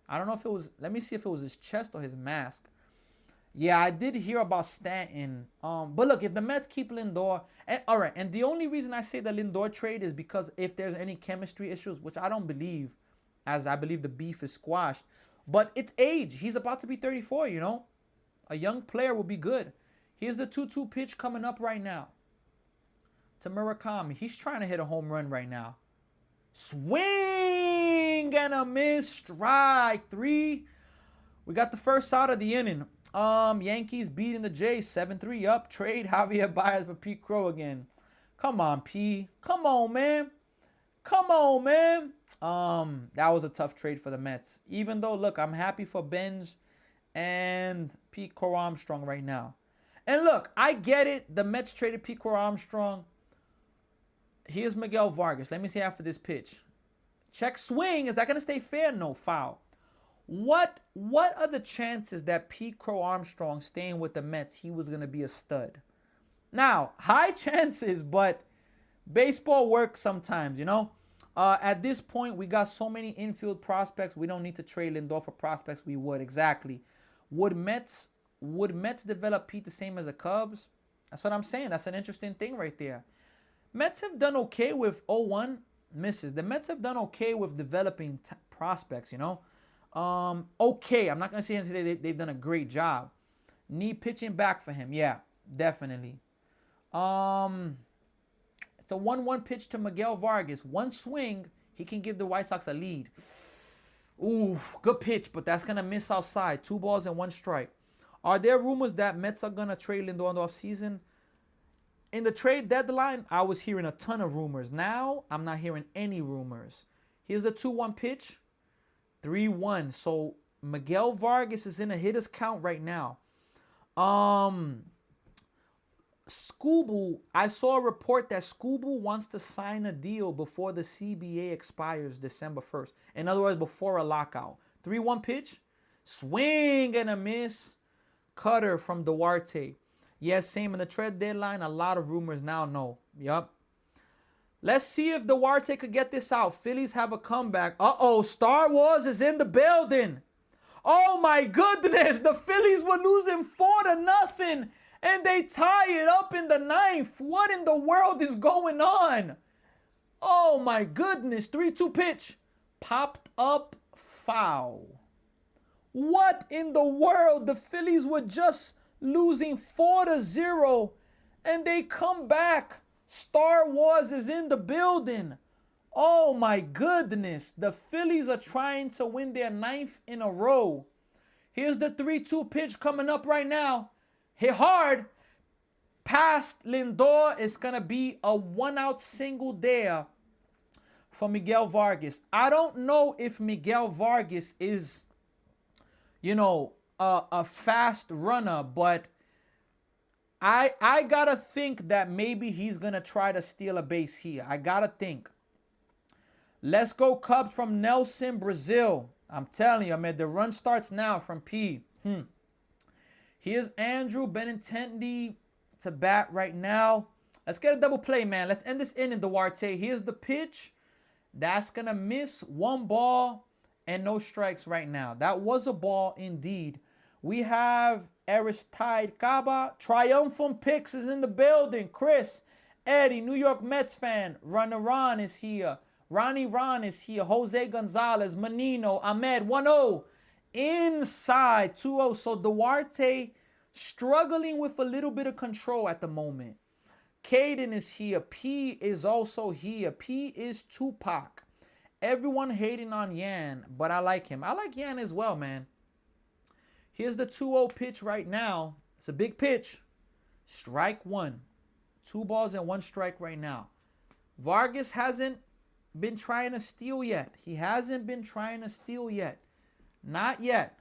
I don't know if it was, let me see if it was his chest or his mask. Yeah, I did hear about Stanton. But look, if the Mets keep Lindor, all right, and the only reason I say the Lindor trade is because if there's any chemistry issues, which I don't believe, as I believe the beef is squashed, but it's age. He's about to be 34, A young player will be good. Here's the 2-2 pitch coming up right now to Murakami. He's trying to hit a home run right now. Swing and a miss, strike 3. We got the first out of the inning. Yankees beating the Jays 7-3 up. Trade Javier Baez for Pete Crow again. Come on, P. Come on, man. Come on, man. That was a tough trade for the Mets. Even though, look, I'm happy for Benj and Pete Crow Armstrong right now. And look, I get it. The Mets traded Pete Crow Armstrong. Here's Miguel Vargas. Let me see after this pitch. Check swing. Is that going to stay fair? No, foul. What are the chances that Pete Crow Armstrong staying with the Mets, he was going to be a stud? Now, high chances, but baseball works sometimes, you know? At this point, we got so many infield prospects. We don't need to trade Lindor for prospects. We would, exactly. Would Mets develop Pete the same as the Cubs? That's what I'm saying. That's an interesting thing right there. Mets have done okay with 0-1 misses. The Mets have done okay with developing prospects, you know? Okay, I'm not going to say today they've done a great job. Need pitching back for him. Yeah, definitely. It's a 1-1 pitch to Miguel Vargas. One swing, he can give the White Sox a lead. Ooh, good pitch, but that's going to miss outside. 2 balls and 1 strike. Are there rumors that Mets are going to trade Lindor in the offseason? In the trade deadline, I was hearing a ton of rumors. Now, I'm not hearing any rumors. Here's the 2-1 pitch. 3-1. So, Miguel Vargas is in a hitter's count right now. Scooble, I saw a report that Scooble wants to sign a deal before the CBA expires December 1st. In other words, before a lockout. 3-1 pitch. Swing and a miss. Cutter from Duarte. Yes, same in the trade deadline. A lot of rumors now. No. Yup. Let's see if Duarte could get this out. Phillies have a comeback. Uh-oh. Star Wars is in the building. Oh, my goodness. The Phillies were losing 4-0. And they tie it up in the 9th. What in the world is going on? Oh, my goodness. 3-2 pitch. Popped up foul. What in the world? The Phillies were just losing 4-0. And they come back. Star Wars is in the building. Oh, my goodness. The Phillies are trying to win their 9th in a row. Here's the 3-2 pitch coming up right now. Hit hard. Past Lindor. Is going to be a 1-out single there for Miguel Vargas. I don't know if Miguel Vargas is, you know, a fast runner, but I got to think that maybe he's going to try to steal a base here. I got to think. Let's go Cubs from Nelson, Brazil. I'm telling you, man, the run starts now from P. Here's Andrew Benintendi to bat right now. Let's get a double play, man. Let's end this inning, Duarte. Here's the pitch. That's going to miss. 1 ball and no strikes right now. That was a ball indeed. We have Aristide Caba. Triumphant Picks is in the building. Chris, Eddie, New York Mets fan. Ron is here. Ronnie Ron is here. Jose Gonzalez, Menino, Ahmed, 1-0. Inside, 2-0. So Duarte struggling with a little bit of control at the moment. Caden is here. P is also here. P is Tupac. Everyone hating on Yan, but I like him. I like Yan as well, man. Here's the 2-0 pitch right now. It's a big pitch. Strike 1. 2 balls and 1 strike right now. Vargas hasn't been trying to steal yet. He hasn't been trying to steal yet. Not yet.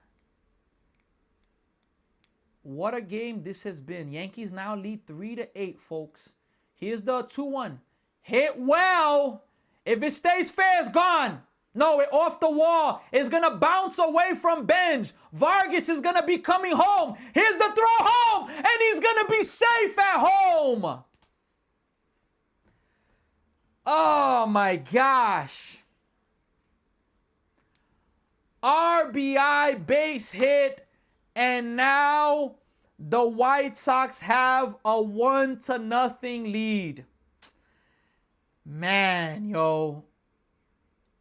What a game this has been. Yankees now lead 3-8, folks. Here's the 2-1. Hit well. If it stays fair, it's gone. No, it off the wall. It's going to bounce away from Benj. Vargas is going to be coming home. Here's the throw home. And he's going to be safe at home. Oh, my gosh. RBI base hit. And now the White Sox have a 1-0 lead. Man, yo.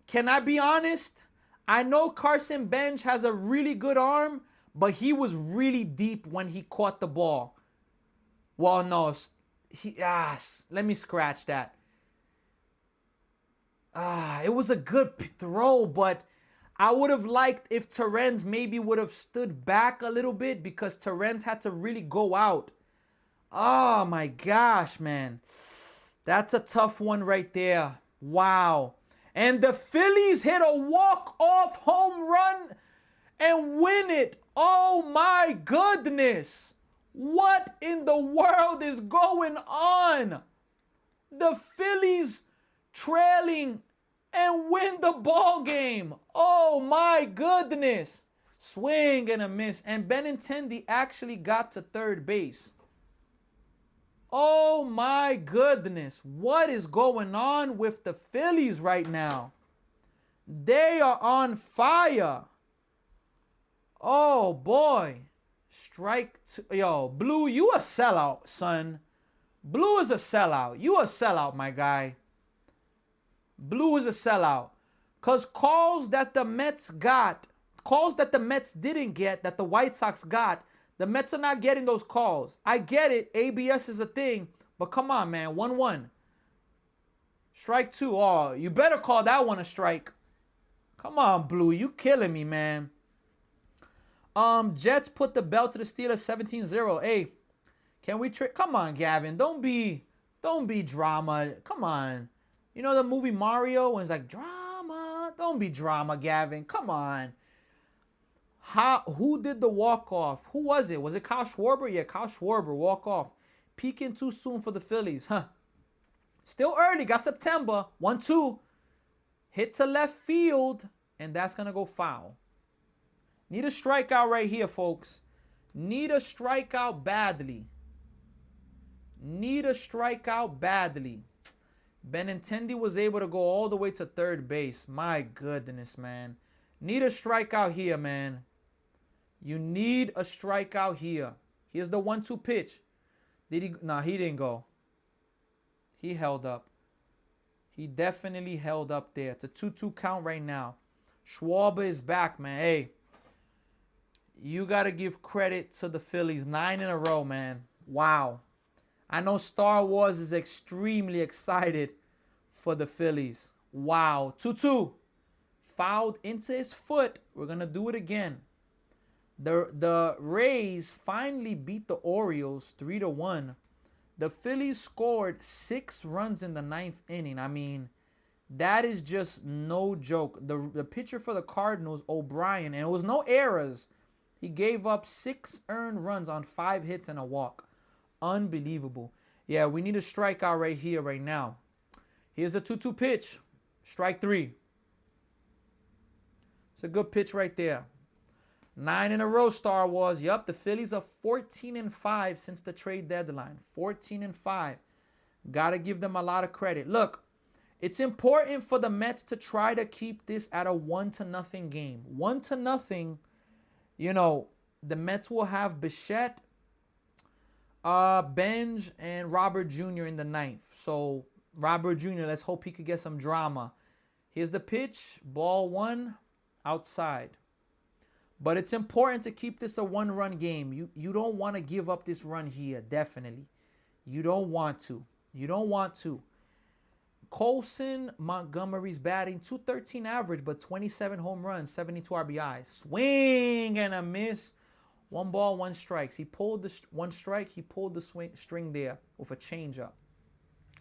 Can I be honest? I know Carson Bench has a really good arm, but he was really deep when he caught the ball. Well, no. Let me scratch that. It was a good throw, but I would have liked if Terrence maybe would have stood back a little bit because Terrence had to really go out. Oh, my gosh, man. That's a tough one right there. Wow. And the Phillies hit a walk-off home run and win it. Oh, my goodness. What in the world is going on? The Phillies trailing and win the ball game. Oh my goodness. Swing and a miss. And Benintendi actually got to third base. Oh my goodness. What is going on with the Phillies right now? They are on fire. Oh boy. Strike two. Yo, Blue, you a sellout, son. Blue is a sellout. You a sellout, my guy. Blue is a sellout. Because calls that the Mets got, calls that the Mets didn't get, that the White Sox got, the Mets are not getting those calls. I get it. ABS is a thing. But come on, man. 1-1. Strike two. Oh, you better call that one a strike. Come on, Blue. You killing me, man. Jets put the belt to the Steelers 17-0. Hey, can we trick? Come on, Gavin. Don't be drama. Come on. You know the movie Mario when it's like drama? Don't be drama, Gavin. Come on. Who did the walk-off? Who was it? Was it Kyle Schwarber? Yeah, Kyle Schwarber, walk-off. Peaking too soon for the Phillies. Huh. Still early. Got September. 1-2. Hit to left field. And that's going to go foul. Need a strikeout right here, folks. Need a strikeout badly. Need a strikeout badly. Benintendi was able to go all the way to third base. My goodness, man. Need a strikeout here, man. You need a strikeout here. Here's the 1-2 pitch. Did he? Nah, he didn't go. He held up. He definitely held up there. It's a 2-2 count right now. Schwarber is back, man. Hey, you got to give credit to the Phillies. 9 in a row, man. Wow. I know Star Wars is extremely excited for the Phillies. Wow. 2-2. Fouled into his foot. We're going to do it again. The Rays finally beat the Orioles 3-1. The Phillies scored 6 runs in the 9th inning. I mean, that is just no joke. The pitcher for the Cardinals, O'Brien, and it was no errors. He gave up 6 earned runs on 5 hits and a walk. Unbelievable. Yeah, we need a strikeout right here, right now. Here's a 2-2 pitch. Strike 3. It's a good pitch right there. 9 in a row, Star Wars. Yup, the Phillies are 14-5 since the trade deadline. 14-5. Gotta give them a lot of credit. Look, it's important for the Mets to try to keep this at a 1-0 game. 1-0. You know, the Mets will have Bichette, Benj, and Robert Jr. in the 9th. So, Robert Jr., let's hope he could get some drama. Here's the pitch. Ball 1, outside. But it's important to keep this a 1-run game. You don't want to give up this run here, definitely. You don't want to. You don't want to. Colson Montgomery's batting, .213 average, but 27 home runs, 72 RBIs. Swing and a miss. 1 ball, 1 strike. He pulled the 1 strike. He pulled the string there with a changeup.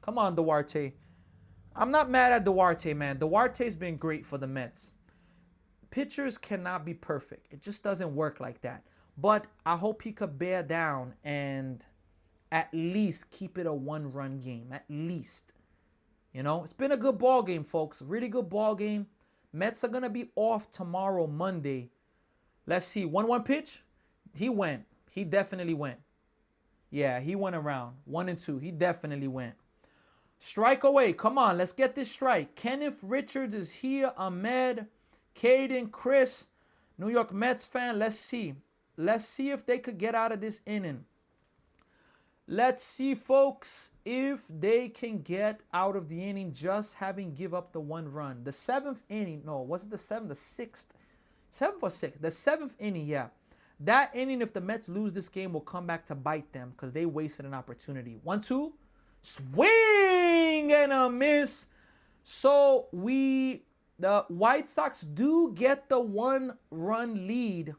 Come on, Duarte. I'm not mad at Duarte, man. Duarte's been great for the Mets. Pitchers cannot be perfect. It just doesn't work like that. But I hope he could bear down and at least keep it a 1-run game. At least. You know, it's been a good ball game, folks. Really good ball game. Mets are going to be off tomorrow, Monday. Let's see. 1-1 pitch. He went. He definitely went. Yeah, he went around. 1-2. He definitely went. Strike away. Come on, let's get this strike. Kenneth Richards is here. Ahmed, Caden, Chris, New York Mets fan. Let's see. Let's see if they could get out of this inning. Let's see, folks, if they can get out of the inning just having give up the 1 run. The 7th inning. No, was it the 7th? The 6th? 7th or 6th? The 7th inning, yeah. That inning, if the Mets lose this game, will come back to bite them because they wasted an opportunity. 1-2. Swing and a miss. So the White Sox do get the 1-run lead.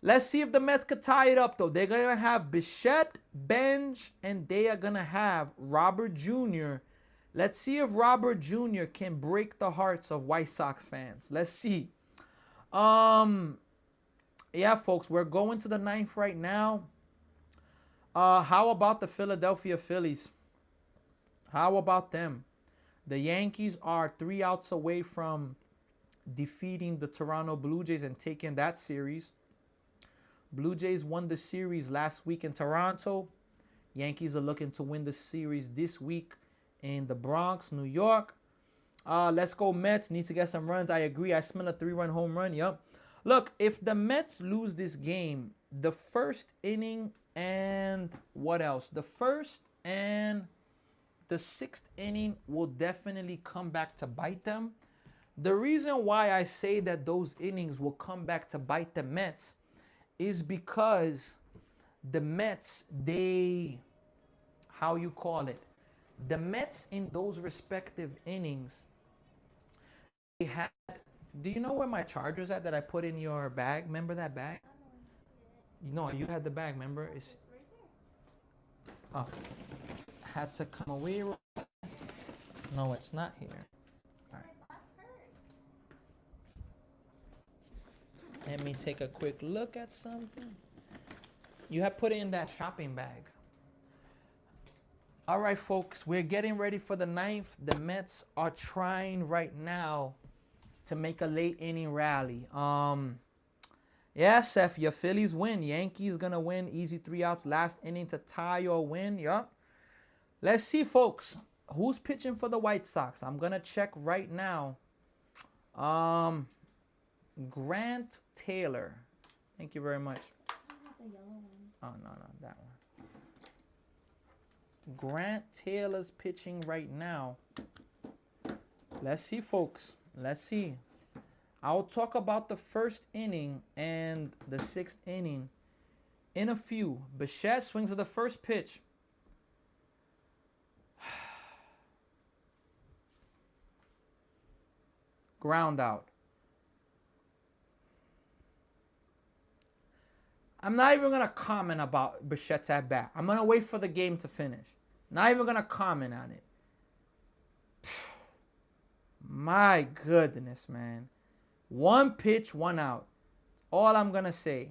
Let's see if the Mets could tie it up, though. They're going to have Bichette, Benj, and they are going to have Robert Jr. Let's see if Robert Jr. can break the hearts of White Sox fans. Let's see. Yeah, folks, we're going to the 9th right now. How about the Philadelphia Phillies? How about them? The Yankees are 3 outs away from defeating the Toronto Blue Jays and taking that series. Blue Jays won the series last week in Toronto. Yankees are looking to win the series this week in the Bronx, New York. Let's go Mets. Need to get some runs. I agree. I smell a 3-run home run. Yep. Look, if the Mets lose this game, the first inning and what else? The first and the 6th inning will definitely come back to bite them. The reason why I say that those innings will come back to bite the Mets is because the Mets, the Mets in those respective innings, they had, do you know where my charger's at that I put in your bag? Remember that bag? No, you had the bag, remember? It's right there. Oh, had to come away. No, it's not here. All right. Let me take a quick look at something. You have put it in that shopping bag. All right, folks, we're getting ready for the 9th. The Mets are trying right now to make a late inning rally. Yeah, Seth, your Phillies win. Yankees gonna win. Easy 3 outs. Last inning to tie or win. Yup. Let's see, folks. Who's pitching for the White Sox? I'm gonna check right now. Grant Taylor. Thank you very much. I have the yellow one. Oh, no, that one. Grant Taylor's pitching right now. Let's see, folks. Let's see. I'll talk about the first inning and the 6th inning in a few. Bichette swings at the first pitch. Ground out. I'm not even going to comment about Bichette's at bat. I'm going to wait for the game to finish. Not even going to comment on it. My goodness, man. 1 pitch, 1 out. That's all I'm going to say.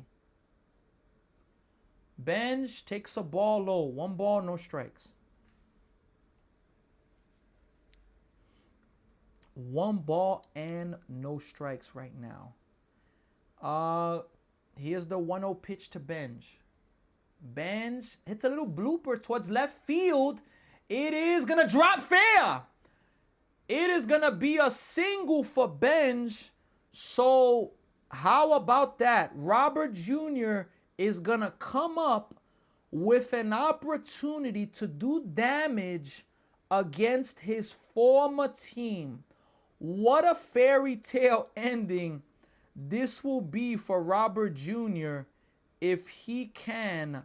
Benj takes a ball low. 1 ball, no strikes. 1 ball and no strikes right now. Here's the 1-0 pitch to Benj. Benj hits a little blooper towards left field. It is going to drop fair. It is going to be a single for Benj. So how about that? Robert Jr. is going to come up with an opportunity to do damage against his former team. What a fairy tale ending this will be for Robert Jr. if he can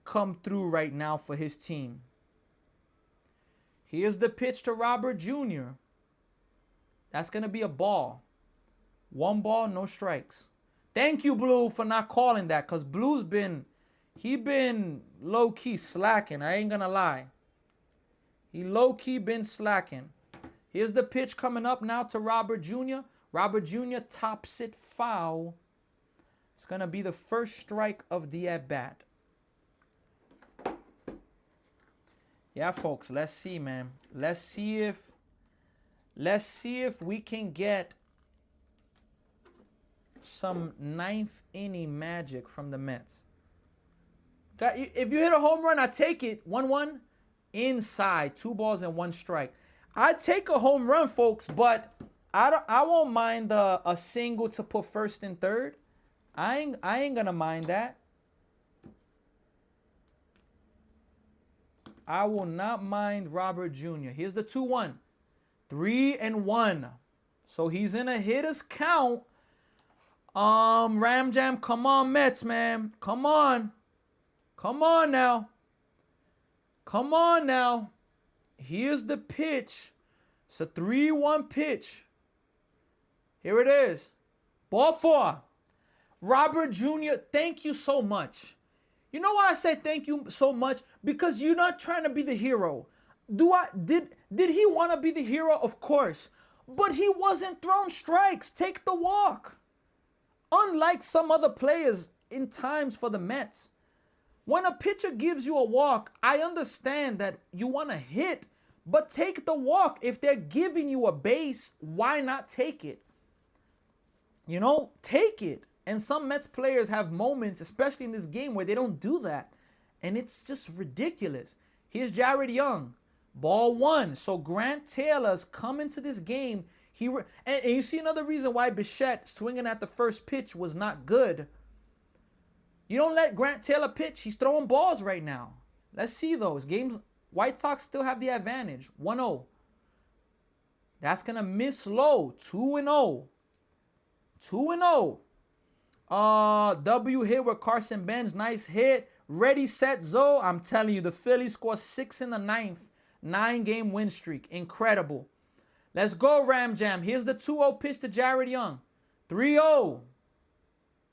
come through right now for his team. Here's the pitch to Robert Jr. That's going to be a ball. 1 ball, no strikes. Thank you, Blue, for not calling that, because Blue's been low-key slacking. I ain't going to lie. He low-key been slacking. Here's the pitch coming up now to Robert Jr. Robert Jr. tops it foul. It's going to be the first strike of the at-bat. Yeah, folks, let's see, man. Let's see if we can get some 9th inning magic from the Mets. If you hit a home run, I take it. 1-1 inside, 2 balls and 1 strike. I take a home run, folks, but I won't mind a single to put first and third. I ain't gonna mind that. I will not mind Robert Jr. Here's the 2-1. 3-1. So he's in a hitter's count. Ram Jam, come on, Mets, man. Come on. Come on now. Come on now. Here's the pitch. It's a 3-1 pitch. Here it is. Ball 4. Robert Jr., thank you so much. You know why I say thank you so much? Because you're not trying to be the hero. Did he want to be the hero? Of course. But he wasn't throwing strikes. Take the walk. Unlike some other players in times for the Mets. When a pitcher gives you a walk, I understand that you want to hit, But take the walk. If they're giving you a base, why not take it? You know, take it. And some Mets players have moments, especially in this game, where they don't do that. And it's just ridiculous. Here's Jared Young. Ball one. So Grant Taylor's coming to this game. And you see another reason why Bichette swinging at the first pitch was not good. You don't let Grant Taylor pitch. He's throwing balls right now. Let's see those games. White Sox still have the advantage. 1-0. That's going to miss low. 2-0. 2-0. W hit with Carson Benz. Nice hit. Ready, set, Zoe. I'm telling you, the Phillies score 6 in the 9th. 9-game win streak. Incredible. Let's go, Ram Jam. Here's the 2-0 pitch to Jared Young. 3-0.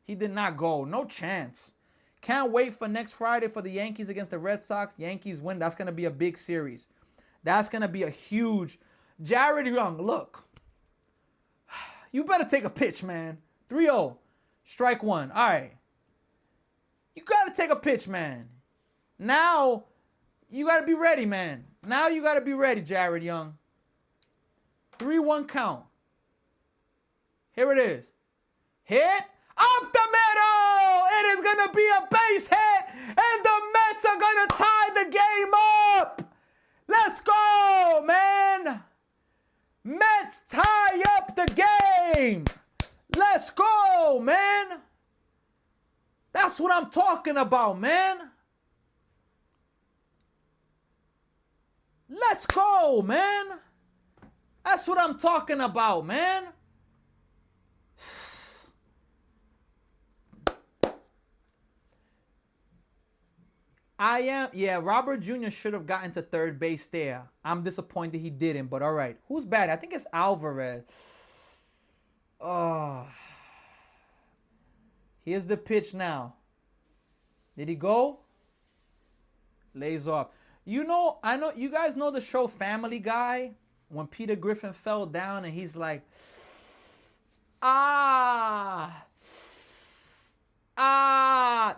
He did not go. No chance. Can't wait for next Friday for the Yankees against the Red Sox. Yankees win. That's going to be a big series. That's going to be a huge. Jared Young, look. You better take a pitch, man. 3-0. Strike one. All right. You got to take a pitch, man. Now, you got to be ready, man. Now you got to be ready, Jared Young. 3-1 count. Here it is. Hit. Up the middle! It is going to be a base hit, and the Mets are going to tie the game up! Let's go, man! Mets tie up the game! Let's go, man! That's what I'm talking about, man! Let's go, man! That's what I'm talking about, man! Robert Jr. should have gotten to third base there. I'm disappointed he didn't, but all right. Who's bad? I think it's Alvarez. Oh. Here's the pitch now. Did he go? Lays off. I know you guys know the show Family Guy? When Peter Griffin fell down and he's like,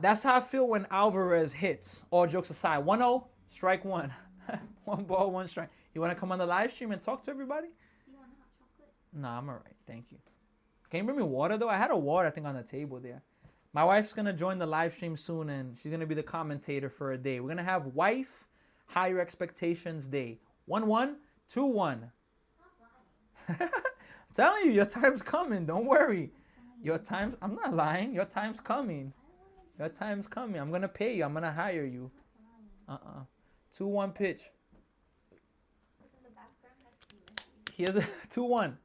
that's how I feel when Alvarez hits. All jokes aside. 1-0, strike one. 1 ball, 1 strike. You want to come on the live stream and talk to everybody? Do you want hot chocolate? Nah, I'm all right. Thank you. Can you bring me water, though? I had a water, I think, on the table there. My wife's going to join the live stream soon, and she's going to be the commentator for a day. We're going to have Wife Higher Expectations Day. 1-1, 2-1. Stop lying. I'm telling you, your time's coming. Don't worry. Your time, I'm not lying. Your time's coming. Your time's coming. I'm going to pay you. I'm going to hire you. 2-1 pitch. Here's a 2-1.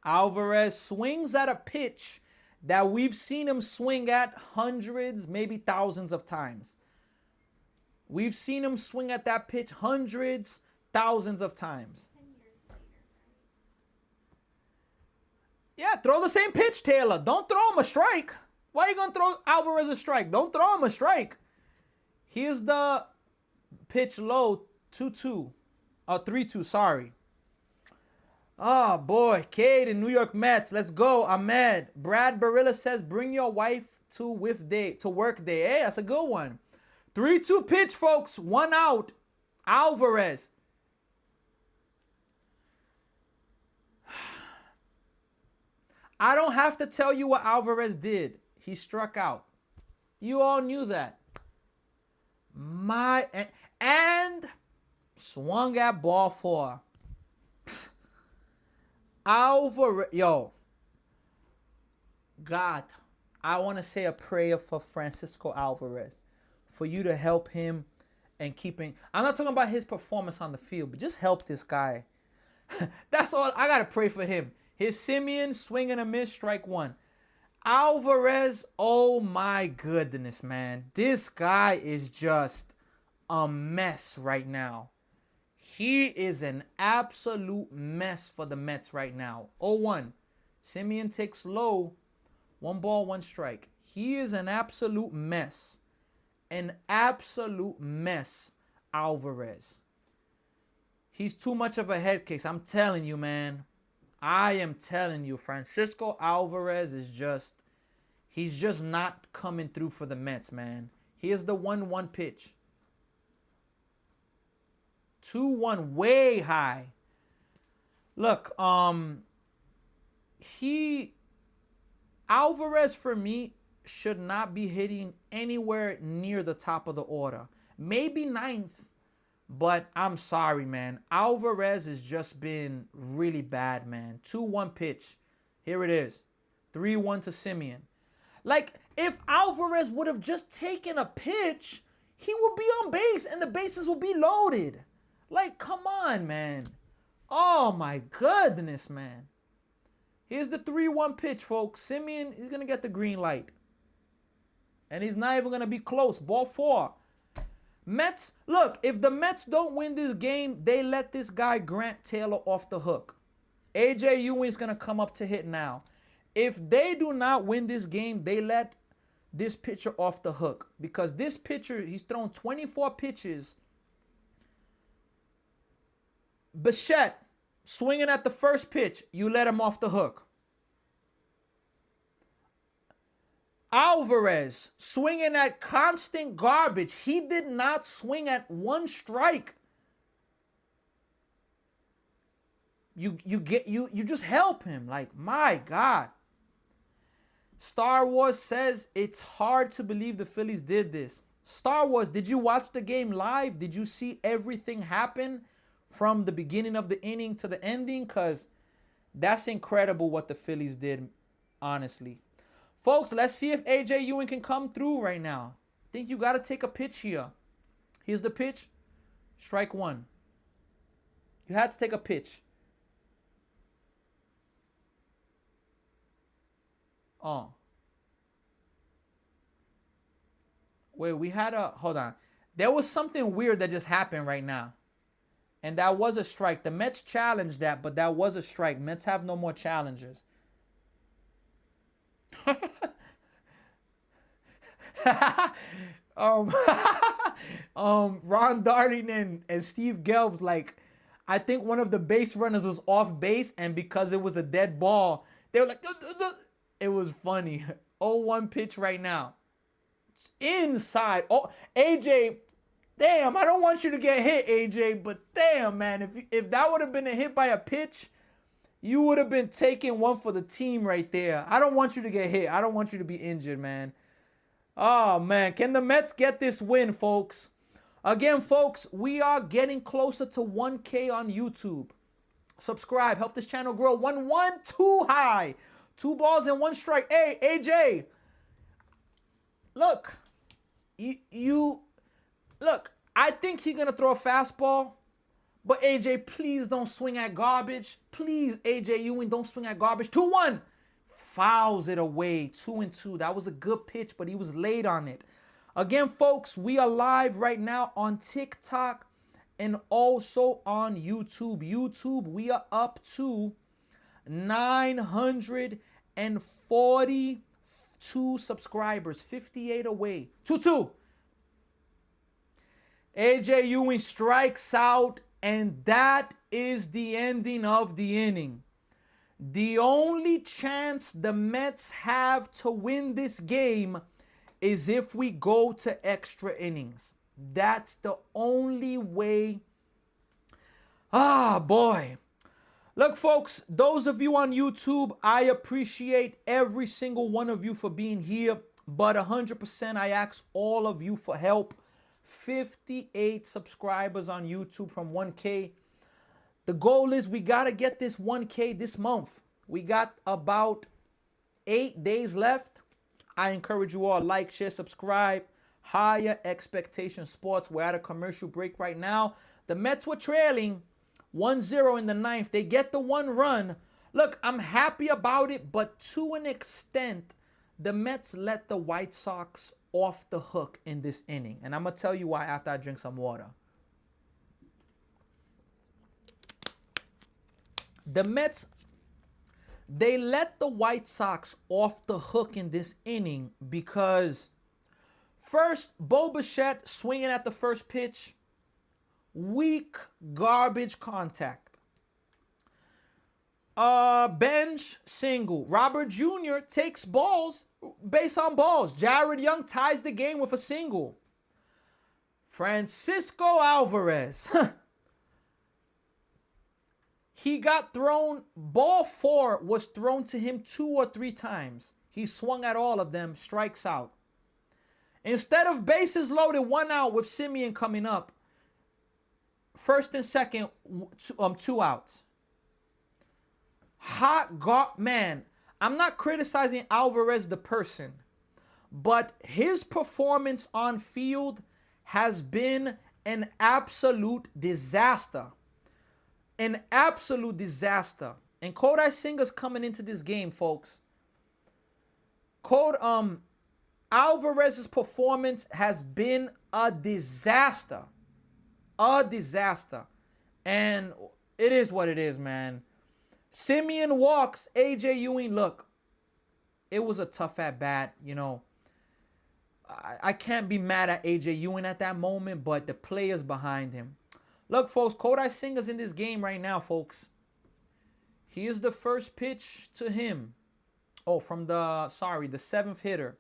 Alvarez swings at a pitch that we've seen him swing at hundreds, maybe thousands of times. We've seen him swing at that pitch hundreds, thousands of times. 10 years later, right? Yeah, throw the same pitch, Taylor. Don't throw him a strike. Why are you going to throw Alvarez a strike? Don't throw him a strike. Here's the pitch low, 2-2. 3-2, sorry. Oh, boy. Cade in New York Mets. Let's go. Ahmed. Brad Barilla says, bring your wife to work day. Hey, that's a good one. 3-2 pitch, folks. 1 out. Alvarez. I don't have to tell you what Alvarez did. He struck out. You all knew that. And swung at ball 4. Alvarez, God, I want to say a prayer for Francisco Alvarez, for you to help him and keeping. I'm not talking about his performance on the field, but just help this guy. That's all. I got to pray for him. His Simeon, swing and a miss, strike 1. Alvarez, oh my goodness, man. This guy is just a mess right now. He is an absolute mess for the Mets right now. 0-1. Simeon takes low. 1 ball, 1 strike. He is an absolute mess. An absolute mess, Alvarez. He's too much of a head case. I'm telling you, man. I am telling you, Francisco Alvarez is he's just not coming through for the Mets, man. Here's the 1-1 pitch. 2-1, way high. Look, Alvarez for me should not be hitting anywhere near the top of the order. Maybe ninth, but I'm sorry, man. Alvarez has just been really bad, man. 2-1 pitch. Here it is. 3-1 to Simeon. Like, if Alvarez would have just taken a pitch, he would be on base and the bases would be loaded. Like, come on, man. Oh, my goodness, man. Here's the 3-1 pitch, folks. Simeon is going to get the green light. And he's not even going to be close. Ball 4. Mets, look, if the Mets don't win this game, they let this guy Grant Taylor off the hook. AJ Ewing's going to come up to hit now. If they do not win this game, they let this pitcher off the hook. Because this pitcher, he's thrown 24 pitches. Bichette, swinging at the first pitch, you let him off the hook. Alvarez, swinging at constant garbage. He did not swing at one strike. You just help him. Like, my God. Star Wars says it's hard to believe the Phillies did this. Star Wars, did you watch the game live? Did you see everything happen from the beginning of the inning to the ending? Because that's incredible what the Phillies did, honestly. Folks, let's see if AJ Ewing can come through right now. I think you got to take a pitch here. Here's the pitch. Strike 1. You had to take a pitch. Oh. Wait, we had a... Hold on. There was something weird that just happened right now. And that was a strike. The Mets challenged that, but that was a strike. Mets have no more challenges. Ron Darling and Steve Gelb's like, I think one of the base runners was off base, and because it was a dead ball, they were like, duh, duh, duh. It was funny. 0-1 pitch right now. It's inside. Oh, AJ, damn, I don't want you to get hit, AJ, but damn, man, if that would have been a hit by a pitch, you would have been taking one for the team right there. I don't want you to get hit. I don't want you to be injured, man. Oh, man. Can the Mets get this win, folks? Again, folks, we are getting closer to 1K on YouTube. Subscribe. Help this channel grow. 1-1, too high. 2 balls and 1 strike. Hey, AJ. Look. Look, I think he's going to throw a fastball. But AJ, please don't swing at garbage. Please, AJ Ewing, don't swing at garbage. 2-1. Fouls it away. 2-2. That was a good pitch, but he was late on it. Again, folks, we are live right now on TikTok and also on YouTube. YouTube, we are up to 942 subscribers. 58 away. 2-2. AJ Ewing strikes out. And that is the ending of the inning. The only chance the Mets have to win this game is if we go to extra innings. That's the only way. Ah, boy. Look, folks, those of you on YouTube, I appreciate every single one of you for being here. But 100% I ask all of you for help. 58 subscribers on YouTube from 1K. The goal is we got to get this 1K this month. We got about 8 days left. I encourage you all, like, share, subscribe. Higher Expectation Sports. We're at a commercial break right now. The Mets were trailing 1-0 in the 9th. They get the 1 run. Look, I'm happy about it, but to an extent, the Mets let the White Sox off the hook in this inning. And I'm going to tell you why after I drink some water. The Mets, they let the White Sox off the hook in this inning because first, Bo Bichette swinging at the first pitch. Weak garbage contact. Bench single. Robert Jr. takes balls, base on balls. Jared Young ties the game with a single. Francisco Alvarez He got thrown, ball 4 was thrown to him 2 or 3 times. He swung at all of them, strikes out. Instead of bases loaded, 1 out with Simeon coming up, first and second, 2 outs. Man, I'm not criticizing Alvarez the person, but his performance on field has been an absolute disaster. An absolute disaster. And Kodai Senga's coming into this game, folks. Alvarez's performance has been a disaster. A disaster. And it is what it is, man. Simeon walks. AJ Ewing, look, it was a tough at bat, you know. I can't be mad at AJ Ewing at that moment, but the players behind him. Look, folks, Kodai Senga's in this game right now, folks. Here's the first pitch to him. Oh, from the 7th hitter.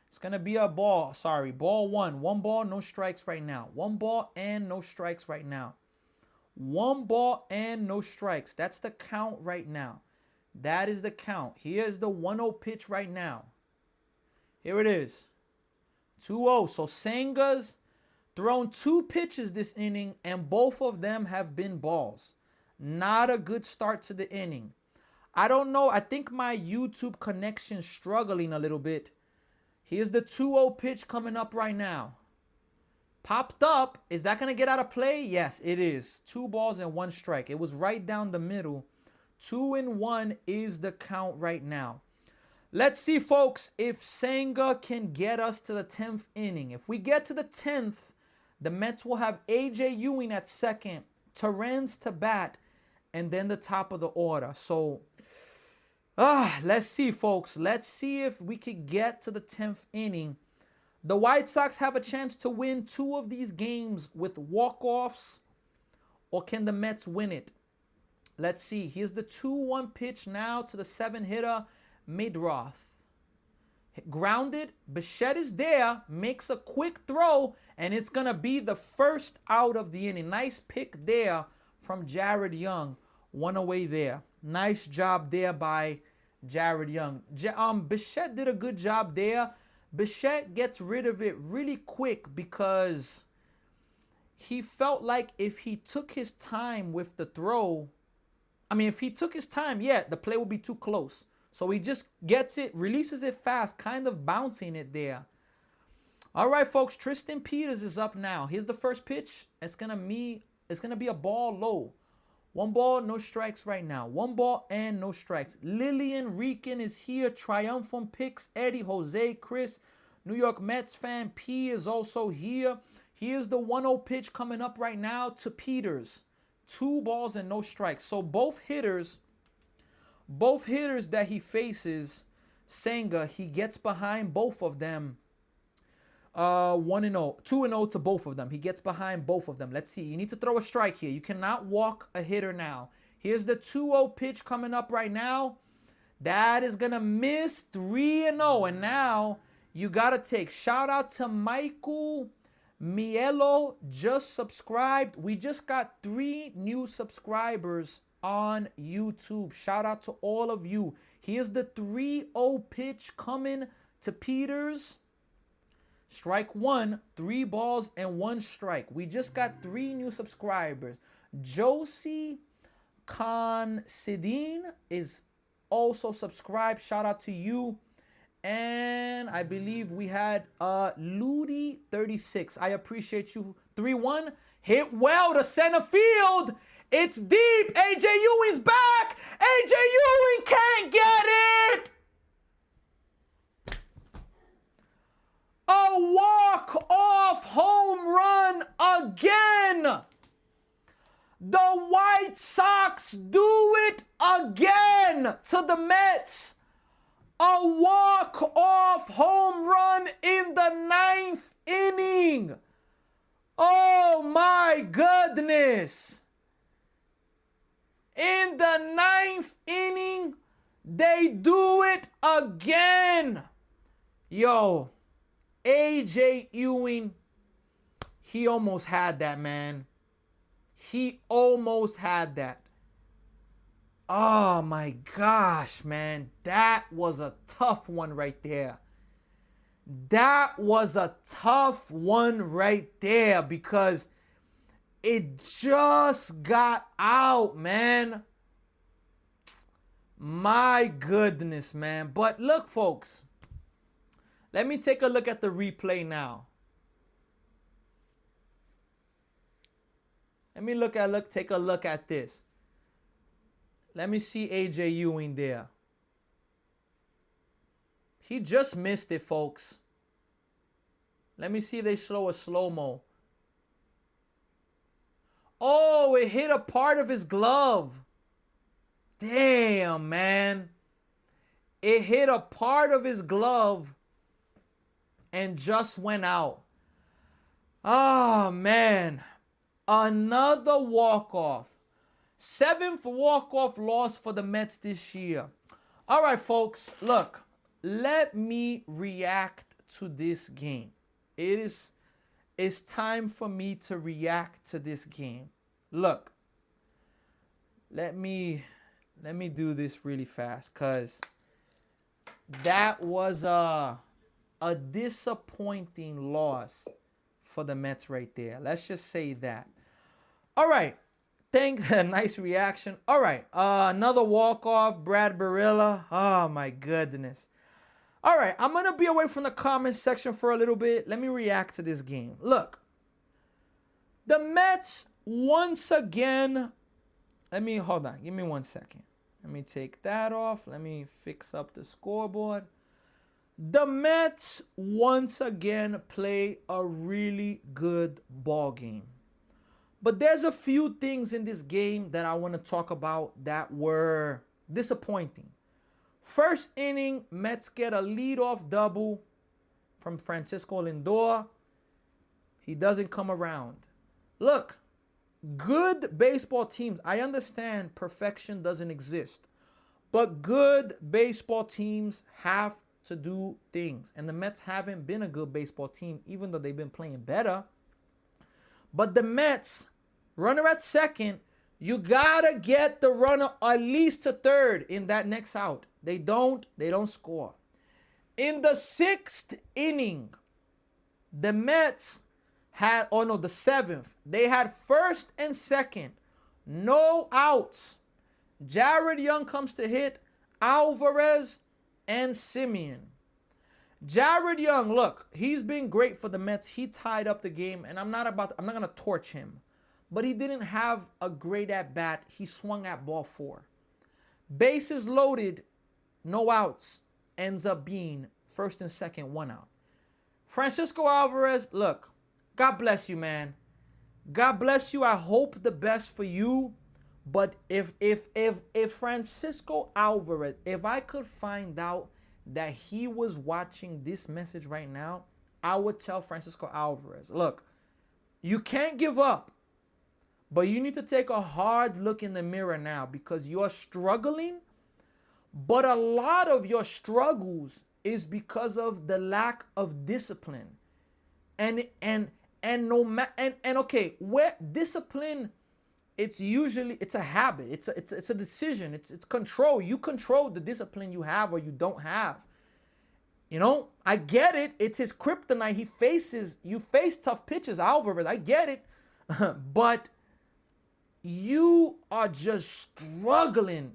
It's going to be a ball. Ball 1. 1 ball, no strikes right now. 1 ball and no strikes right now. 1 ball and no strikes. That's the count right now. That is the count. Here's the 1-0 pitch right now. Here it is. 2-0. So Senga's thrown 2 pitches this inning, and both of them have been balls. Not a good start to the inning. I don't know. I think my YouTube connection's struggling a little bit. Here's the 2-0 pitch coming up right now. Popped up. Is that going to get out of play? Yes, it is. 2 balls and 1 strike. It was right down the middle. 2-1 is the count right now. Let's see, folks, if Senga can get us to the 10th inning. If we get to the 10th, the Mets will have AJ Ewing at second, Terrence to bat, and then the top of the order. So, let's see, folks. Let's see if we could get to the 10th inning. The White Sox have a chance to win 2 of these games with walk-offs, or can the Mets win it? Let's see. Here's the 2-1 pitch now to the 7th-hitter, Midroth. Grounded. Bichette is there. Makes a quick throw, and it's going to be the first out of the inning. Nice pick there from Jared Young. 1 away there. Nice job there by Jared Young. Bichette did a good job there. Bichette gets rid of it really quick because he felt like if he took his time with the throw, if he took his time, the play would be too close. So he just gets it, releases it fast, kind of bouncing it there. All right, folks, Tristan Peters is up now. Here's the first pitch. It's gonna be a ball low. 1 ball, no strikes right now. 1 ball and no strikes. Lillian Rican is here. Triumphant picks. Eddie, Jose, Chris, New York Mets fan. P is also here. Here's the 1-0 pitch coming up right now to Peters. 2 balls and no strikes. So both hitters that he faces, Senga, he gets behind both of them. 1-0, 2-0 to both of them. He gets behind both of them. Let's see. You need to throw a strike here. You cannot walk a hitter now. Here's the 2-0 pitch coming up right now. That is going to miss. 3-0. And now you got to take. Shout out to Michael Mielo. Just subscribed. We just got 3 new subscribers on YouTube. Shout out to all of you. Here's the 3-0 pitch coming to Peters. Strike 1, 3 balls and 1 strike. We just got 3 new subscribers. Josie Considine is also subscribed. Shout out to you. And I believe we had Ludi36. I appreciate you. 3-1. Hit well to center field. It's deep. AJ Ewing's back. AJ Ewing can't get it. A walk-off home run again. The White Sox do it again to the Mets. A walk-off home run in the 9th inning. Oh my goodness. In the 9th inning, they do it again. Yo, AJ Ewing, he almost had that, man. He almost had that. Oh my gosh, man. That was a tough one right there. That was a tough one right there because it just got out, man. My goodness, man. But look, folks, let me take a look at the replay now. Take a look at this. Let me see AJ Ewing there. He just missed it, folks. Let me see if they show a slow-mo. Oh, it hit a part of his glove. Damn, man. It hit a part of his glove and just went out. Oh, man. Another walk-off. 7th walk-off loss for the Mets this year. All right, folks. Look, let me react to this game. It's time for me to react to this game. Look, let me do this really fast because that was a disappointing loss for the Mets right there. Let's just say that. All right. Nice reaction. All right. Another walk-off, Brad Barilla. Oh, my goodness. All right. I'm going to be away from the comments section for a little bit. Let me react to this game. Look. The Mets, once again. Hold on. Give me 1 second. Let me take that off. Let me fix up the scoreboard. The Mets, once again, play a really good ball game. But there's a few things in this game that I want to talk about that were disappointing. First inning, Mets get a leadoff double from Francisco Lindor. He doesn't come around. Look, good baseball teams, I understand perfection doesn't exist. But good baseball teams have to do things. And the Mets haven't been a good baseball team, even though they've been playing better. But the Mets, runner at second, you gotta get the runner at least to third in that next out. They don't score. In the 6th inning, the Mets had, the 7th, they had first and second, no outs. Jared Young comes to hit Alvarez and Simeon. Jared Young, look, he's been great for the Mets. He tied up the game, and I'm not going to torch him. But he didn't have a great at-bat. He swung at ball 4. Bases loaded, no outs. Ends up being first and second, 1 out. Francisco Alvarez, look, God bless you, man. God bless you. I hope the best for you. But if Francisco Alvarez, if I could find out that he was watching this message right now, I would tell Francisco Alvarez, look, you can't give up, but you need to take a hard look in the mirror now because you're struggling, but a lot of your struggles is because of the lack of discipline. Okay, where discipline, it's a habit. It's a decision. It's control. You control the discipline you have or you don't have. You know, I get it. It's his kryptonite. You face tough pitches, Alvarez. I get it. But you are just struggling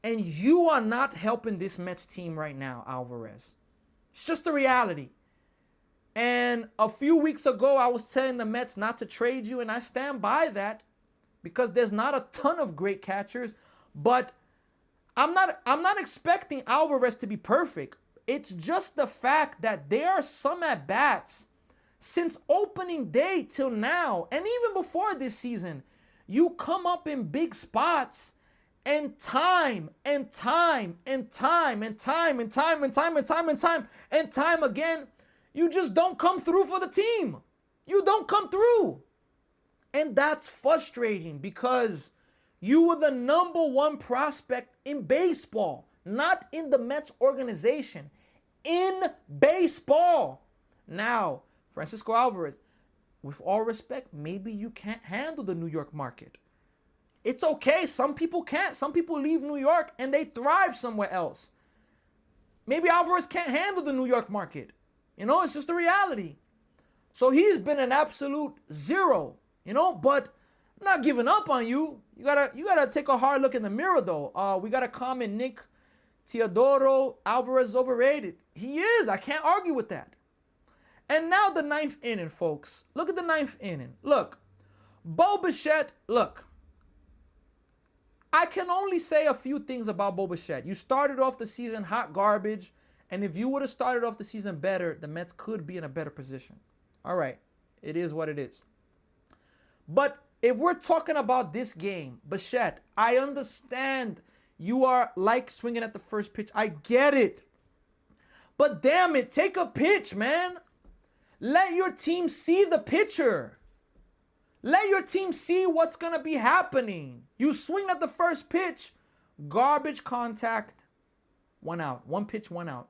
and you are not helping this Mets team right now, Alvarez. It's just the reality. And a few weeks ago, I was telling the Mets not to trade you, and I stand by that. Because there's not a ton of great catchers, but I'm not expecting Alvarez to be perfect. It's just the fact that there are some at-bats since opening day till now, and even before this season, you come up in big spots and time again, you just don't come through for the team. You don't come through. And that's frustrating because you were the number 1 prospect in baseball, not in the Mets organization, in baseball. Now, Francisco Alvarez, with all respect, maybe you can't handle the New York market. It's okay. Some people can't. Some people leave New York and they thrive somewhere else. Maybe Alvarez can't handle the New York market. You know, it's just a reality. So he's been an absolute zero, you know, but I'm not giving up on you. You gotta take a hard look in the mirror though. We got a comment, Nick Teodoro, Alvarez is overrated. He is. I can't argue with that. And now the ninth inning, folks. Look at the ninth inning. Look, Bo Bichette, look. I can only say a few things about Bo Bichette. You started off the season hot garbage, and if you would have started off the season better, the Mets could be in a better position. All right, it is what it is. But if we're talking about this game, Bichette, I understand you are like swinging at the first pitch. I get it. But damn it, take a pitch, man. Let your team see the pitcher. Let your team see what's going to be happening. You swing at the first pitch, garbage contact, 1 out. 1 pitch, 1 out.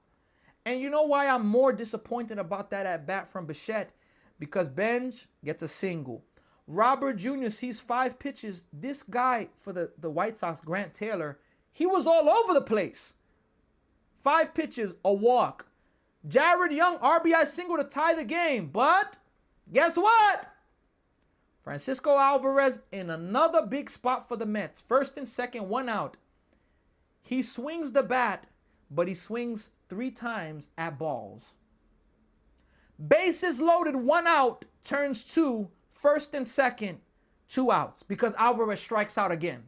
And you know why I'm more disappointed about that at bat from Bichette? Because Benj gets a single. Robert Jr. sees 5 pitches. This guy for the White Sox, Grant Taylor, he was all over the place. 5 pitches, a walk. Jared Young, RBI single to tie the game. But guess what? Francisco Alvarez in another big spot for the Mets. First and second, 1 out. He swings the bat, but he swings 3 times at balls. Bases loaded, 1 out, turns 2. First and second, 2 outs because Alvarez strikes out again.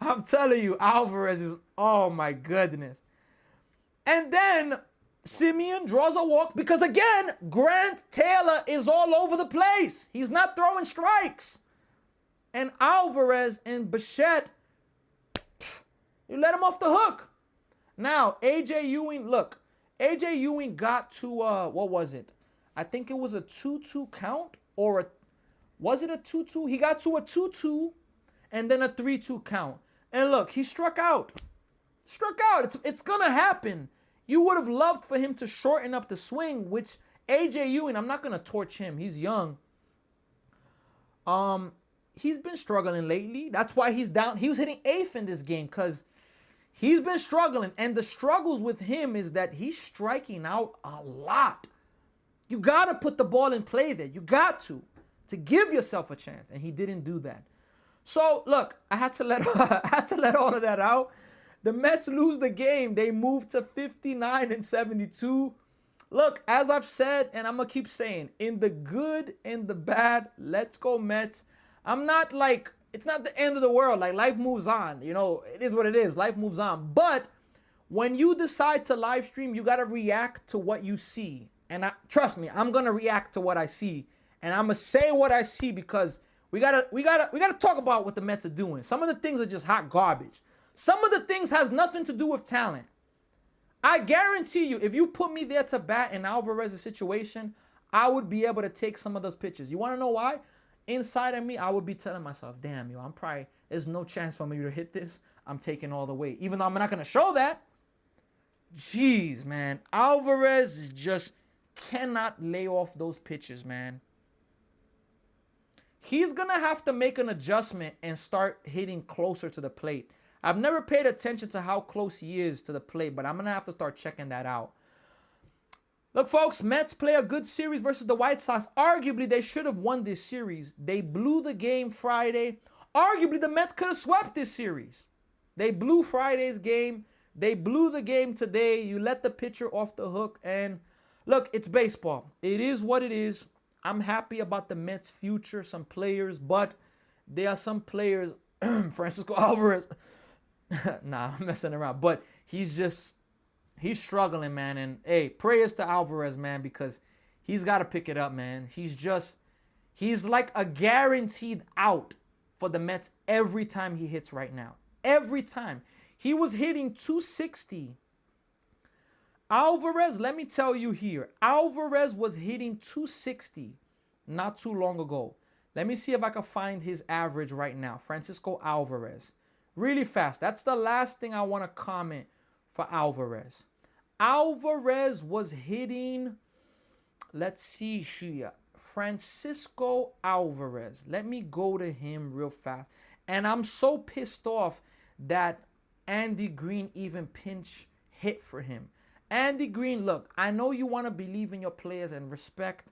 I'm telling you, Alvarez is, oh my goodness. And then Simeon draws a walk because again, Grant Taylor is all over the place. He's not throwing strikes. And Alvarez and Bichette, you let him off the hook. Now, AJ Ewing, look, AJ Ewing got to, what was it? I think it was a 2-2 count or was it a 2-2? He got to a 2-2 and then a 3-2 count. And look, he struck out. Struck out. It's going to happen. You would have loved for him to shorten up the swing, which AJ Ewing, I'm not going to torch him. He's young. He's been struggling lately. That's why he's down. He was hitting 8th in this game because he's been struggling. And the struggles with him is that he's striking out a lot. You got to put the ball in play there. You got to give yourself a chance. And he didn't do that. So, look, I had to let all of that out. The Mets lose the game. They move to 59-72. Look, as I've said, and I'm going to keep saying, in the good and the bad, let's go Mets. I'm not like, it's not the end of the world. Like, life moves on. You know, it is what it is. Life moves on. But when you decide to live stream, you got to react to what you see. And trust me, I'm going to react to what I see. And I'm going to say what I see because we gotta talk about what the Mets are doing. Some of the things are just hot garbage. Some of the things has nothing to do with talent. I guarantee you, if you put me there to bat in Alvarez's situation, I would be able to take some of those pitches. You want to know why? Inside of me, I would be telling myself, damn, there's no chance for me to hit this. I'm taking all the weight. Even though I'm not going to show that. Jeez, man. Alvarez just cannot lay off those pitches, man. He's going to have to make an adjustment and start hitting closer to the plate. I've never paid attention to how close he is to the plate, but I'm going to have to start checking that out. Look, folks, Mets play a good series versus the White Sox. Arguably, they should have won this series. They blew the game Friday. Arguably, the Mets could have swept this series. They blew Friday's game. They blew the game today. You let the pitcher off the hook. And look, it's baseball. It is what it is. I'm happy about the Mets' future, some players, but there are some players, Francisco Alvarez, nah, I'm messing around, but he's struggling, man, and hey, prayers to Alvarez, man, because he's got to pick it up, man. He's like a guaranteed out for the Mets every time he hits right now. Every time. He was hitting 260. Alvarez, let me tell you here, Alvarez was hitting 260 not too long ago. Let me see if I can find his average right now. Francisco Alvarez. Really fast. That's the last thing I want to comment for Alvarez. Alvarez was hitting, let's see here, Francisco Alvarez. Let me go to him real fast. And I'm so pissed off that Andy Green even pinch hit for him. Andy Green, look, I know you want to believe in your players and respect,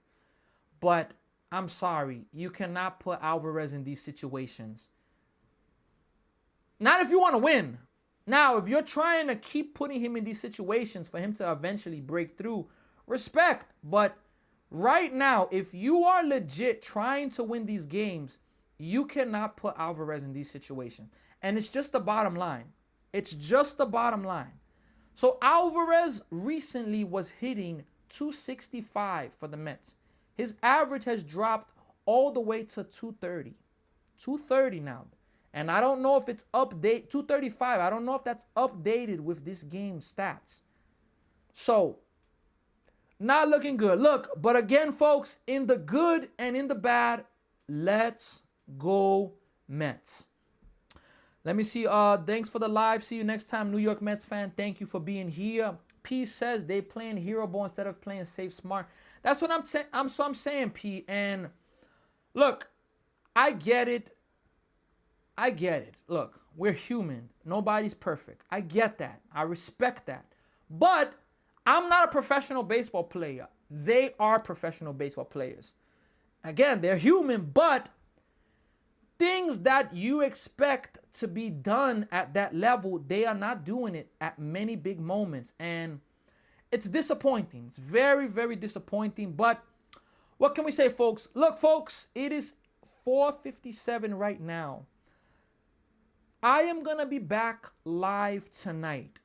but I'm sorry. You cannot put Alvarez in these situations. Not if you want to win. Now, if you're trying to keep putting him in these situations for him to eventually break through, respect. But right now, if you are legit trying to win these games, you cannot put Alvarez in these situations. And it's just the bottom line. It's just the bottom line. So Alvarez recently was hitting 265 for the Mets. His average has dropped all the way to 230. 230 now. And I don't know if it's update 235. I don't know if that's updated with this game's stats. So, not looking good. Look, but again, folks, in the good and in the bad, let's go Mets. Let me see. Thanks for the live. See you next time, New York Mets fan. Thank you for being here. P says they playing hero ball instead of playing safe smart. That's what I'm saying, P. And look, I get it. I get it. Look, we're human. Nobody's perfect. I get that. I respect that. But I'm not a professional baseball player. They are professional baseball players. Again, they're human, but things that you expect to be done at that level, they are not doing it at many big moments. And it's disappointing. It's very, very disappointing. But what can we say, folks? Look, folks, it is 4:57 right now. I am going to be back live tonight.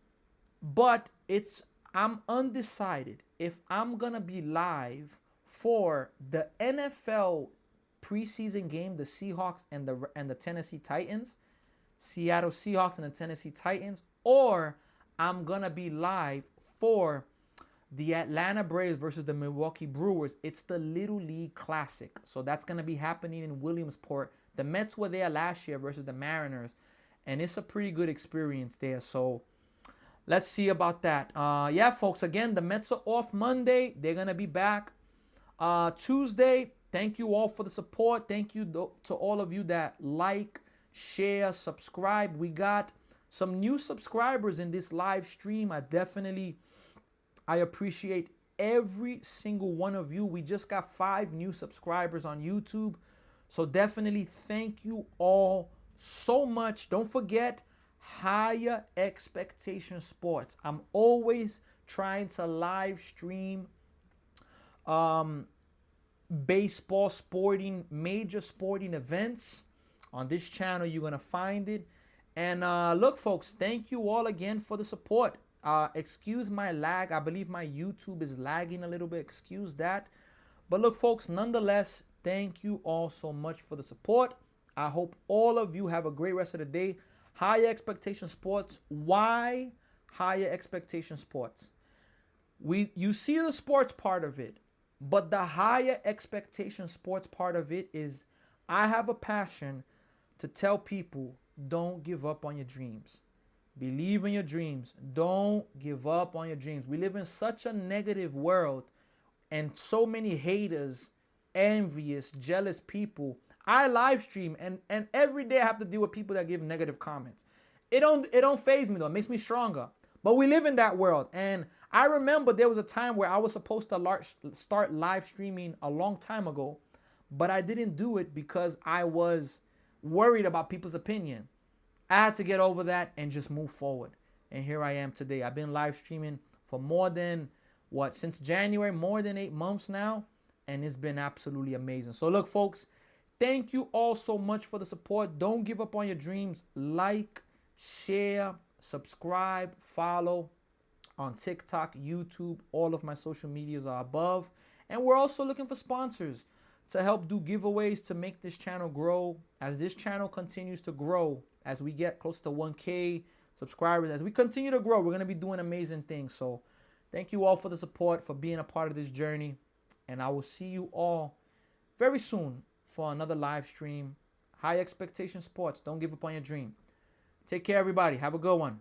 But I'm undecided if I'm going to be live for the NFL preseason game, the Seahawks and the Tennessee Titans, Seattle Seahawks and the Tennessee Titans, or I'm going to be live for the Atlanta Braves versus the Milwaukee Brewers. It's the Little League Classic. So that's going to be happening in Williamsport. The Mets were there last year versus the Mariners, and it's a pretty good experience there. So let's see about that. Yeah, folks, again, the Mets are off Monday. They're going to be back Tuesday. Thank you all for the support. Thank you to all of you that like, share, subscribe. We got some new subscribers in this live stream. I appreciate every single one of you. We just got 5 new subscribers on YouTube. So definitely thank you all so much. Don't forget, Higher Expectation Sports. I'm always trying to live stream baseball, major sporting events. On this channel, you're going to find it. And look, folks, thank you all again for the support. Excuse my lag. I believe my YouTube is lagging a little bit. Excuse that. But look, folks, nonetheless, thank you all so much for the support. I hope all of you have a great rest of the day. Higher Expectation Sports. Why Higher Expectation Sports? You see the sports part of it, but the Higher Expectation Sports part of it is I have a passion to tell people, don't give up on your dreams. Believe in your dreams. Don't give up on your dreams. We live in such a negative world and so many haters, envious, jealous people. I live stream and every day I have to deal with people that give negative comments. It don't faze me though. It makes me stronger. But we live in that world. And I remember there was a time where I was supposed to start live streaming a long time ago, but I didn't do it because I was worried about people's opinion. I had to get over that and just move forward. And here I am today. I've been live streaming for since January, more than 8 months now. And it's been absolutely amazing. So look, folks, thank you all so much for the support. Don't give up on your dreams. Like, share, subscribe, follow on TikTok, YouTube. All of my social medias are above. And we're also looking for sponsors to help do giveaways to make this channel grow. As this channel continues to grow, as we get close to 1K subscribers, as we continue to grow, we're going to be doing amazing things. So thank you all for the support, for being a part of this journey. And I will see you all very soon for another live stream. High Expectation Sports. Don't give up on your dream. Take care, everybody. Have a good one.